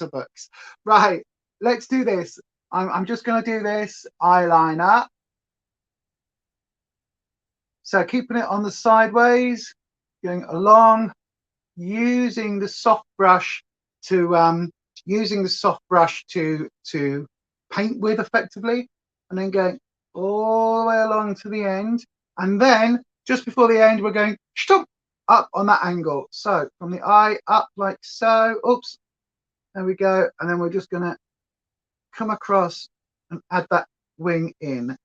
Speaker 1: of books. Right, let's do this. I'm just going to do this eyeliner. So keeping it on the sideways, going along, using the soft brush to paint with effectively, and then going all the way along to the end, and then just before the end we're going up on that angle. So from the eye up like so. Oops, there we go. And then we're just going to come across and add that wing in,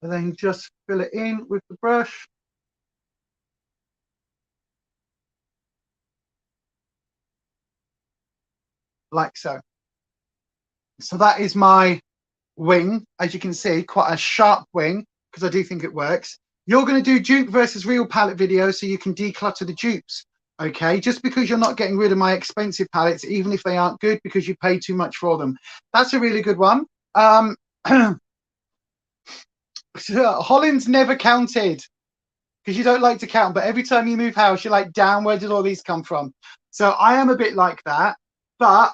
Speaker 1: and then just fill it in with the brush. Like so. So that is my wing. As you can see, quite a sharp wing, because I do think it works. You're going to do dupe versus real palette videos so you can declutter the dupes. Okay, just because you're not getting rid of my expensive palettes, even if they aren't good, because you pay too much for them. That's a really good one. Holland's never counted, because you don't like to count, but every time you move house, you're like, damn, where did all these come from? So I am a bit like that, but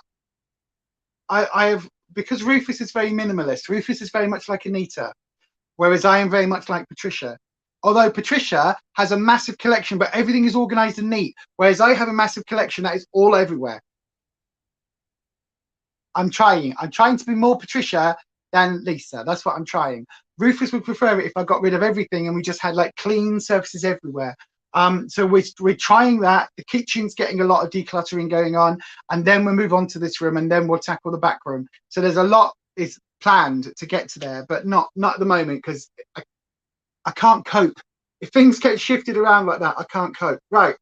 Speaker 1: I have, because Rufus is very minimalist. Rufus is very much like Anita, whereas I am very much like Patricia. Although Patricia has a massive collection, but everything is organized and neat, whereas I have a massive collection that is all everywhere. I'm trying to be more Patricia than Lisa. That's what I'm trying. Rufus would prefer it if I got rid of everything and we just had like clean surfaces everywhere. So we're trying that. The kitchen's getting a lot of decluttering going on, and then we'll move on to this room, and then we'll tackle the back room. So there's a lot is planned to get to there, but not at the moment, because I can't cope. If things get shifted around like that, I can't cope. Right,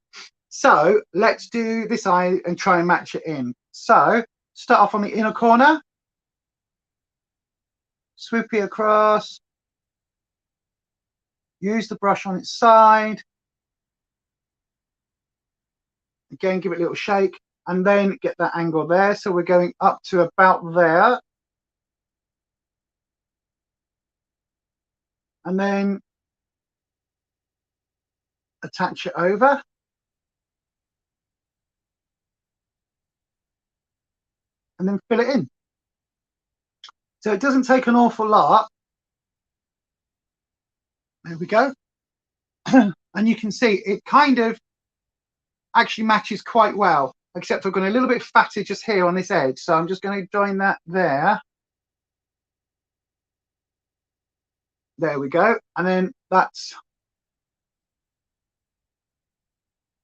Speaker 1: so let's do this eye and try and match it in. So start off on the inner corner, swoopy across, use the brush on its side. Again, give it a little shake, and then get that angle there. So we're going up to about there. And then attach it over. And then fill it in. So it doesn't take an awful lot. There we go. And you can see it kind of actually matches quite well, except I've got a little bit fatter just here on this edge. So I'm just going to join that there. There we go. And then that's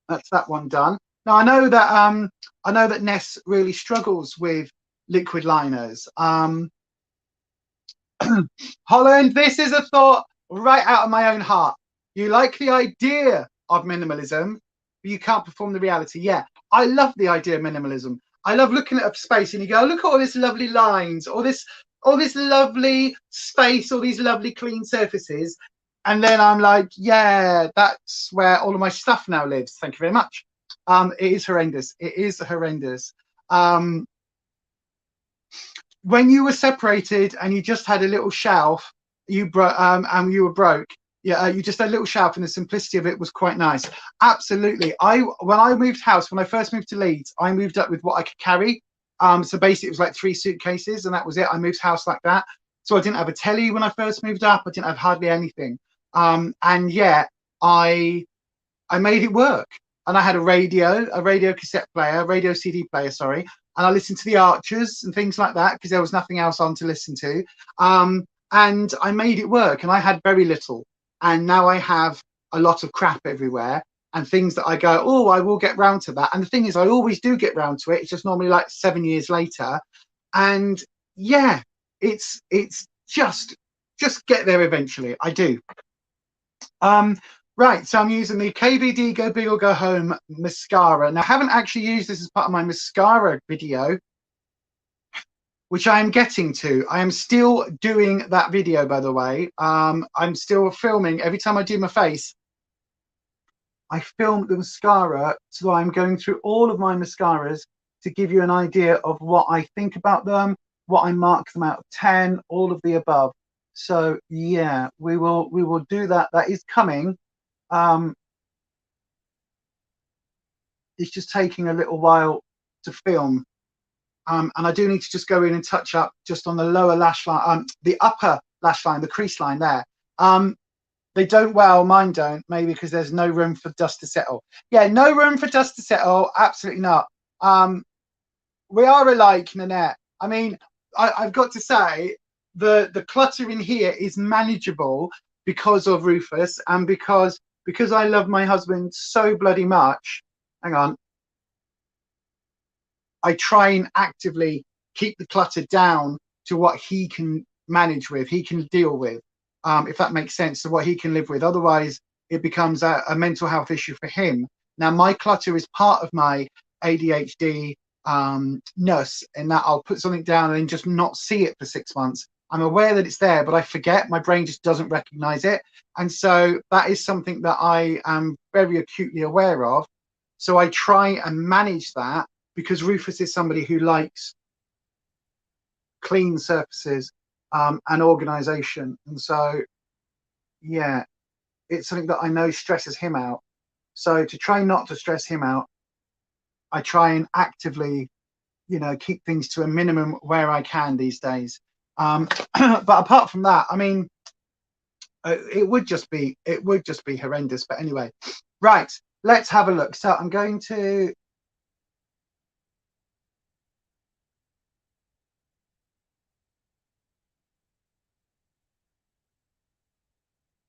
Speaker 1: that one done. Now I know that Ness really struggles with liquid liners. Holland, this is a thought right out of my own heart. You like the idea of minimalism, but you can't perform the reality. Yeah, I love the idea of minimalism. I love looking at a space and you go, look at all these lovely lines, all this lovely space, all these lovely clean surfaces. And then I'm like, yeah, that's where all of my stuff now lives. Thank you very much. It is horrendous. It is horrendous. When you were separated and you just had a little shelf, and you were broke, yeah, you just had a little shelf, and the simplicity of it was quite nice. Absolutely. When I moved house, when I first moved to Leeds, I moved up with what I could carry. So basically it was like 3 suitcases and that was it. I moved house like that. So I didn't have a telly when I first moved up. I didn't have hardly anything. And yet I made it work. And I had a radio cassette player, radio CD player, sorry. And I listened to the Archers and things like that because there was nothing else on to listen to. And I made it work, and I had very little. And now I have a lot of crap everywhere and things that I go, oh, I will get round to that. And the thing is, I always do get round to it. It's just normally like 7 years later. And yeah, it's just get there eventually. I do. Right, so I'm using the KVD Go Big or Go Home mascara. Now, I haven't actually used this as part of my mascara video, which I am getting to. I am still doing that video, by the way. I'm still filming. Every time I do my face, I film the mascara. So I'm going through all of my mascaras to give you an idea of what I think about them, what I mark them out of 10, all of the above. So yeah, we will do that. That is coming. It's just taking a little while to film. And I do need to just go in and touch up just on the lower lash line, the upper lash line, the crease line there. They don't, well, mine don't, maybe because there's no room for dust to settle. Yeah, no room for dust to settle, absolutely not. We are alike, Nanette. I mean, I've got to say, the clutter in here is manageable because of Rufus and because I love my husband so bloody much. Hang on. I try and actively keep the clutter down to what he can manage with, he can deal with, if that makes sense, to what he can live with. Otherwise, it becomes a mental health issue for him. Now, my clutter is part of my ADHD nurse, in that I'll put something down and then just not see it for 6 months. I'm aware that it's there, but I forget. My brain just doesn't recognize it. And so that is something that I am very acutely aware of. So I try and manage that, because Rufus is somebody who likes clean surfaces and organization. And so, yeah, it's something that I know stresses him out. So to try not to stress him out, I try and actively, keep things to a minimum where I can these days. But apart from that, I mean, it would just be horrendous. But anyway, right, let's have a look. So I'm going to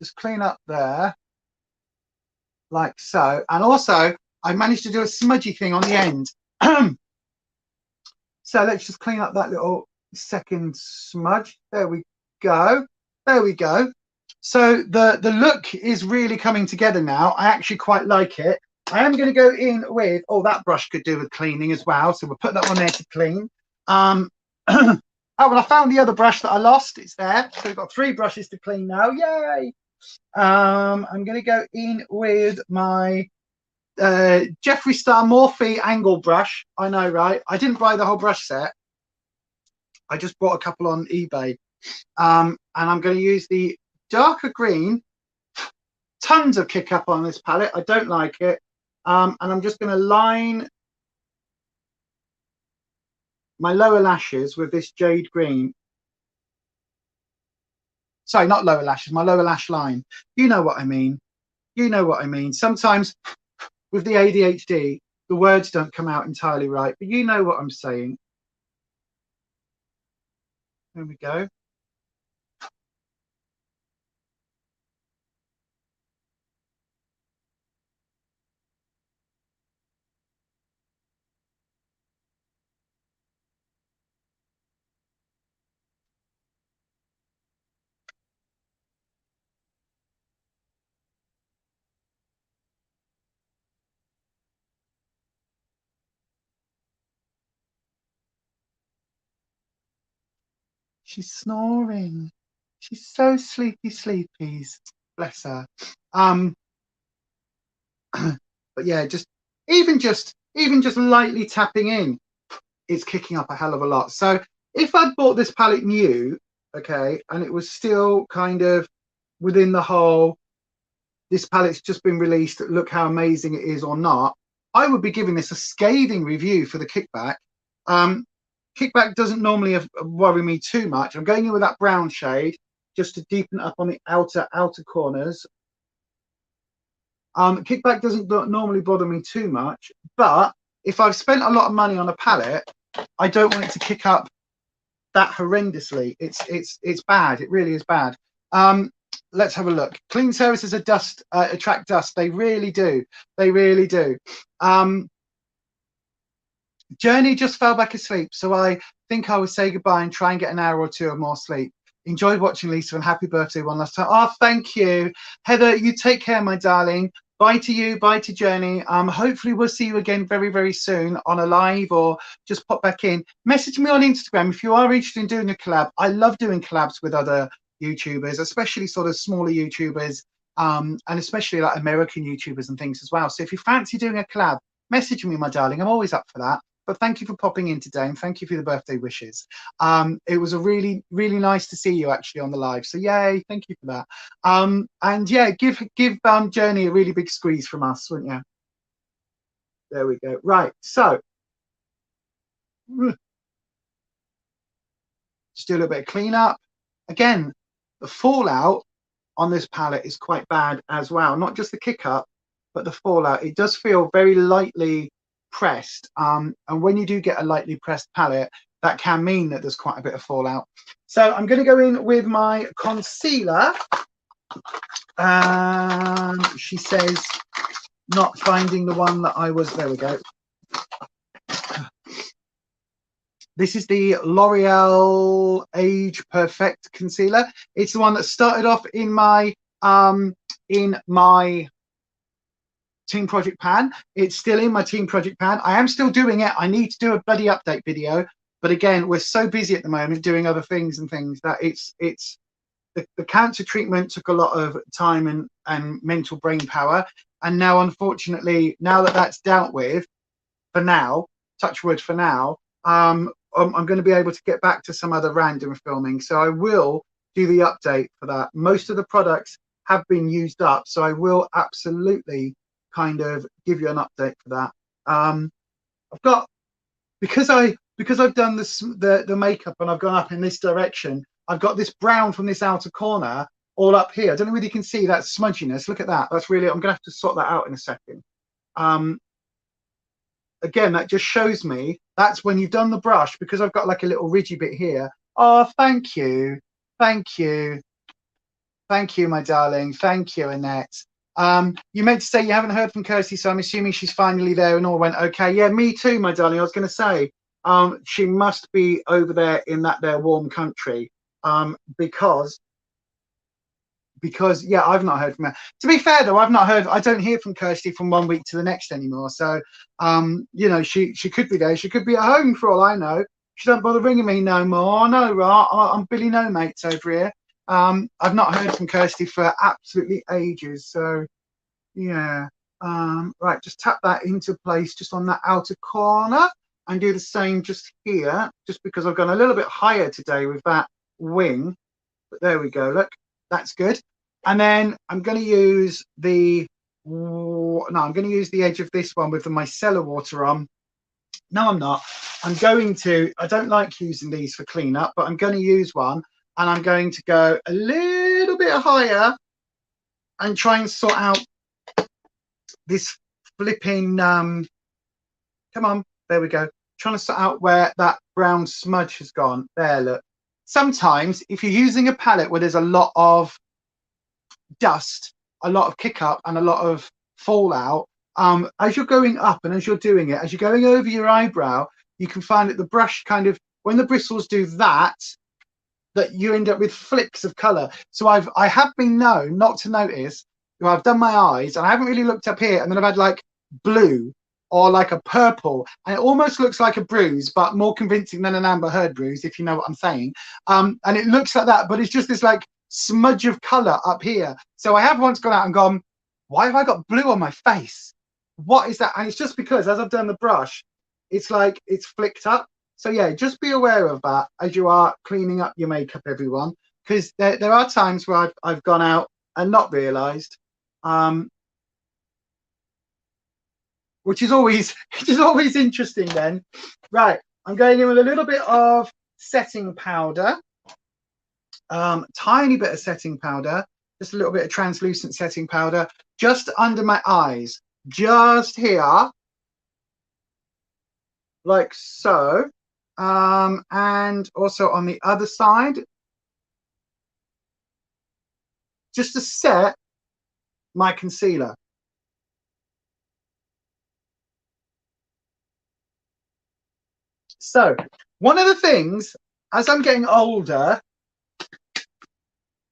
Speaker 1: just clean up there like so. And also I managed to do a smudgy thing on the end. So let's just clean up that little second smudge. There we go. There we go. So the look is really coming together now. I actually quite like it. I am going to go in with, oh, that brush could do with cleaning as well. So we'll put that one there to clean. Oh, well, I found the other brush that I lost. It's there. So we've got 3 brushes to clean now. Yay. I'm going to go in with my Jeffree Star Morphe angle brush. I know, right? I didn't buy the whole brush set. I just bought a couple on eBay. And I'm going to use the darker green. Tons of kick up on this palette. I don't like it. And I'm just going to line my lower lashes with this jade green. Sorry, not lower lashes, my lower lash line. You know what I mean. You know what I mean. Sometimes with the ADHD, the words don't come out entirely right, but you know what I'm saying. There we go. She's snoring. She's so sleepies. Bless her. But yeah, even just lightly tapping in, it's kicking up a hell of a lot. So if I'd bought this palette new, okay, and it was still kind of within the whole, this palette's just been released, look how amazing it is or not, I would be giving this a scathing review for the Kickback. Kickback doesn't normally worry me too much. I'm going in with that brown shade just to deepen up on the outer corners. Kickback doesn't normally bother me too much, but if I've spent a lot of money on a palette, I don't want it to kick up that horrendously. It's bad. It really is bad. Let's have a look. Clean surfaces attract dust. They really do. They really do. Journey just fell back asleep, so I think I will say goodbye and try and get an hour or two of more sleep. Enjoyed watching, Lisa, and happy birthday one last time. Oh, thank you. Heather, you take care, my darling. Bye to you, bye to Journey. Hopefully we'll see you again very, very soon on a live, or just pop back in. Message me on Instagram if you are interested in doing a collab. I love doing collabs with other YouTubers, especially sort of smaller YouTubers, and especially like American YouTubers and things as well. So if you fancy doing a collab, message me, my darling. I'm always up for that. But thank you for popping in today, and thank you for the birthday wishes. It was a really, really nice to see you actually on the live. So yay, thank you for that. And yeah, give Journey a really big squeeze from us, wouldn't you? There we go. Right, so just do a little bit of cleanup. Again, the fallout on this palette is quite bad as well. Not just the kick up, but the fallout. It does feel very lightly pressed, and when you do get a lightly pressed palette, that can mean that there's quite a bit of fallout. So I'm going to go in with my concealer. She says not finding the one that I was, there we go. This is the L'Oreal Age Perfect concealer. It's the one that started off in my Team Project pan. It's still in my Team Project pan. I am still doing it. I need to do a bloody update video, but again, we're so busy at the moment doing other things and things that the cancer treatment took a lot of time and mental brain power, and now unfortunately, now that that's dealt with, for now, touch wood, for now, I'm going to be able to get back to some other random filming. So I will do the update for that. Most of the products have been used up, so I will absolutely kind of give you an update for that. I've got, because I've done the makeup and I've gone up in this direction, I've got this brown from this outer corner all up here. I don't know whether you can see that smudginess. Look at that. That's really, I'm gonna have to sort that out in a second. Again, that just shows me that's when you've done the brush, because I've got like a little ridgy bit here. Oh, thank you, my darling. Thank you, Annette. You meant to say you haven't heard from Kirsty, so I'm assuming she's finally there and all went okay. Yeah, me too, my darling. I was going to say, she must be over there in that there warm country, because yeah, I've not heard from her. To be fair though, I don't hear from Kirsty from 1 week to the next anymore. So you know, she could be there, she could be at home for all I know. She don't bother ringing me no more. No, right, I'm Billy No Mates over here. I've not heard from Kirsty for absolutely ages. So yeah, right, just tap that into place just on that outer corner and do the same just here, just because I've gone a little bit higher today with that wing. But there we go, look, that's good. And then I'm going to use the, no, I'm going to use the edge of this one with the micellar water on. No, I'm not. I don't like using these for cleanup, but I'm going to use one, and I'm going to go a little bit higher and try and sort out this flipping, come on, there we go. Trying to sort out where that brown smudge has gone. There, look. Sometimes if you're using a palette where there's a lot of dust, a lot of kick up and a lot of fallout, as you're going up and as you're doing it, as you're going over your eyebrow, you can find that the brush kind of, when the bristles do that you end up with flicks of color. So I have been known not to notice. I've done my eyes and I haven't really looked up here, and then I've had like blue or like a purple, and it almost looks like a bruise, but more convincing than an Amber Heard bruise, if you know what I'm saying. And it looks like that, but it's just this like smudge of color up here. So I have once gone out and gone, why have I got blue on my face? What is that? And it's just because as I've done the brush, it's like it's flicked up. So yeah, just be aware of that as you are cleaning up your makeup, everyone, because there are times where I've gone out and not realized, which is always interesting then. Right, I'm going in with a little bit of setting powder, tiny bit of setting powder, just a little bit of translucent setting powder, just under my eyes, just here, like so, and also on the other side, just to set my concealer. So one of the things, as I'm getting older,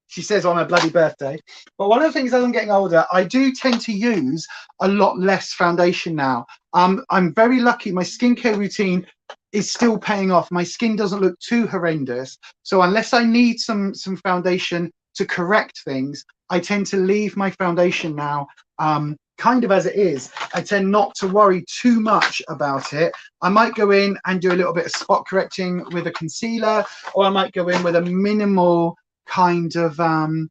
Speaker 1: she says on her bloody birthday, but one of the things as I'm getting older, I do tend to use a lot less foundation now. I'm very lucky. My skincare routine is still paying off. My skin doesn't look too horrendous. So unless I need some foundation to correct things, I tend to leave my foundation now kind of as it is. I tend not to worry too much about it. I might go in and do a little bit of spot correcting with a concealer, or I might go in with a minimal kind of like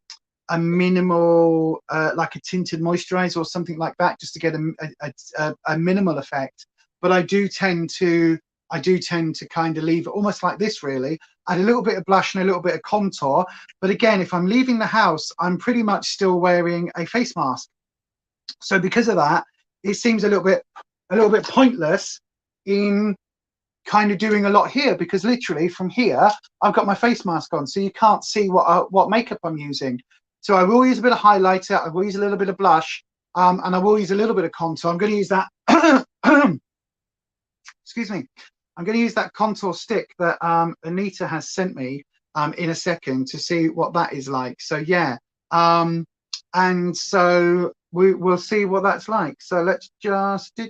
Speaker 1: a tinted moisturizer or something like that, just to get a minimal effect. But I do tend to kind of leave it almost like this, really. Add a little bit of blush and a little bit of contour. But again, if I'm leaving the house, I'm pretty much still wearing a face mask. So because of that, it seems a little bit pointless in kind of doing a lot here, because literally from here I've got my face mask on, so you can't see what makeup I'm using. So I will use a bit of highlighter, I will use a little bit of blush, and I will use a little bit of contour. I'm going to use that excuse me, I'm going to use that contour stick that Anita has sent me in a second to see what that is like. So yeah, and so we'll see what that's like. So let's just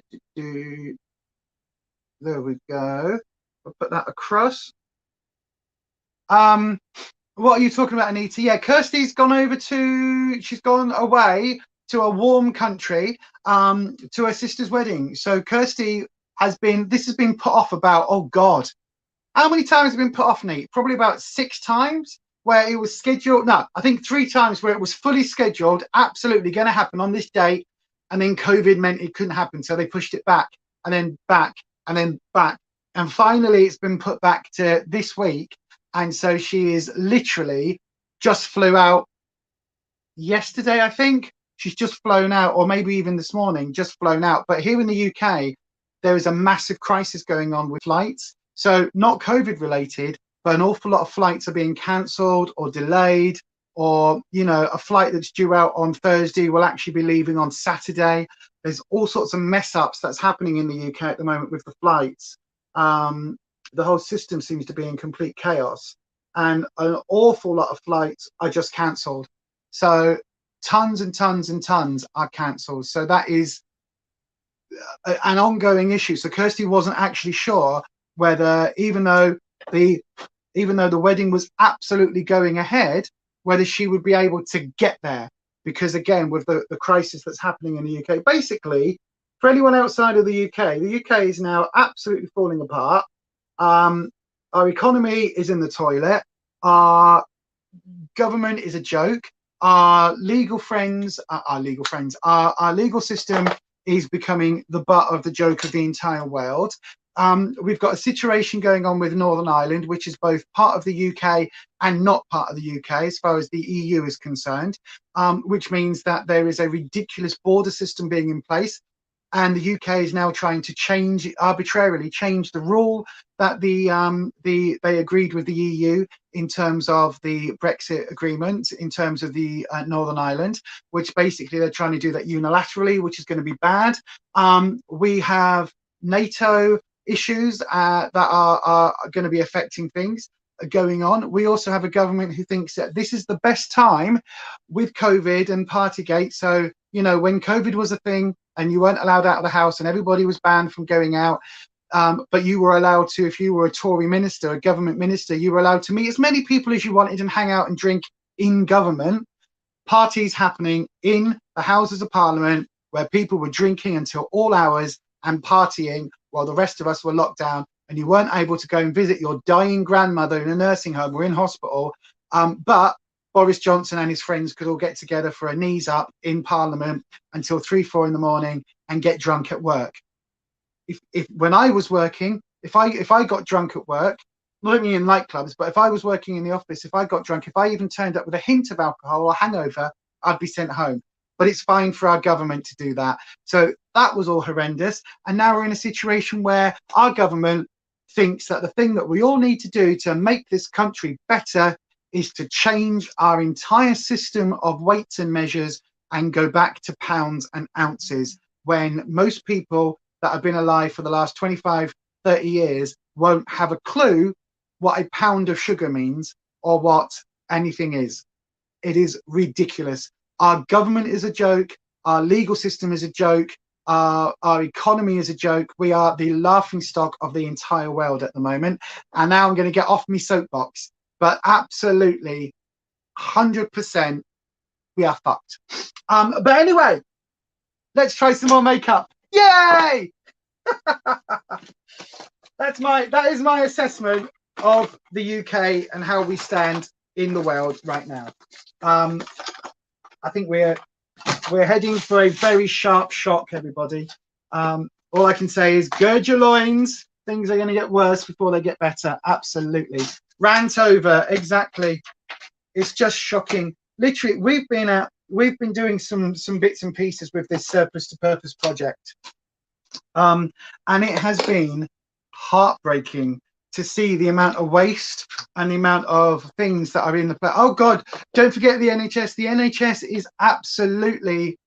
Speaker 1: there we go. We'll put that across. What are you talking about, Anita? Yeah, Kirsty's gone she's gone away to a warm country to her sister's wedding. So Kirsty this has been put off about, oh God, how many times has it been put off, Nate? Probably about 6 times, where it was scheduled. No, I think 3 times where it was fully scheduled, absolutely going to happen on this date, and then COVID meant it couldn't happen, so they pushed it back and then back and then back, and finally it's been put back to this week. And so she is literally just flew out yesterday, I think. She's just flown out, or maybe even this morning, just flown out. But here in the UK, there is a massive crisis going on with flights. So not COVID related, but an awful lot of flights are being cancelled or delayed, or, you know, a flight that's due out on Thursday will actually be leaving on Saturday. There's all sorts of mess ups that's happening in the UK at the moment with the flights. The whole system seems to be in complete chaos, and an awful lot of flights are just cancelled. So tons and tons and tons are cancelled. So that is an ongoing issue. So Kirsty wasn't actually sure whether, even though the wedding was absolutely going ahead, whether she would be able to get there. Because again, with the crisis that's happening in the UK, basically, for anyone outside of the UK is now absolutely falling apart. Our economy is in the toilet. Our government is a joke. Our legal system is becoming the butt of the joke of the entire world. We've got a situation going on with Northern Ireland, which is both part of the UK and not part of the UK as far as the EU is concerned, which means that there is a ridiculous border system being in place. And the UK is now trying to arbitrarily change the rule that they agreed with the EU in terms of the Brexit agreement, in terms of the Northern Ireland, which basically they're trying to do that unilaterally, which is going to be bad. We have NATO issues that are going to be affecting things going on. We also have a government who thinks that this is the best time with COVID and Partygate. So, you know, when COVID was a thing and you weren't allowed out of the house and everybody was banned from going out, but you were allowed to, if you were a Tory minister, a government minister, you were allowed to meet as many people as you wanted and hang out and drink in government. Parties happening in the Houses of Parliament where people were drinking until all hours and partying while the rest of us were locked down, and you weren't able to go and visit your dying grandmother in a nursing home or in hospital. But Boris Johnson and his friends could all get together for a knees up in Parliament until 3-4 in the morning and get drunk at work. If when I was working, if I got drunk at work, not only in nightclubs, but if I was working in the office, if I got drunk, if I even turned up with a hint of alcohol or hangover, I'd be sent home. But it's fine for our government to do that. So that was all horrendous. And now we're in a situation where our government thinks that the thing that we all need to do to make this country better is to change our entire system of weights and measures and go back to pounds and ounces, when most people that have been alive for the last 25, 30 years won't have a clue what a pound of sugar means or what anything is. It is ridiculous. Our government is a joke. Our legal system is a joke. Our economy is a joke. We are the laughing stock of the entire world at the moment. And now I'm going to get off my soapbox. But absolutely, 100%, we are fucked. But anyway, let's try some more makeup. Yay! That is my assessment of the UK and how we stand in the world right now. I think we're heading for a very sharp shock, everybody. All I can say is gird your loins. Things are going to get worse before they get better. Absolutely. Rant over. Exactly. It's just shocking. Literally, we've been doing some bits and pieces with this Surplus to Purpose project, and it has been heartbreaking to see the amount of waste and the amount of things that are in the play. Oh God, don't forget the NHS. The NHS is absolutely,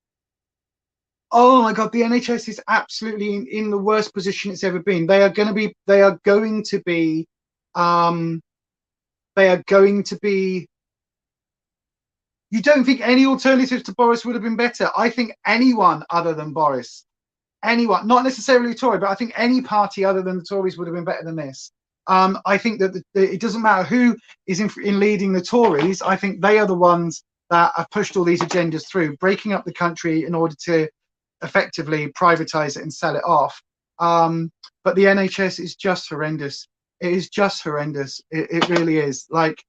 Speaker 1: oh my God, the NHS is absolutely in the worst position it's ever been. They are going to be, you don't think any alternatives to Boris would have been better? I think anyone other than Boris, anyone, not necessarily Tory, but I think any party other than the Tories would have been better than this. I think that it doesn't matter who is in leading the Tories. I think they are the ones that have pushed all these agendas through, breaking up the country in order to effectively privatise it and sell it off. But the NHS is just horrendous. It is just horrendous. It really is. Like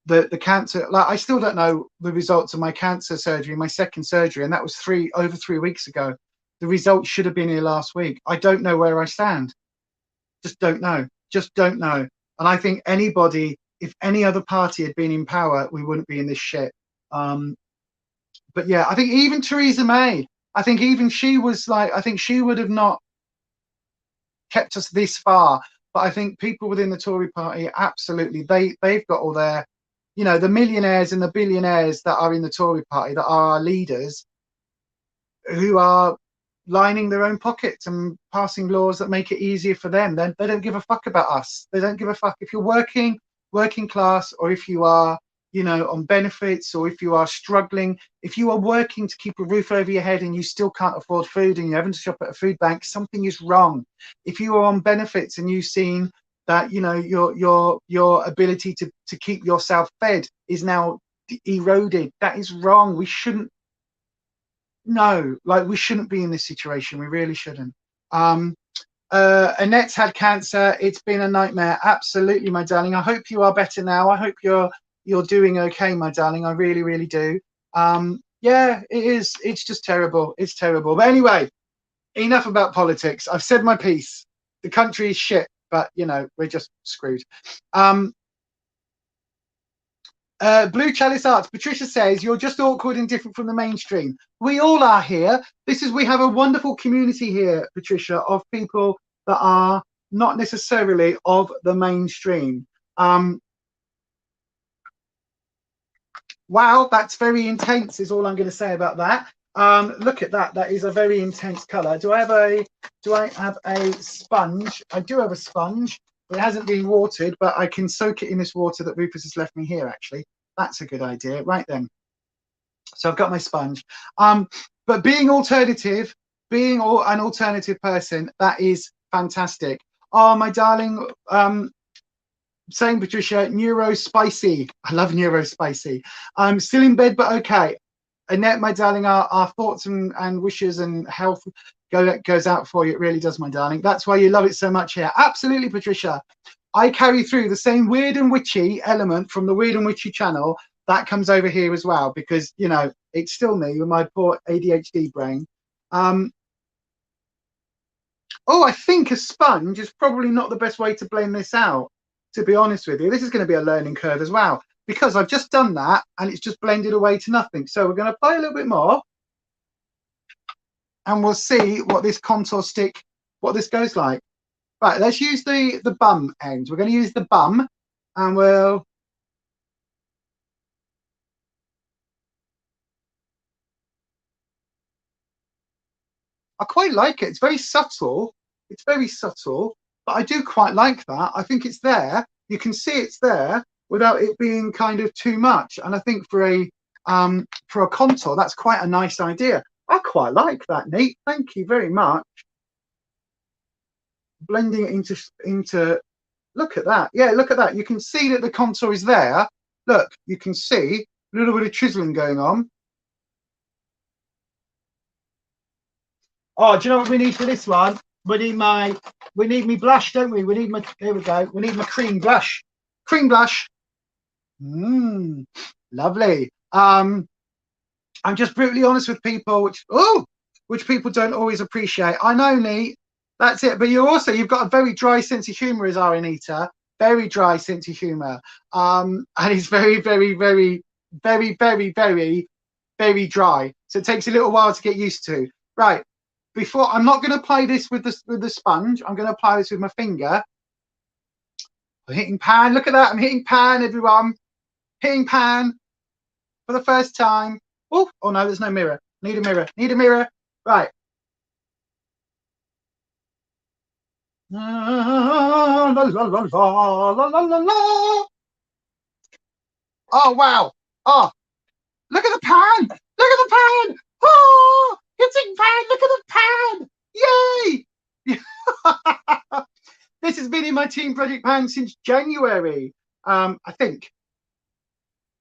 Speaker 1: the cancer. Like I still don't know the results of my cancer surgery, my second surgery, and that was over 3 weeks ago. The results should have been here last week. I don't know where I stand. Just don't know. Just don't know. And I think anybody, if any other party had been in power, we wouldn't be in this shit. But yeah, I think even Theresa May, I think even she was like, I think she would have not kept us this far. But I think people within the Tory party, absolutely, they've got all their, you know, the millionaires and the billionaires that are in the Tory party, that are our leaders, who are lining their own pockets and passing laws that make it easier for them. Then they don't give a fuck about us. They don't give a fuck if you're working class, or if you are, you know, on benefits, or if you are struggling. If you are working to keep a roof over your head and you still can't afford food and you're having to shop at a food bank, something is wrong. If you are on benefits and you've seen that, you know, your ability to keep yourself fed is now eroded. That is wrong. We shouldn't. No, like we shouldn't be in this situation. We really shouldn't. Annette's had cancer. It's been a nightmare. Absolutely, my darling. I hope you are better now. I hope you're doing okay, my darling. I really, really do. Yeah, it is. It's just terrible. It's terrible. But anyway, enough about politics. I've said my piece. The country is shit, but you know, we're just screwed. Blue Chalice Arts, Patricia says, you're just awkward and different from the mainstream. We all are here. We have a wonderful community here, Patricia, of people that are not necessarily of the mainstream. Wow, that's very intense is all I'm going to say about that. Look at that. That is a very intense color. Do I have a sponge? I do have a sponge. It hasn't been watered, but I can soak it in this water that Rufus has left me here, actually. That's a good idea. Right then. So I've got my sponge. But being an alternative person, that is fantastic. Oh, my darling, saying Patricia, neuro spicy. I love neuro spicy. I'm still in bed, but okay. Annette, my darling, our thoughts and wishes and health goes out for you. It really does, my darling. That's why you love it so much here. Absolutely, Patricia. I carry through the same weird and witchy element from the Weird and Witchy channel that comes over here as well, because you know it's still me with my poor ADHD brain. Oh, I think a sponge is probably not the best way to blend this out, to be honest with you. This is going to be a learning curve as well, because I've just done that and it's just blended away to nothing. So we're going to apply a little bit more and we'll see what this contour stick, what this goes like. Right, let's use the bum end. We're going to use the bum and we'll... I quite like it. It's very subtle. It's very subtle, but I do quite like that. I think it's there. You can see it's there without it being kind of too much. And I think for a contour, that's quite a nice idea. I quite like that, Nate. Thank you very much. Blending it into look at that. Yeah, look at that. You can see that the contour is there. Look, you can see a little bit of chiseling going on. Oh, do you know what we need for this one? We need my blush, don't we? Here we go. We need my cream blush. Cream blush. Lovely. I'm just brutally honest with people, which people don't always appreciate. I know, Nee. That's it. But you've got a very dry sense of humour, as our Anita. Very dry sense of humour. And it's very, very, very, very, very, very, very dry. So it takes a little while to get used to. Right. I'm not going to apply this with the sponge. I'm going to apply this with my finger. I'm hitting pan. Look at that. I'm hitting pan, everyone. Hitting pan for the first time. Oh no, there's no mirror. Need a mirror. Need a mirror. Right. La, la, la, la, la, la, la, la. Oh wow. Oh, look at the pan. Look at the pan. Oh, hitting pan. Look at the pan. Yay. This has been in my team project pan since January. I think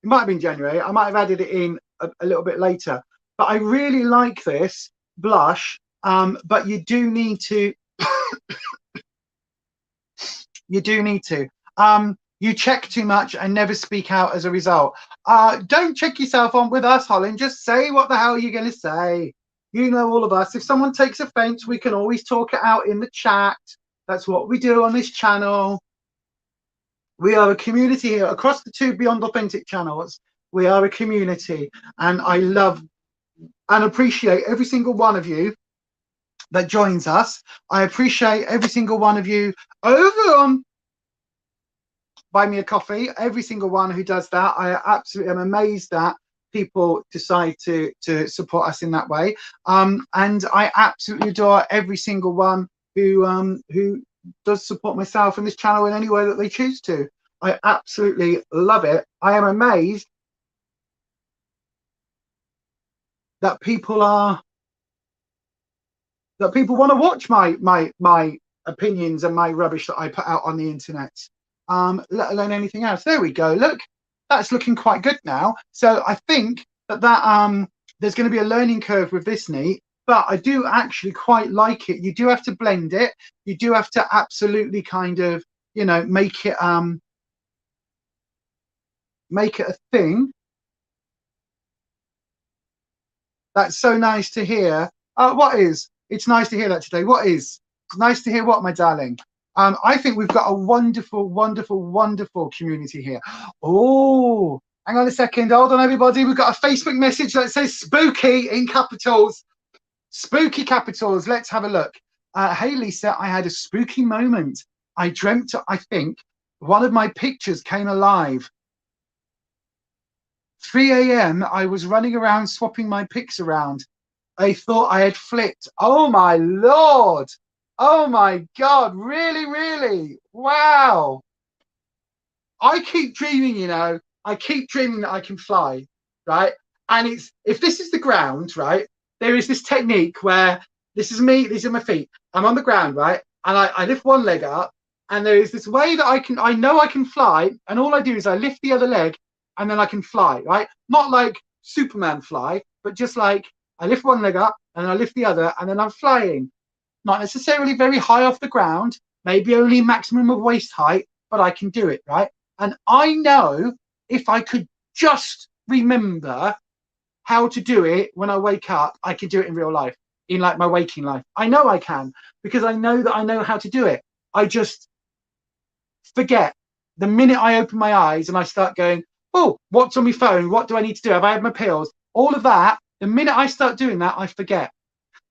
Speaker 1: it might have been January. I might have added it in a little bit later, but I really like this blush. But you do need to you check too much and never speak out as a result. Don't check yourself on with us, Holland. Just say what the hell you're going to say. You know all of us. If someone takes offense, we can always talk it out in the chat. That's what we do on this channel. We are a community here across the two Beyond Authentic channels. We are a community, and I love and appreciate every single one of you that joins us. I appreciate every single one of you over on Buy Me a Coffee, every single one who does that. I absolutely am amazed that people decide to support us in that way. And I absolutely adore every single one who does support myself and this channel in any way that they choose to. I absolutely love it. I am amazed that people want to watch my opinions and my rubbish that I put out on the internet, let alone anything else. There we go. Look, that's looking quite good now. So I think that there's going to be a learning curve with this neat, but I do actually quite like it. You do have to blend it. You do have to absolutely kind of, you know, make it a thing. That's so nice to hear. What is? It's nice to hear that today. What is? It's nice to hear what, my darling? I think we've got a wonderful, wonderful, wonderful community here. Oh, hang on a second. Hold on, everybody. We've got a Facebook message that says spooky in capitals. Spooky capitals. Let's have a look. Hey, Lisa, I had a spooky moment. I dreamt, I think, one of my pictures came alive. 3 a.m. I was running around swapping my pics around. I thought I had flipped. Oh my Lord. Oh my God. Really, really? Wow. I keep dreaming, you know, I keep dreaming that I can fly, right? And it's, if this is the ground, right, there is this technique where this is me, these are my feet. I'm on the ground, right? And I lift one leg up, and there is this way that I know I can fly. And all I do is I lift the other leg and then I can fly, right? Not like Superman fly, but just like I lift one leg up and I lift the other and then I'm flying. Not necessarily very high off the ground, maybe only maximum of waist height, but I can do it, right? And I know if I could just remember how to do it when I wake up, I can do it in real life, in like my waking life. I know I can, because I know that I know how to do it. I just forget. The minute I open my eyes and I start going, oh, what's on my phone? What do I need to do? Have I had my pills? All of that, the minute I start doing that, I forget.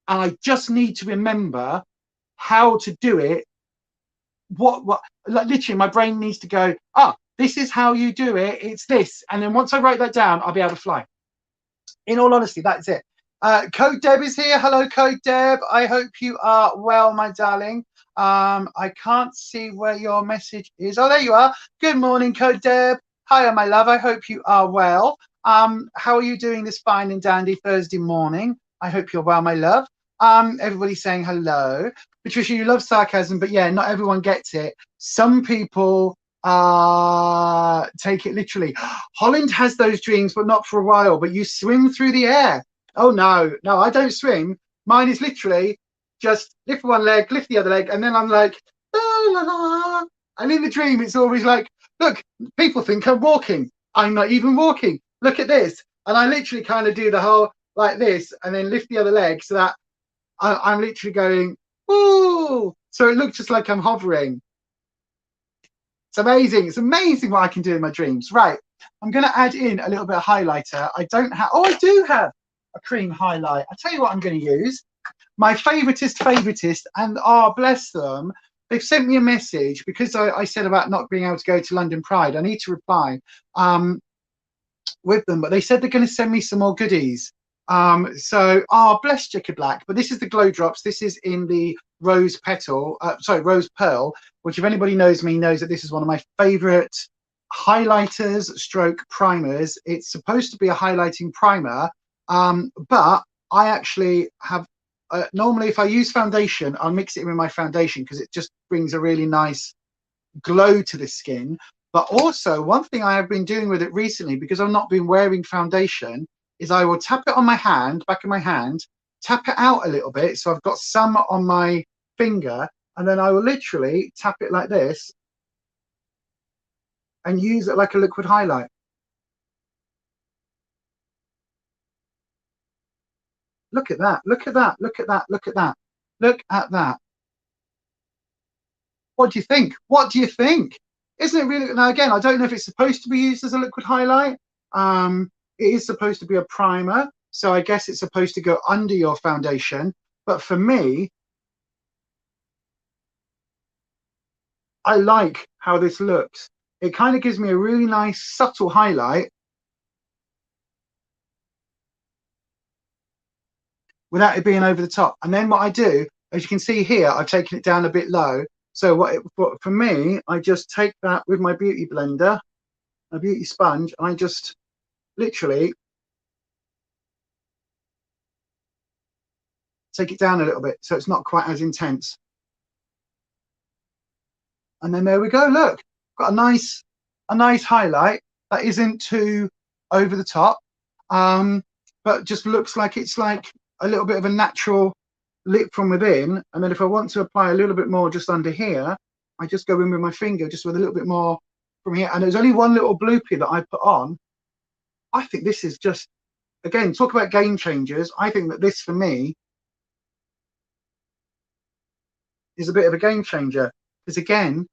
Speaker 1: And I just need to remember how to do it. What, like literally my brain needs to go, this is how you do it. It's this. And then once I write that down, I'll be able to fly. In all honesty, that's it. Code Deb is here. Hello, Code Deb. I hope you are well, my darling. I can't see where your message is. Oh, there you are. Good morning, Code Deb. Hiya, my love. I hope you are well. How are you doing this fine and dandy Thursday morning? I hope you're well, my love. Everybody's saying hello. Patricia, you love sarcasm, but yeah, not everyone gets it. Some people take it literally. Holland has those dreams, but not for a while. But you swim through the air. Oh no, I don't swim. Mine is literally just lift one leg, lift the other leg, and then I'm like, la, la, la. And in the dream, it's always like, look, people think I'm walking. I'm not even walking. Look at this. And I literally kind of do the whole like this, and then lift the other leg so that I'm literally going, ooh. So it looks just like I'm hovering. It's amazing. It's amazing what I can do in my dreams. Right. I'm going to add in a little bit of highlighter. I don't have, I do have a cream highlight. I'll tell you what I'm going to use. My favoritist, and bless them, they've sent me a message because I said about not being able to go to London Pride. I need to reply with them, but they said they're going to send me some more goodies. So bless Chicken Black. But this is the Glow Drops. This is in the Rose Pearl, which if anybody knows me knows that this is one of my favorite highlighters stroke primers. It's supposed to be a highlighting primer, but I actually have normally if I use foundation, I'll mix it in with my foundation because it just brings a really nice glow to the skin. But also one thing I have been doing with it recently, because I've not been wearing foundation, is I will tap it on my hand, back of my hand, tap it out a little bit so I've got some on my finger, and then I will literally tap it like this and use it like a liquid highlight. Look at that, look at that, look at that, look at that, look at that. What do you think? What do you think? Isn't it really? Now again, I don't know if it's supposed to be used as a liquid highlight. It is supposed to be a primer, so I guess it's supposed to go under your foundation. But for me, I like how this looks. It kind of gives me a really nice subtle highlight without it being over the top. And then what I do, as you can see here, I've taken it down a bit low. So for me, I just take that with my beauty blender, a beauty sponge, and I just literally take it down a little bit so it's not quite as intense. And then there we go. Look, got a nice highlight. that isn't too over the top, but just looks like it's like a little bit of a natural lip from within. And then if I want to apply a little bit more just under here, I just go in with my finger just with a little bit more from here. And there's only one little bloopy that I put on. I think this is just, again, talk about game changers. I think that this for me is a bit of a game changer, because again,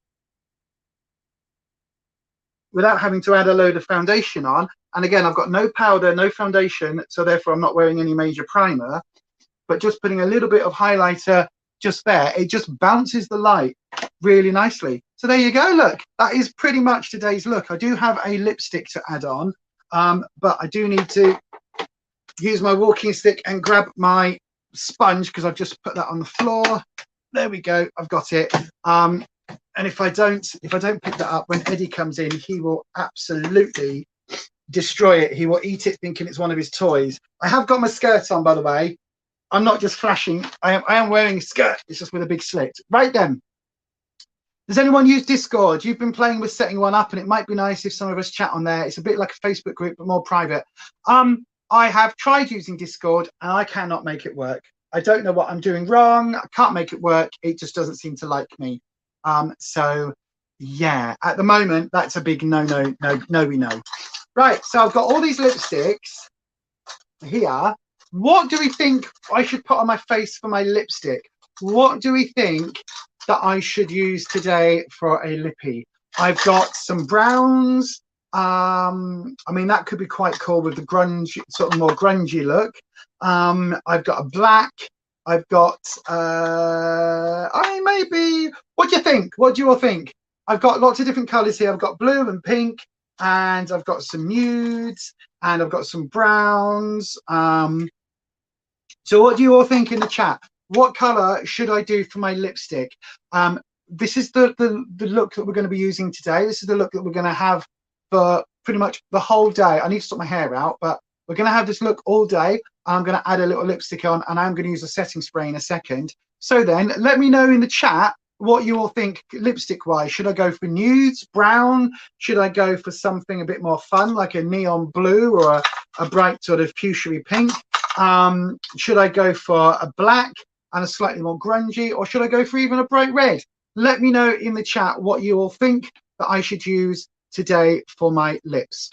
Speaker 1: without having to add a load of foundation on, and again, I've got no powder, no foundation, so therefore I'm not wearing any major primer, but just putting a little bit of highlighter just there, it just bounces the light really nicely. So there you go, look, that is pretty much today's look. I do have a lipstick to add on, but I do need to use my walking stick and grab my sponge, because I've just put that on the floor. There we go, I've got it. And if I don't pick that up, when Eddie comes in, he will absolutely destroy it. He will eat it thinking it's one of his toys. I have got my skirt on, by the way. I'm not just flashing. I am wearing a skirt. It's just with a big slit. Right then. Does anyone use Discord? You've been playing with setting one up, and it might be nice if some of us chat on there. It's a bit like a Facebook group, but more private. I have tried using Discord, and I cannot make it work. I don't know what I'm doing wrong. I can't make it work. It just doesn't seem to like me. So yeah, at the moment, that's a big no. Right, so I've got all these lipsticks here. What do we think I should put on my face for my lipstick? What do we think that I should use today for a lippy? I've got some browns. I mean, that could be quite cool with the grunge, sort of more grungy look. I've got a black. I've got, maybe, what do you think? What do you all think? I've got lots of different colors here. I've got blue and pink, and I've got some nudes, and I've got some browns. So what do you all think in the chat? What color should I do for my lipstick? This is the look that we're going to be using today. This is the look that we're going to have for pretty much the whole day. I need to sort my hair out, but we're going to have this look all day. I'm going to add a little lipstick on, and I'm going to use a setting spray in a second. So then let me know in the chat what you all think lipstick wise. Should I go for nudes, brown? Should I go for something a bit more fun, like a neon blue or a bright sort of fuchsia pink? Should I go for a black and a slightly more grungy, or should I go for even a bright red? Let me know in the chat what you all think that I should use today for my lips.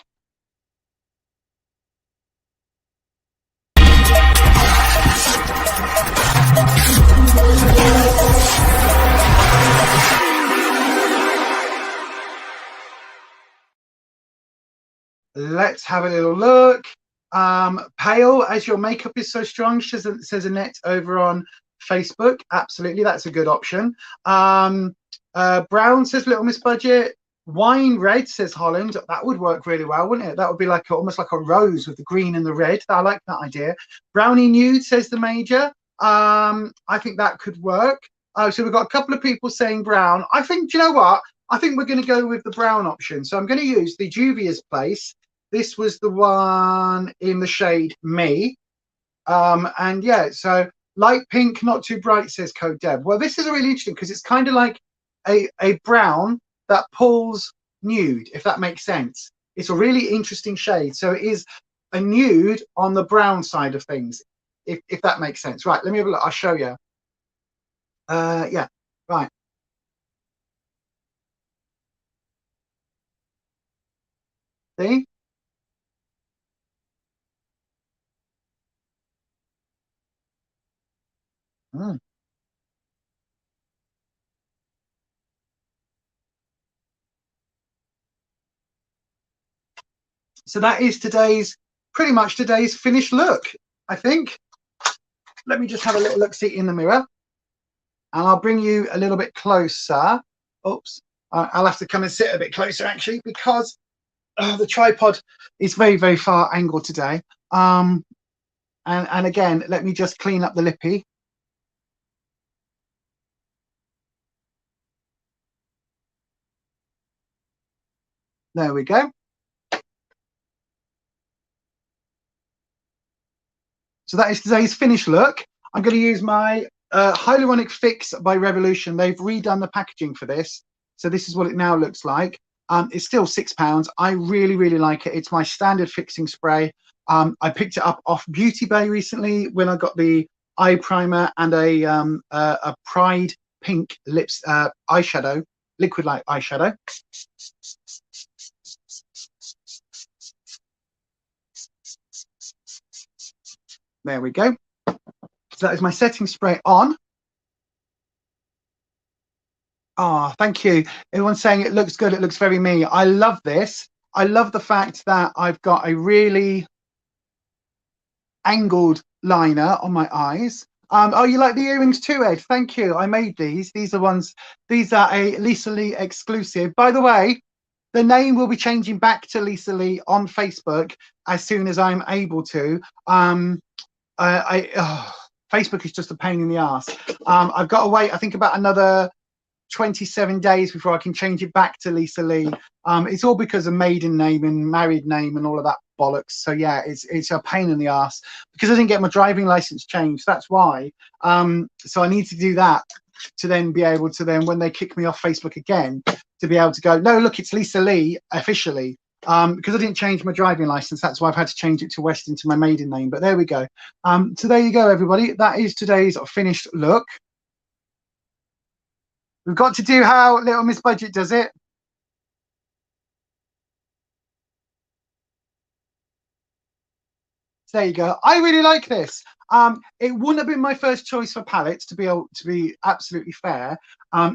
Speaker 1: Let's have a little look. Pale as your makeup is so strong, says Annette over on Facebook. Absolutely, that's a good option. Brown says Little Miss Budget. Wine red says Holland. That would work really well, wouldn't it? That would be like almost like a rose with the green and the red. I like that idea. Brownie nude says the Major. I think that could work. So we've got a couple of people saying brown. I think, do you know what? I think we're going to go with the brown option. So I'm going to use the Juvia's Place. This was the one in the shade Me. And yeah, so light pink, not too bright, says Code Deb. Well, this is really interesting because it's kind of like a brown that pulls nude, if that makes sense. It's a really interesting shade. So it is a nude on the brown side of things, if that makes sense. Right, let me have a look. I'll show you. Yeah, right. See? Mm. So that is pretty much today's finished look, I think. Let me just have a little look-see in the mirror, and I'll bring you a little bit closer. Oops, I'll have to come and sit a bit closer actually, because the tripod is very, very far angled today. And again, let me just clean up the lippy. There we go. So that is today's finished look. I'm going to use my Hyaluronic Fix by Revolution. They've redone the packaging for this. So this is what it now looks like. It's still £6. I really, really like it. It's my standard fixing spray. I picked it up off Beauty Bay recently when I got the eye primer and a Pride pink lips eyeshadow, liquid light eyeshadow. There we go. So that is my setting spray on. Oh, thank you. Everyone's saying it looks good. It looks very me. I love this. I love the fact that I've got a really angled liner on my eyes. Oh, you like the earrings too, Ed? Thank you. I made these. These are ones. These are a Lisa Lee exclusive. By the way, the name will be changing back to Lisa Lee on Facebook as soon as I'm able to. Facebook is just a pain in the ass. I've got to wait, I think, about another 27 days before I can change it back to Lisa Lee. It's all because of maiden name and married name and all of that bollocks. So yeah, it's a pain in the ass because I didn't get my driving license changed. That's why. So I need to do that to then be able to then, when they kick me off Facebook again, to be able to go, no, look, it's Lisa Lee officially. Because I didn't change my driving license, that's why I've had to change it to Weston to my maiden name. But there we go. So there you go, everybody. That is today's finished look. We've got to do how Little Miss Budget does it. So there you go. I really like this. It wouldn't have been my first choice for palettes, to be absolutely fair.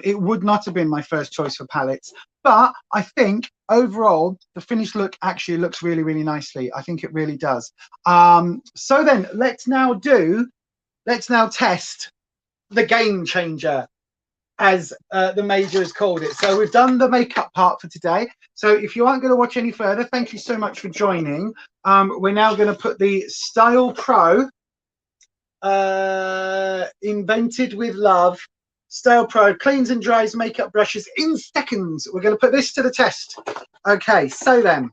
Speaker 1: It would not have been my first choice for palettes. But I think overall, the finished look actually looks really, really nicely. I think it really does. So then let's now test the game changer, as the major has called it. So we've done the makeup part for today. So if you aren't going to watch any further, thank you so much for joining. We're now going to put the Style Pro Invented with Love Style Pro cleans and dries makeup brushes in seconds. We're going to put this to the test. Okay, so then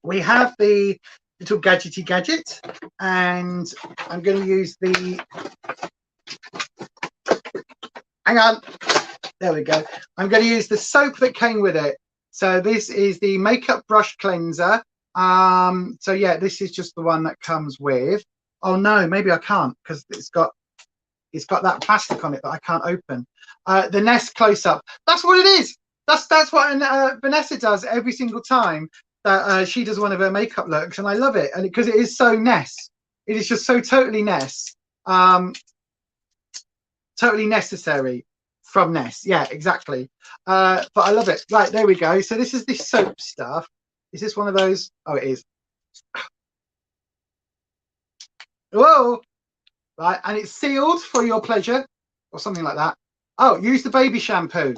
Speaker 1: we have the little gadgety gadget, and I'm going to use the, hang on, there we go. I'm going to use the soap that came with it. So this is the makeup brush cleanser. So yeah, this is just the one that comes with. Oh no, maybe I can't, because it's got that plastic on it that I can't open. The Nest close-up. That's what it is. That's what Vanessa does every single time that she does one of her makeup looks, and I love it. And because it is so Nest, it is just so totally Nest, totally necessary from Nest. Yeah, exactly. But I love it. Right, there we go. So this is the soap stuff. Is this one of those? Oh, it is. Whoa. Right, and it's sealed for your pleasure, or something like that. Oh, use the baby shampoo.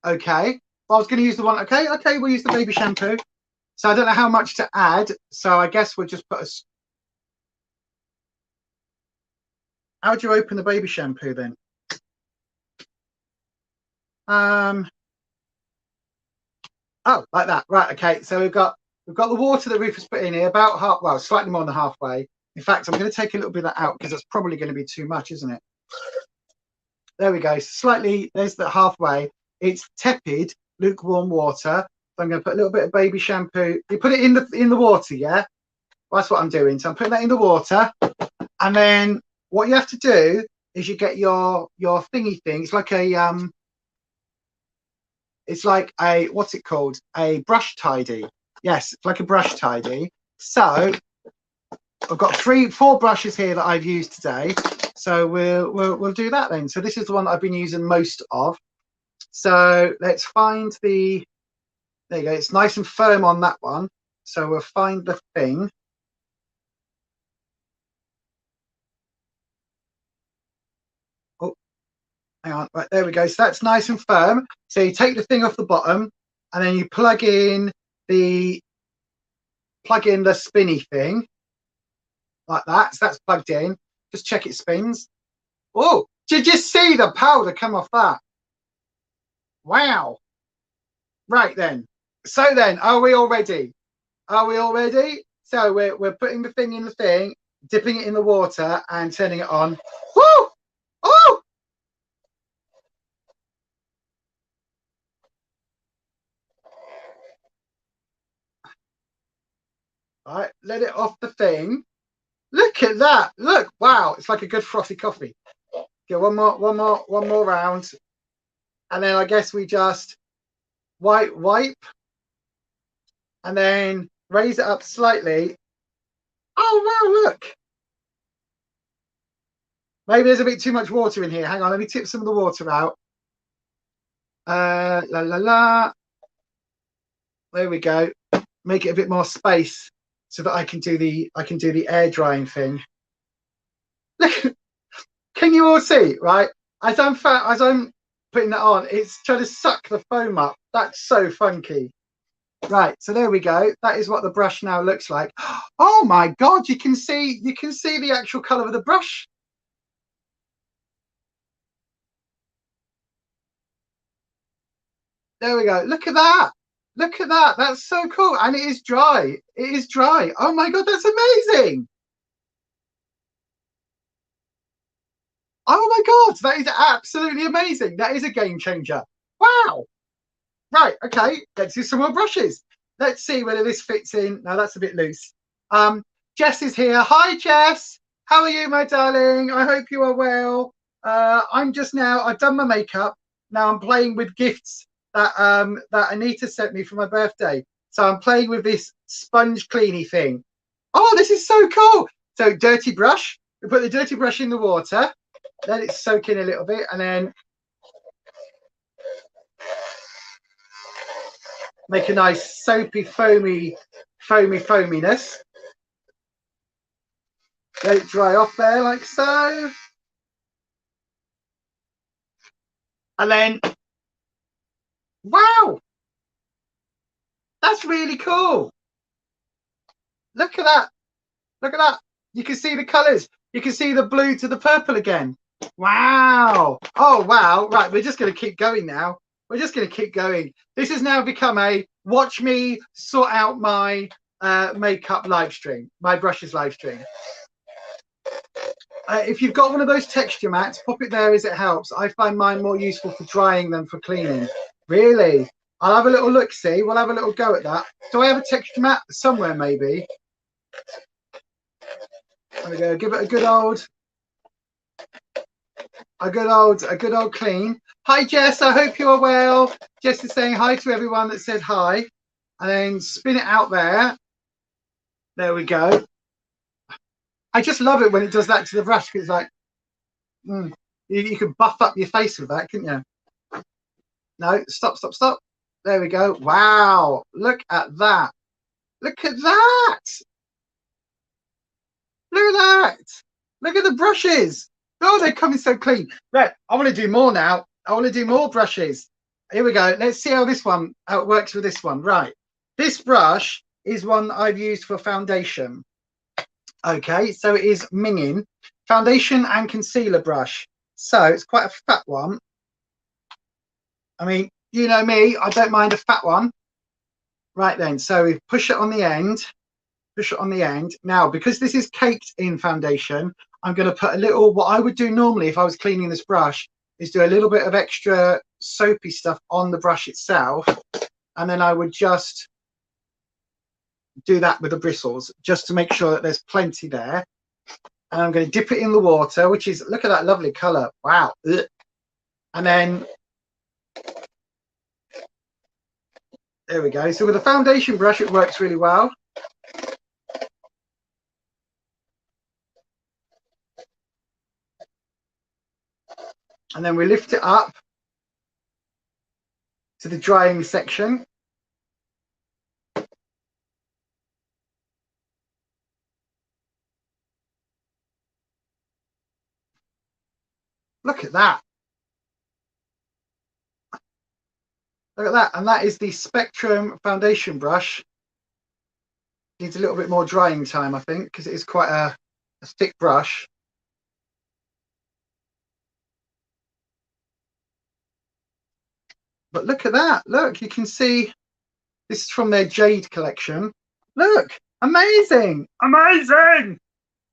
Speaker 1: Okay, well, I was going to use the one. Okay, we'll use the baby shampoo. So I don't know how much to add, so I guess we'll just put a. How do you open the baby shampoo then? Oh, like that. Right. Okay. So we've got the water that Rufus put in here, about half. Well, slightly more than halfway. In fact, I'm going to take a little bit of that out because that's probably going to be too much, isn't it? There we go. Slightly. There's the halfway. It's tepid, lukewarm water. So I'm going to put a little bit of baby shampoo. You put it in the water, yeah. Well, that's what I'm doing. So I'm putting that in the water, and then what you have to do is you get your thingy thing. It's like a what's it called? A brush tidy. Yes, it's like a brush tidy. So I've got 4 brushes here that I've used today. So we'll do that then. So this is the one that I've been using most of. So let's find the. There you go. It's nice and firm on that one. So we'll find the thing. Oh, hang on. Right, there we go. So that's nice and firm. So you take the thing off the bottom, and then you plug in the spinny thing like that. So that's plugged in. Just check it spins. Oh, did you see the powder come off that? Wow. Right then. So then, are we all ready? Are we all ready? So we're putting the thing in the thing, dipping it in the water and turning it on. Woo! Oh! All right, let it off the thing. Look at that. Look, wow, it's like a good frothy coffee. Get one more round. And then I guess we just wipe and then raise it up slightly. Oh, wow, look. Maybe there's a bit too much water in here. Hang on, let me tip some of the water out. La la la. There we go. Make it a bit more space so that I can do the air drying thing. Look, can you all see? Right, as I'm putting that on, it's trying to suck the foam up. That's so funky. Right, so there we go. That is what the brush now looks like. Oh my God, you can see the actual color of the brush. There we go. Look at that. Look at that. That's so cool. And it is dry. It is dry. Oh my God, that's amazing. Oh my God, that is absolutely amazing. That is a game changer. Wow. Right, okay, let's do some more brushes. Let's see whether this fits in. No, that's a bit loose. Jess is here. Hi, Jess. How are you, my darling? I hope you are well. I've done my makeup. Now I'm playing with gifts that Anita sent me for my birthday. So I'm playing with this sponge cleany thing. Oh, this is so cool. So dirty brush. We put the dirty brush in the water. Let it soak in a little bit, and then make a nice soapy, foaminess. Let it dry off there like so. And then, wow, that's really cool. Look at that. Look at that. You can see the colors. You can see the blue to the purple again. Wow. Oh, wow. Right, we're just going to keep going now. We're just going to keep going. This has now become a watch me sort out my makeup live stream, my brushes live stream. If you've got one of those texture mats, pop it there as it helps. I find mine more useful for drying than for cleaning. Really? I'll have a little look, see. We'll have a little go at that. Do I have a texture mat somewhere, maybe? There we go. Give it a good old clean. Hi, Jess. I hope you are well. Jess is saying hi to everyone that said hi. And then spin it out there. There we go. I just love it when it does that to the brush, because it's like, you could buff up your face with that, couldn't you? No, stop. There we go. Wow, look at that. Look at that. Look at that. Look at the brushes. Oh, they're coming so clean. Right, I want to do more now. I want to do more brushes. Here we go. Let's see how it works with this one. Right, this brush is one that I've used for foundation. Okay, so it is Mingin foundation and concealer brush. So it's quite a fat one. I mean, you know me, I don't mind a fat one. Right then, so we push it on the end. Push it on the end. Now, because this is caked in foundation, I'm going to put a little, what I would do normally if I was cleaning this brush is do a little bit of extra soapy stuff on the brush itself. And then I would just do that with the bristles, just to make sure that there's plenty there. And I'm going to dip it in the water, which is, look at that lovely color. Wow. Ugh. And then there we go. So with a foundation brush, it works really well. And then we lift it up to the drying section. Look at that. Look at that. And that is the Spectrum foundation brush. Needs a little bit more drying time, I think, because it is quite a thick brush. But look at that. Look, you can see this is from their Jade collection. Look, amazing. Amazing.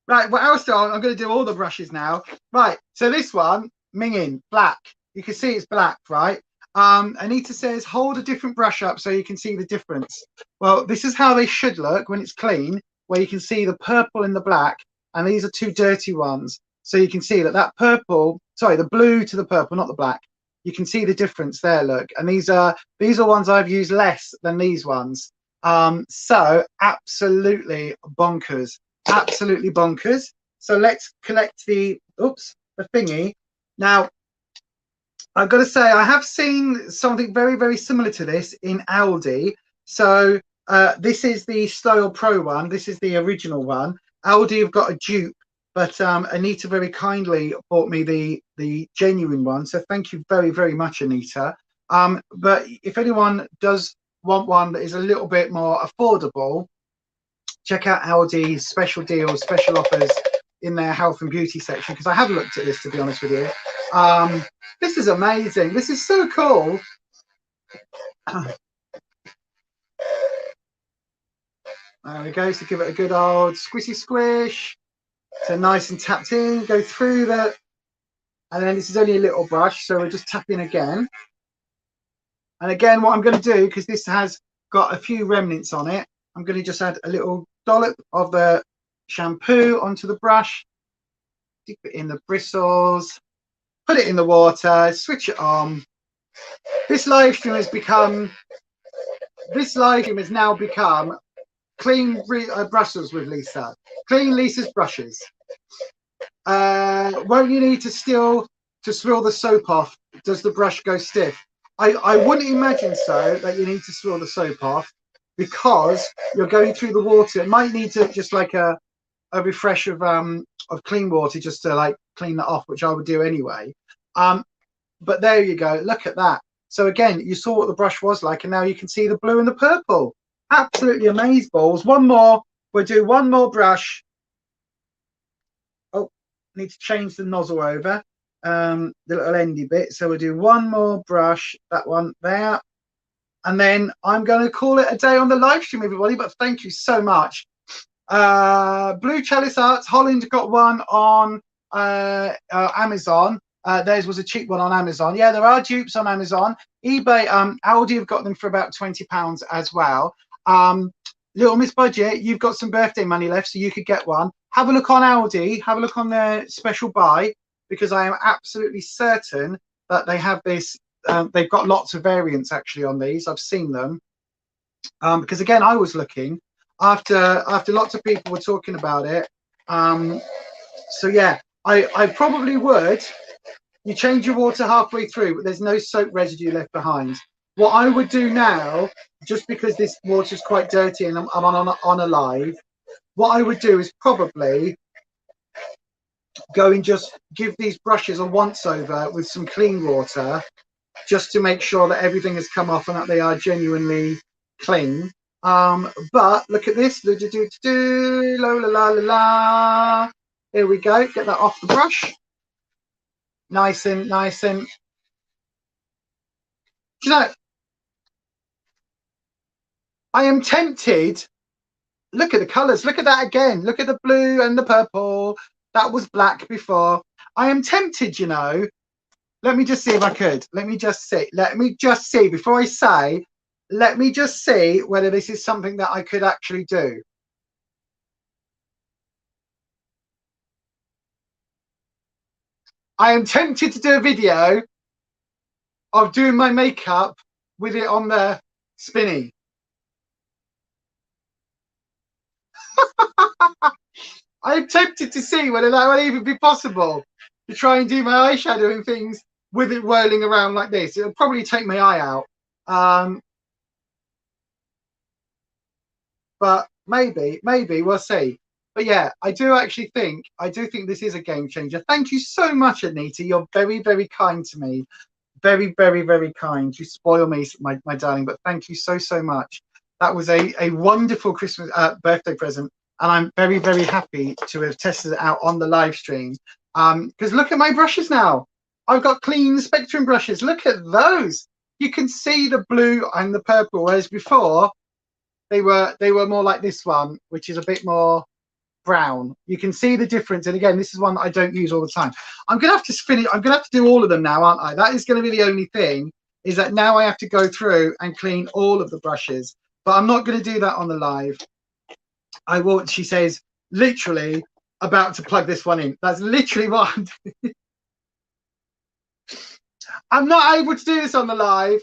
Speaker 1: Right, what else I'm going to do all the brushes now. Right, so this one, Mingin, black. You can see it's black, right? Anita says, hold a different brush up so you can see the difference. Well, this is how they should look when it's clean, where you can see the purple and the black, and these are two dirty ones. So you can see that that purple, sorry, the blue to the purple, not the black. You can see the difference there, look. And these are ones I've used less than these ones. So absolutely bonkers, absolutely bonkers. So let's collect the thingy. Now, I've got to say, I have seen something very, very similar to this in Aldi. So this is the Style Pro one. This is the original one. Aldi have got a dupe, but Anita very kindly bought me the genuine one. So thank you very, very much, Anita. But if anyone does want one that is a little bit more affordable, check out Aldi's special deals, special offers in their health and beauty section, because I have looked at this, to be honest with you. This is amazing. This is so cool. There we go. So give it a good old squishy squish. So nice and tapped in. Go through the, and then this is only a little brush, so we'll just tap in again. And again, what I'm going to do, because this has got a few remnants on it, I'm going to just add a little dollop of the shampoo onto the brush. Dip it in the bristles. Put it in the water, switch it on. This live stream has now become clean brushes with Lisa. Clean Lisa's brushes. Won't you need to swirl the soap off? Does the brush go stiff? I wouldn't imagine so, that you need to swirl the soap off, because you're going through the water. It might need to just like a refresh of clean water just to like clean that off, which I would do anyway. But there you go, look at that. So again, you saw what the brush was like, and now you can see the blue and the purple. Absolutely amazing balls. One more, we'll do one more brush. Oh, need to change the nozzle over, the little endy bit. So we'll do one more brush, that one there, and then I'm going to call it a day on the live stream, everybody. But thank you so much. Blue Chalice Arts, Holland got one on Amazon. Theirs was a cheap one on Amazon. Yeah, there are dupes on Amazon. eBay, Aldi have got them for about £20 as well. Little Miss Budget, you've got some birthday money left, so you could get one. Have a look on Aldi, have a look on their special buy, because I am absolutely certain that they have this. They've got lots of variants actually on these. I've seen them. Because again, I was looking after lots of people were talking about it. So yeah, I probably would. You change your water halfway through, but there's no soap residue left behind. What I would do now, just because this water is quite dirty and I'm on a live, what I would do is probably go and just give these brushes a once over with some clean water, just to make sure that everything has come off and that they are genuinely clean. But look at this. La la la la la. Here we go. Get that off the brush. Nice and do you know, I am tempted. Look at the colors. Look at that again. Look at the blue and the purple. That was black before. I am tempted, you know. Let me just see if I could. Let me just see before I say. Let me just see whether this is something that I could actually do. I am tempted to do a video of doing my makeup with it on the spinny. I'm tempted to see whether that will even be possible, to try and do my eyeshadow and things with it whirling around like this. It'll probably take my eye out. But maybe we'll see. But yeah, I do think this is a game changer. Thank you so much, Anita. You're very, very kind to me. Very, very, very kind. You spoil me, my darling. But thank you so, so much. That was a wonderful Christmas birthday present. And I'm very, very happy to have tested it out on the live stream. Because look at my brushes now. I've got clean Spectrum brushes. Look at those. You can see the blue and the purple, whereas before they were more like this one, which is a bit more brown. You can see the difference. And again, this is one that I don't use all the time. I'm gonna have to finish. I'm gonna have to do all of them now, aren't I? That is going to be the only thing. is that now I have to go through and clean all of the brushes. But I'm not going to do that on the live. I will, she says, literally about to plug this one in. That's literally what I'm doing. I'm not able to do this on the live,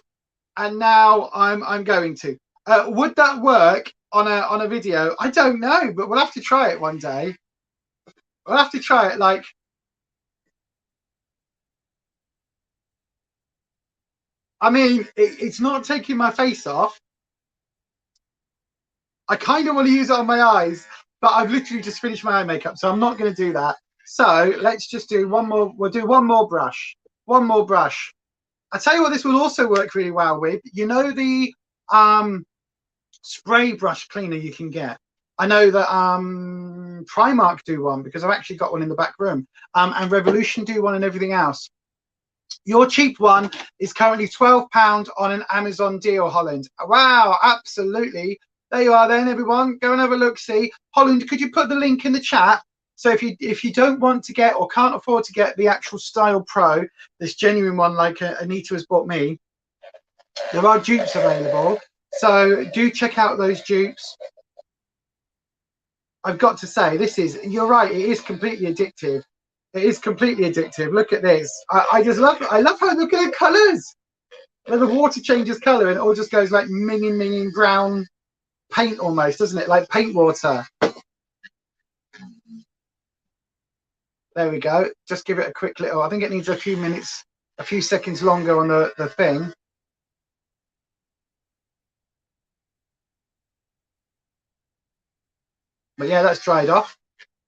Speaker 1: and now I'm going to. Would that work on a video? I don't know, but we'll have to try it one day. We'll have to try it. Like, I mean, it's not taking my face off. I kind of want to use it on my eyes, but I've literally just finished my eye makeup, so I'm not going to do that. So let's just do one more. We'll do one more brush. One more brush. I tell you what, this will also work really well with. You know the spray brush cleaner you can get. I know that Primark do one because I've actually got one in the back room, and Revolution do one and everything else. Your cheap one is currently £12 on an Amazon deal, Holland. Wow, absolutely. There you are then, everyone. Go and have a look, see. Holland, could you put the link in the chat? So if you don't want to get or can't afford to get the actual Style Pro, this genuine one like Anita has bought me, there are dupes available. So do check out those dupes. I've got to say, you're right, it is completely addictive. It is completely addictive. Look at this. I love how, look at the colours. Where the water changes colour and it all just goes like minging brown paint almost, doesn't it? Like paint water. There we go. Just give it a quick little, I think it needs a few minutes, a few seconds longer on the thing. But yeah, that's dried off.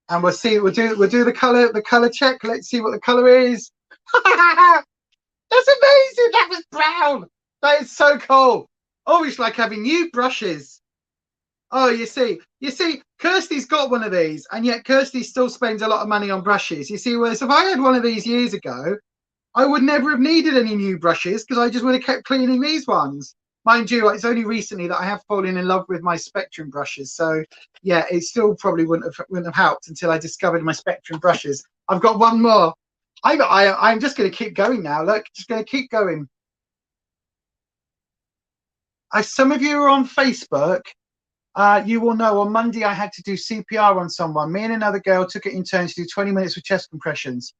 Speaker 1: And we'll see, we'll do the colour check. Let's see what the colour is. That's amazing. That was brown. That is so cool. Oh, it's like having new brushes. Oh, you see, Kirsty's got one of these, and yet Kirsty still spends a lot of money on brushes. You see, whereas if I had one of these years ago, I would never have needed any new brushes because I just would have kept cleaning these ones. Mind you, it's only recently that I have fallen in love with my Spectrum brushes. So yeah, it still probably wouldn't have helped until I discovered my Spectrum brushes. I've got one more. I'm just going to keep going now. Look, just going to keep going. Some of you are on Facebook. You will know on Monday I had to do CPR on someone. Me and another girl took it in turns to do 20 minutes with chest compressions.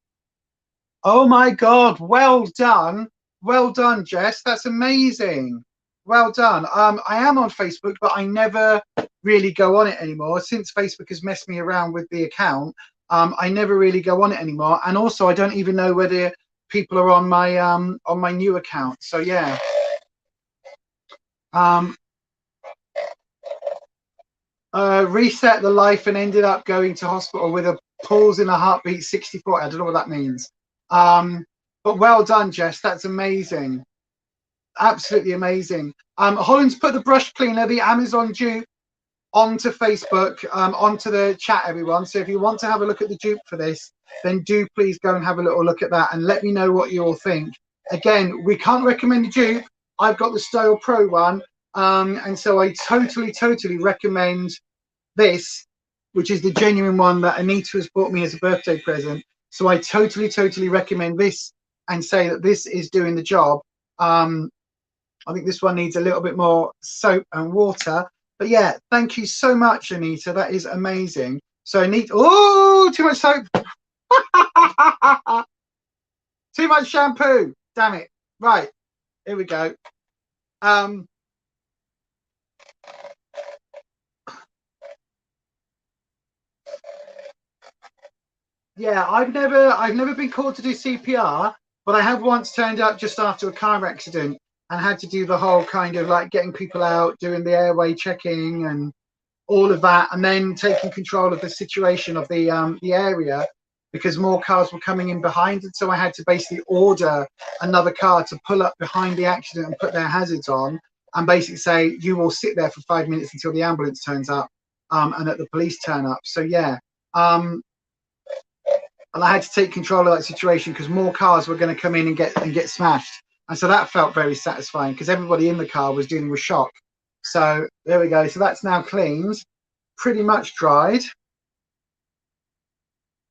Speaker 1: Oh my God, well done. Well done, Jess. That's amazing. Well done. I am on Facebook, but I never really go on it anymore. Since Facebook has messed me around with the account, I never really go on it anymore. And also, I don't even know whether people are on my new account. So yeah. Reset the life and ended up going to hospital with a pulse in a heartbeat 64. I don't know what that means. But well done, Jess. That's amazing. Absolutely amazing. Holland's put the brush cleaner, the Amazon dupe, onto Facebook, onto the chat, everyone. So if you want to have a look at the dupe for this, then do please go and have a little look at that and let me know what you all think. Again, we can't recommend the dupe. I've got the Style Pro one. And so I totally recommend this, which is the genuine one that Anita has bought me as a birthday present. So I totally recommend this and say that this is doing the job. I think this one needs a little bit more soap and water. But yeah, thank you so much, Anita. That is amazing. So Anita, oh, too much soap. Too much shampoo. Damn it. Right, here we go. Yeah, I've never been called to do CPR, but I have once turned up just after a car accident and had to do the whole kind of like getting people out, doing the airway checking and all of that, and then taking control of the situation of the area because more cars were coming in behind, and so I had to basically order another car to pull up behind the accident and put their hazards on and basically say, you will sit there for 5 minutes until the ambulance turns up and that the police turn up. So yeah. And I had to take control of that situation because more cars were going to come in and get smashed. And so that felt very satisfying because everybody in the car was dealing with shock. So there we go. So that's now cleaned, pretty much dried.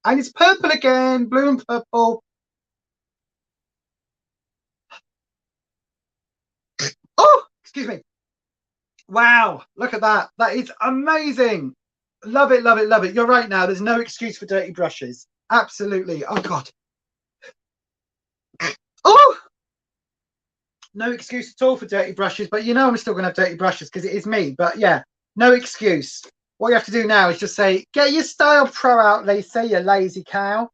Speaker 1: And it's purple again, blue and purple. excuse me. Wow, look at that. That is amazing. Love it, love it, love it. You're right now. There's no excuse for dirty brushes. Absolutely. Oh, God. Oh! No excuse at all for dirty brushes, but you know I'm still going to have dirty brushes because it is me. But yeah, no excuse. What you have to do now is just say, get your Style Pro out, Lisa, you lazy cow.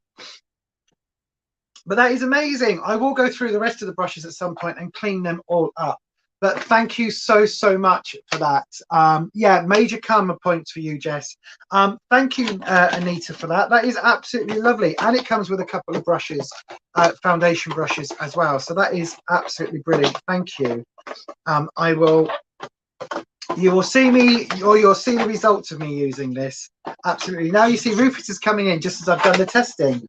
Speaker 1: But that is amazing. I will go through the rest of the brushes at some point and clean them all up. But thank you so, so much for that. Yeah, major karma points for you, Jess. Thank you, Anita, for that. That is absolutely lovely. And it comes with a couple of brushes, foundation brushes as well. So that is absolutely brilliant. Thank you. You will see me, or you'll see the results of me using this. Absolutely. Now you see Rufus is coming in just as I've done the testing.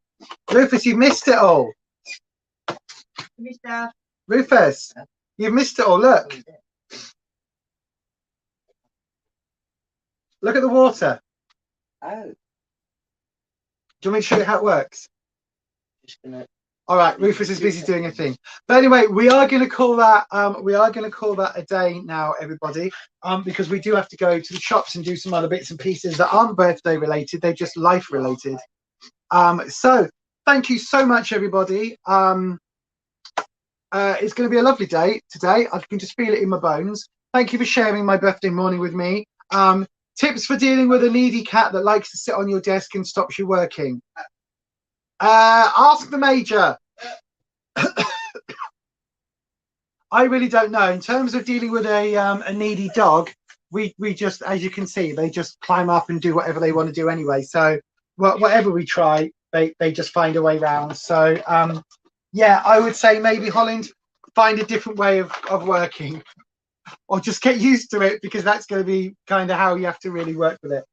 Speaker 1: Rufus, you've missed it all. Rufus, you've missed it all. Look. Look at the water.
Speaker 2: Oh.
Speaker 1: Do you want me to show you how it works?
Speaker 2: Just gonna...
Speaker 1: All right, Rufus is busy doing a thing. But anyway, we are going to call that a day now, everybody, because we do have to go to the shops and do some other bits and pieces that aren't birthday related. They're just life related. So thank you so much, everybody. It's going to be a lovely day today. I can just feel it in my bones. Thank you for sharing my birthday morning with me. Tips for dealing with a needy cat that likes to sit on your desk and stops you working. Ask the Major. I really don't know. In terms of dealing with a needy dog, we just, as you can see, they just climb up and do whatever they want to do anyway. So whatever we try, they just find a way round. So yeah, I would say maybe Holland, find a different way of working, or just get used to it, because that's going to be kind of how you have to really work with it.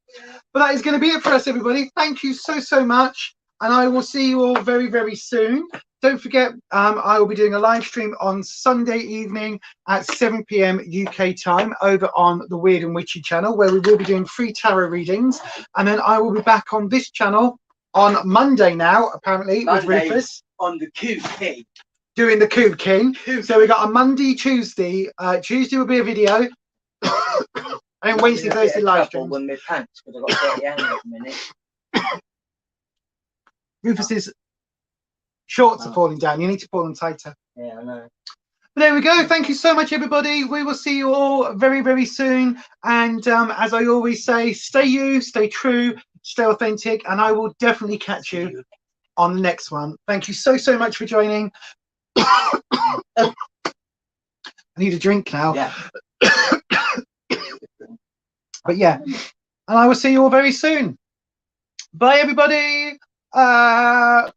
Speaker 1: But that is going to be it for us, everybody. Thank you so, so much. And I will see you all very, very soon. Don't forget, I will be doing a live stream on Sunday evening at 7 p.m. UK time over on the Weird and Witchy channel, where we will be doing free tarot readings. And then I will be back on this channel on Monday now, apparently, Monday, with Rufus.
Speaker 2: On the Coop King.
Speaker 1: Doing the Coop King. So we got a Monday, Tuesday. Tuesday will be a video. And Wednesday, Thursday live stream.
Speaker 2: When my pants, because I've got 30 hands at the minute.
Speaker 1: Rufus's shorts are falling down. You need to pull them tighter.
Speaker 2: Yeah, I know.
Speaker 1: But there we go. Thank you so much, everybody. We will see you all very, very soon. And as I always say, stay you, stay true, stay authentic, and I will definitely catch you on the next one. Thank you so, so much for joining. I need a drink now.
Speaker 2: Yeah.
Speaker 1: But yeah, and I will see you all very soon. Bye, everybody. Bye.